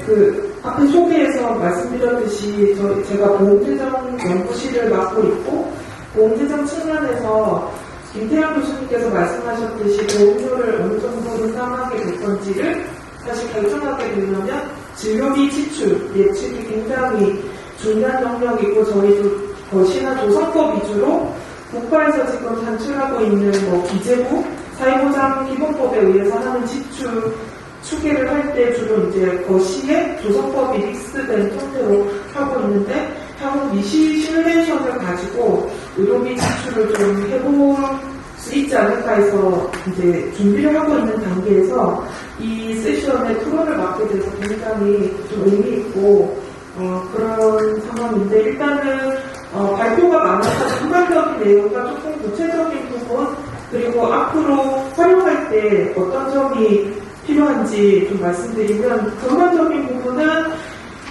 앞에 소개에서 말씀드렸듯이 제가 보험재정 연구실을 맡고 있고 보험재정 측면에서 김태형 교수님께서 말씀하셨듯이 보험료를 어느 정도 인상하게 될 건지를 사실 결정하게 되려면 진료비 지출 예측이 굉장히 중요한 영역이고 저희도 거시나 조성법 위주로 국가에서 지금 산출하고 있는 기재부 사회보장 기본법에 의해서 하는 지출 추계를 할 때 주로 이제 거시에 조성법이 믹스된 형태로 하고 있는데 향후 미시 시뮬레이션을 가지고 의료비 지출을 좀 해볼 수 있지 않을까 해서 이제 준비를 하고 있는 단계에서 이 세션에 토론을 맡게 돼서 굉장히 좀 의미 있고 그런 상황인데 일단은 발표가 많아서 전반적인 내용과 조금 구체적인 부분 그리고 앞으로 활용할 때 어떤 점이 필요한지 좀 말씀드리면 전반적인 부분은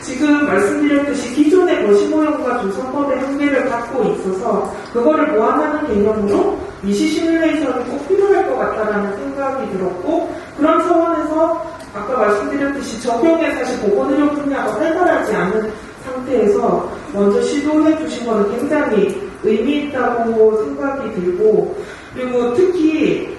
지금 말씀드렸듯이 기존의 거시모형과 조성법의 한계를 갖고 있어서 그거를 보완하는 개념으로 미시 시뮬레이션이 꼭 필요할 것 같다라는 생각이 들었고 그런 차원에서 아까 말씀드렸듯이 적용에 사실 보건의료 분야가 활발하지 않은 상태에서 먼저 시도해 주신 거는 굉장히 의미 있다고 생각이 들고 그리고 특히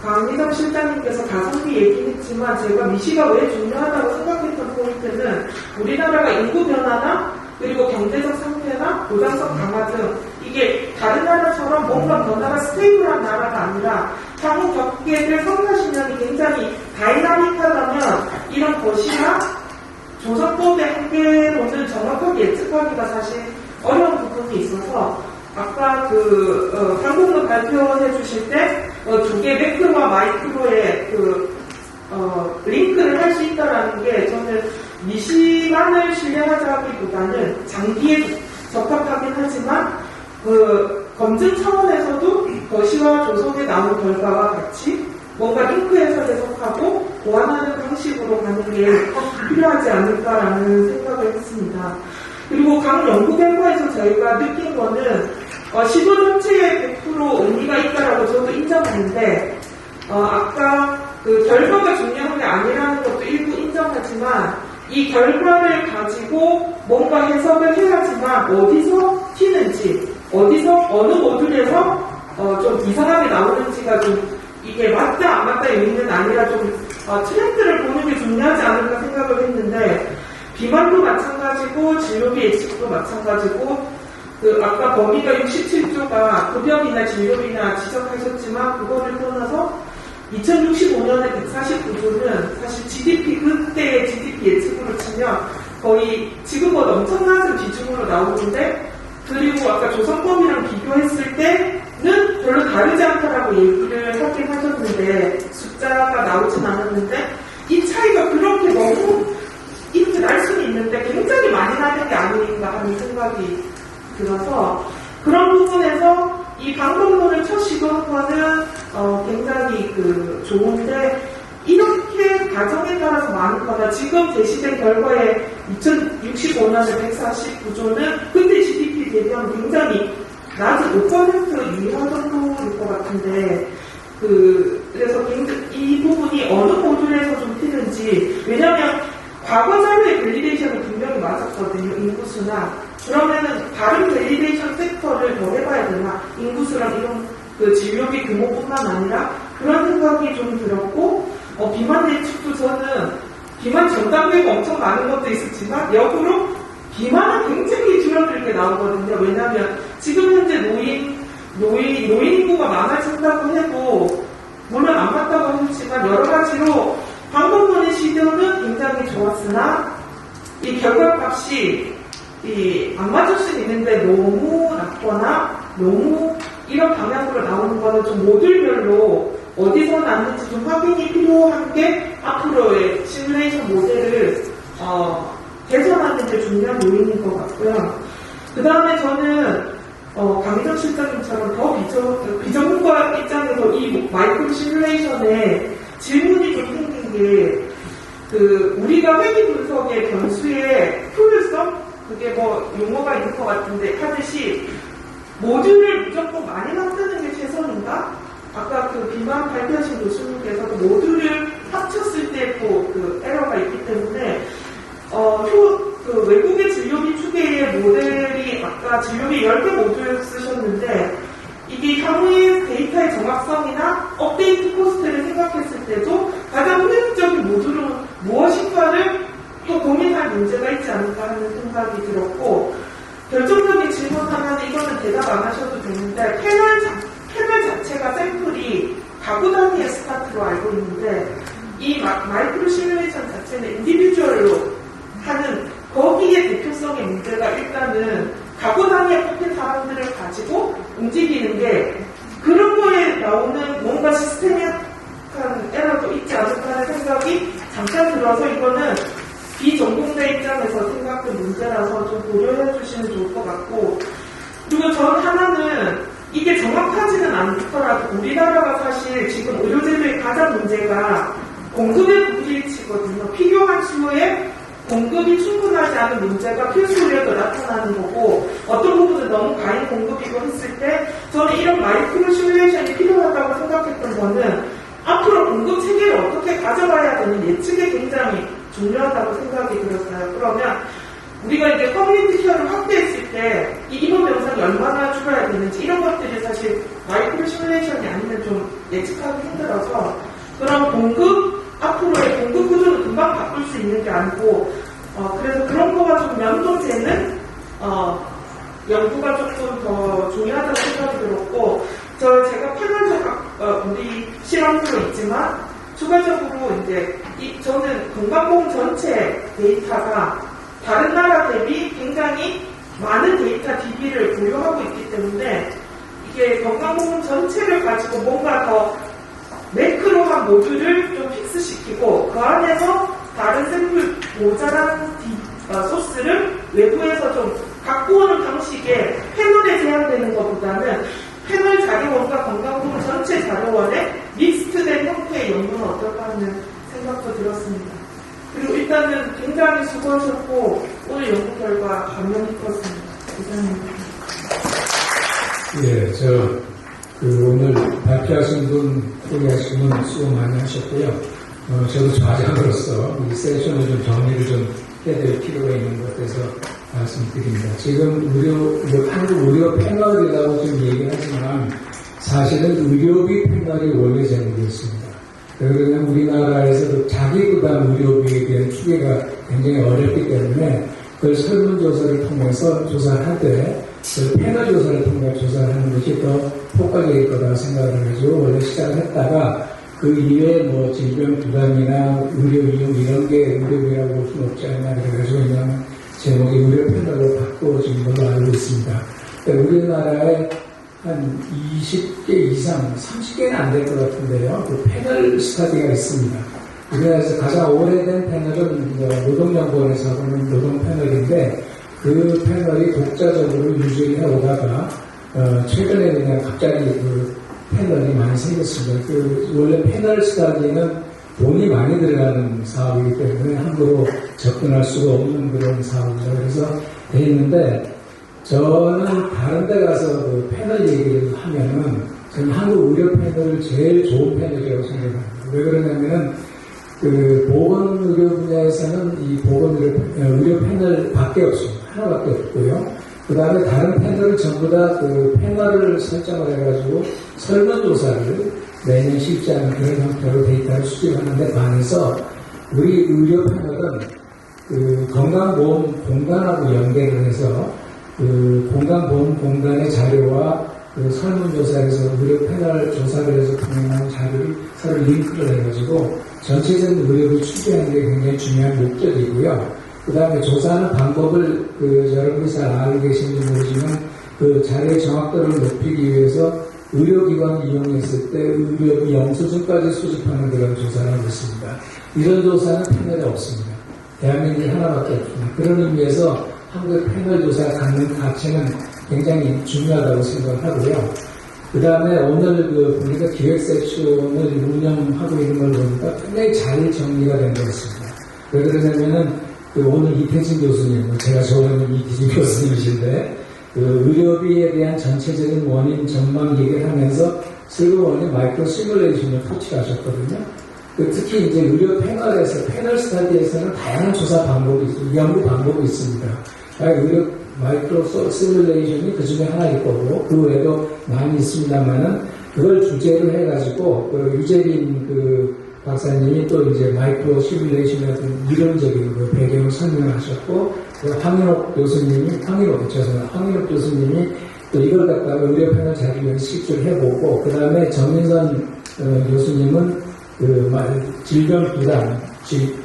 강희정 실장님께서 가성비 얘기했지만 제가 미시가 왜 중요하다고 생각했던 포인트는 우리나라가 인구 변화나 그리고 경제적 상태나 보장성 강화 등 이게 다른 나라처럼 뭔가 변화가 스테이블한 나라가 아니라 향후 겪게 될 3, 40년이 굉장히 다이나믹하다면 이런 것이나 조성법의 한계로는 정확하게 예측하기가 사실 어려운 부분이 있어서 아까 한국도 발표해 주실 때 두 개 매크로와 마이크로의 링크를 할 수 있다라는 게 저는 미시만을 신뢰하자기보다는 장기에 적합하긴 하지만 검증 차원에서도 거시와 조선에 나온 결과와 같이 뭔가 링크해서 해석하고 보완하는 방식으로 가는 게 필요하지 않을까라는 생각을 했습니다. 그리고 각 연구 결과에서 저희가 느낀 거는 시도 자체에 100% 의미가 있다라고 저도 인정하는데 아까 그 결과가 중요한 게 아니라는 것도 일부 인정하지만 이 결과를 가지고 뭔가 해석을 해야지만 어디서 튀는지 어디서 어느 모듈에서 좀 이상하게 나오는지가 좀 이게 맞다 안 맞다 의미는 아니라 좀 트렌드를 보는 게 중요하지 않을까 생각을 했는데 비만도 마찬가지고 진료비 예측도 마찬가지고 아까 범위가 67조가 급여비나 진료비나 지적하셨지만 그거를 떠나서 2065년에 149조는 사실 GDP 그때의 GDP 예측으로 치면 거의 지금보다 엄청 낮은 비중으로 나오는데 그리고 아까 조선법이랑 비교했을 때는 별로 다르지 않다라고 얘기를 하긴 하셨는데 숫자가 나오진 않았는데 이 차이가 그렇게 너무 이렇게 날 수는 있는데 굉장히 많이 나는 게 아닌가 하는 생각이 들어서 그런 부분에서 이 방법론을 첫 시도한 거는 굉장히 좋은데 이렇게 과정에 따라서 많은 거다. 지금 제시된 결과에 2065년에 149조는 그때 GDP 대비하면 굉장히 낮은 5% 이하 정도일 것 같은데 그래서 이 부분이 어느 모듈에서 좀 튀는지 왜냐하면 과거 자료의 밸리데이션은 분명히 맞았거든요. 인구수나 그러면은 다른 밸리데이션 섹터를 더 해봐야 되나 인구수랑 이런 진료비 규모뿐만 아니라 그런 생각이 좀 들었고 비만 예측도 저는 비만 전담되고 엄청 많은 것도 있었지만 역으로 비만은 굉장히 줄어들게 나오거든요. 왜냐하면 지금 현재 노인 인구가 많아진다고 해도 물론 안 맞다고 하셨지만 여러 가지로 방법론의 시도는 굉장히 좋았으나 이 결과값이 안 맞을 수 있는데 너무 낮거나 너무 이런 방향으로 나오는 거는 좀 모듈별로 어디서 났는지 좀 확인이 필요한 게 앞으로의 시뮬레이션 모델을 개선하는 게 중요한 요인인 것 같고요. 그 다음에 저는 강희정 실장님처럼 더 비전문가 입장에서 이 마이크로 시뮬레이션에 질문이 좀 생긴 게 우리가 회귀 분석의 변수의 효율성 그게 뭐 용어가 있는 것 같은데 하듯이 모듈을 무조건 많이 만드는 게 최선인가? 아까 비만 발표하신 교수님께서도 모듈을 합쳤을 때 또 에러가 있기 때문에 외국의 진료비 추계의 모델이 아까 진료비 10개 모듈 쓰셨는데 이게 향후의 데이터의 정확성이나 업데이트 코스트를 생각했을 때도 가장 효율적인 모듈은 무엇인가를 또 고민할 문제가 있지 않을까 하는 생각이 들었고 결정적인 질문 하나는 이거는 대답 안 하셔도 되는데 패널 자체가 샘플이 가구 단위의 스타트로 알고 있는데 이 마이크로 시뮬레이션 자체는 인디비주얼로 하는 거기에 대표성의 문제가 일단은 가구 단위에 뽑힌 사람들을 가지고 움직이는 게 그런 거에 나오는 뭔가 시스템적한 에러도 있지 않을까 하는 생각이 잠깐 들어서 이거는 비전공자 입장에서 생각된 문제라서 좀 고려해 주시면 좋을 것 같고 그리고 전 하나는 이게 정확하지는 않더라도 우리나라가 사실 지금 의료제도의 가장 문제가 공급의 불일치거든요. 필요한 수에 공급이 충분하지 않은 문제가 필수 의료도 나타나는 거고 어떤 부분은 너무 과잉 공급이고 했을 때 저는 이런 마이크로 시뮬레이션이 필요하다고 생각했던 거는 앞으로 공급 체계를 어떻게 가져가야 되는 예측이 굉장히 중요하다고 생각이 들었어요. 그러면 우리가 이제 커뮤니티 케어를 확대했을 때 이 인원 명상이 얼마나 줄어야 되는지 이런 것들이 사실 마이크로 시뮬레이션이 아니면 좀 예측하기 힘들어서 그런 앞으로의 공급 구조를 금방 바꿀 수 있는 게 아니고 그래서 그런 거가 좀 연동되는 연구가 조금 더 중요하다고 생각이 들었고 제가 패널적 우리 실험으로 있지만 추가적으로 이제 저는 건강보험 전체 데이터가 다른 나라 대비 굉장히 많은 데이터 DB를 보유하고 있기 때문에 이게 건강보험 전체를 가지고 뭔가 더 매크로한 모듈을 좀 픽스시키고 그 안에서 다른 샘플 모자란 소스를 외부에서 좀 갖고 오는 방식의 패널에 제한되는 것보다는 패널 자료원과 건강보험 전체 자료원에 믹스트된 형태의 연구는 어떨까 하는 생각도 들었습니다. 그리고 일단은 굉장히 수고하셨고 오늘 연구 결과 감명 깊었습니다. 이상입니다. 오늘 발표하신 분, 소개하신 분 수고 많이 하셨고요. 저도 좌장으로서 이 세션을 좀 정리를 좀 해야 될 필요가 있는 것 같아서 말씀드립니다. 지금 한국 의료 패널이라고 좀 얘기를 하지만 사실은 의료비 패널이 원래 제목이 있습니다. 그러면 우리나라에서도 자기 부담 의료비에 대한 추계가 굉장히 어렵기 때문에 그걸 설문조사를 통해서 조사를 하되 그 패널 조사를 통해 조사를 하는 것이 더 효과적일 거라고 생각을 해가지고 원래 시작을 했다가 그 이외에 뭐 질병 부담이나 의료 이용 이런 게 의료비라고 볼 수는 없지 않나 그래가지고 그냥 제목이 의료 패널로 바꿔진 걸로 알고 있습니다. 그러니까 우리나라에 한 20개 이상, 30개는 안 될 것 같은데요. 그 패널 스터디가 있습니다. 우리나라에서 가장 오래된 패널은 노동연구원에서 하는 노동 패널인데 그 패널이 독자적으로 유지를 해오다가 최근에 그냥 갑자기 그 패널이 많이 생겼습니다. 원래 패널 스터디는 돈이 많이 들어가는 사업이기 때문에 함부로 접근할 수가 없는 그런 사업이죠. 그래서 돼 있는데 저는 다른 데 가서 그 패널 얘기를 하면은 저는 한국 의료 패널을 제일 좋은 패널이라고 생각합니다. 왜 그러냐면은 그 보건의료 분야에서는 이 보건의료 패널 밖에 없습니다. 하나밖에 없고요. 그 다음에 다른 패널을 전부 다 그 패널을 설정을 해가지고 설문조사를 매년 실시하는 그런 형태로 데이터를 수집하는데 반해서 우리 의료 패널은 그 건강보험공단하고 연계를 해서 그 건강보험공단의 자료와 그 설문조사에서 의료 패널 조사를 해서 동행하는 자료를 서로 링크를 해가지고 전체적인 의료를 추계하는 게 굉장히 중요한 목적이고요. 그 다음에 조사하는 방법을 여러분이 잘 알고 계신지 모르지만 그 자료의 정확도를 높이기 위해서 의료기관을 이용했을 때 의료비 영수증까지 수집하는 그런 조사를 하고 있습니다. 이런 조사는 패널에 없습니다. 대한민국에 하나밖에 없습니다. 그런 의미에서 한국 패널 조사가 갖는 가치는 굉장히 중요하다고 생각하고요. 그 다음에 오늘 보니까 기획 섹션을 운영하고 있는 걸 보니까 굉장히 잘 정리가 된 것 같습니다. 왜 그러냐면은 오늘 이태진 교수님, 제가 좋아하는 이태진 교수님이신데 의료비에 대한 전체적인 원인 전망 얘기를 하면서 슬그머니 마이크로 시뮬레이션을 터치하셨거든요. 특히 이제 의료 패널에서 패널 스터디에서는 다양한 조사 방법이 있습니다. 연구 방법이 있습니다. 의료 마이크로 시뮬레이션이 그 중에 하나일 거고 그 외에도 많이 있습니다만은 그걸 주제로 해가지고 유재빈 박사님이 또 이제 마이크로 시뮬레이션 같은 이론적인 배경을 설명하셨고 황인옥 교수님이 또 이걸 갖다가 의료 패널 자료를 실제로 해보고 그 다음에 정민선 교수님은 질병 부담,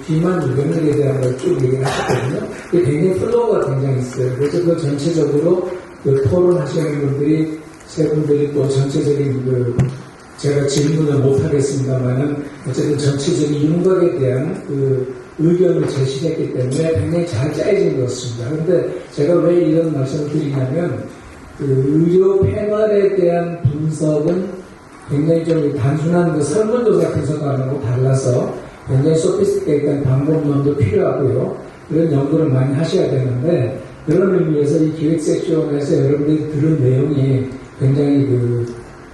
비만 유병들에 대한 걸 쭉 얘기를 하셨거든요. 굉장히 플로우가 굉장히 있어요. 그래서 그 전체적으로 토론하시는 분들이 세 분들이 또 전체적인 제가 질문을 못 하겠습니다만은 어쨌든 전체적인 윤곽에 대한 의견을 제시했기 때문에 굉장히 잘 짜여진 것 같습니다. 그런데 제가 왜 이런 말씀을 드리냐면 의료 패널에 대한 분석은 굉장히 좀 단순한 설문조사 분석하는 거하고 달라서 굉장히 소피스티케이트한 방법론도 필요하고요. 그런 연구를 많이 하셔야 되는데 그런 의미에서 이 기획 섹션에서 여러분들이 들은 내용이 굉장히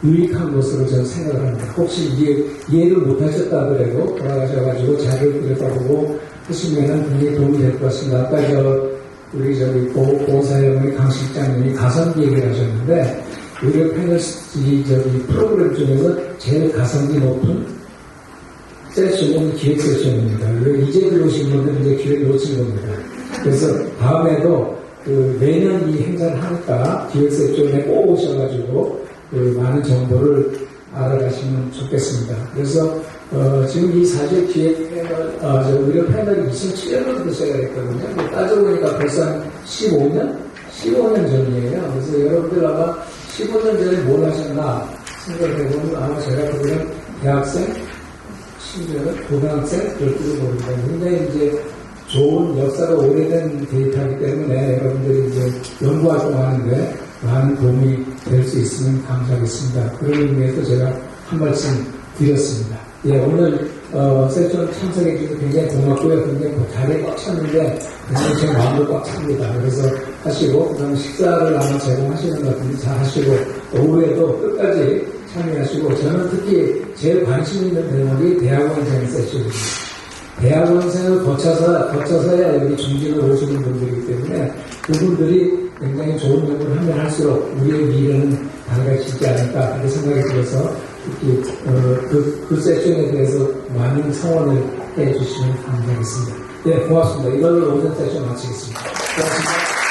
유익한 것으로 저는 생각을 합니다. 혹시 이해를 못하셨다 하더라도 돌아가셔가지고 자료를 들여다보고 하시면 굉장히 도움이 될 것 같습니다. 아까 우리 보건사회의 강 실장님이 가성비 얘기를 하셨는데 의료 패널 프로그램 중에서 제일 가성비 높은 세션은 기획 세션입니다. 이제 들어오신 분들은 이제 기획 놓친 겁니다. 그래서 다음에도 매년 이 행사를 하니까 기획 세션에 꼭 오셔가지고 많은 정보를 알아가시면 좋겠습니다. 그래서 지금 이 사실 기획 패널, 의료 패널이 2007년부터 시작을 했거든요. 따져보니까 벌써 한 15년 전이에요. 그래서 여러분들 아마 15년 전에 뭘 하셨나 생각해보면 아마 제가 그때는 대학생, 심지어는 고등학생, 그럴지도 모릅니다. 근데 이제 좋은 역사가 오래된 데이터이기 때문에 여러분들이 이제 연구활동하는데 많은 도움이 될 수 있으면 감사하겠습니다. 그런 의미에서 제가 한 말씀 드렸습니다. 예, 오늘 세션 참석해 주셔서 굉장히 고맙고요. 굉장히 자리에 꽉 찼는데 굉장히 제 마음도 꽉 찹니다. 그래서 하시고 그다음에 식사를 아마 제공하시는 것 같은데 잘 하시고 오후에도 끝까지 참여하시고 저는 특히 제일 관심 있는 대목이 대학원생 세션입니다. 대학원생을 거쳐서야 여기 중진으로 오시는 분들이기 때문에 그분들이 굉장히 좋은 연구를 하면 할수록 우리의 미래는 밝아지지 않을까 그렇게 생각이 들어서 특히 그 세션에 대해서 많은 성원을 해주시면 감사하겠습니다. 네, 고맙습니다. 이걸로 오전 세션 마치겠습니다. 고맙습니다.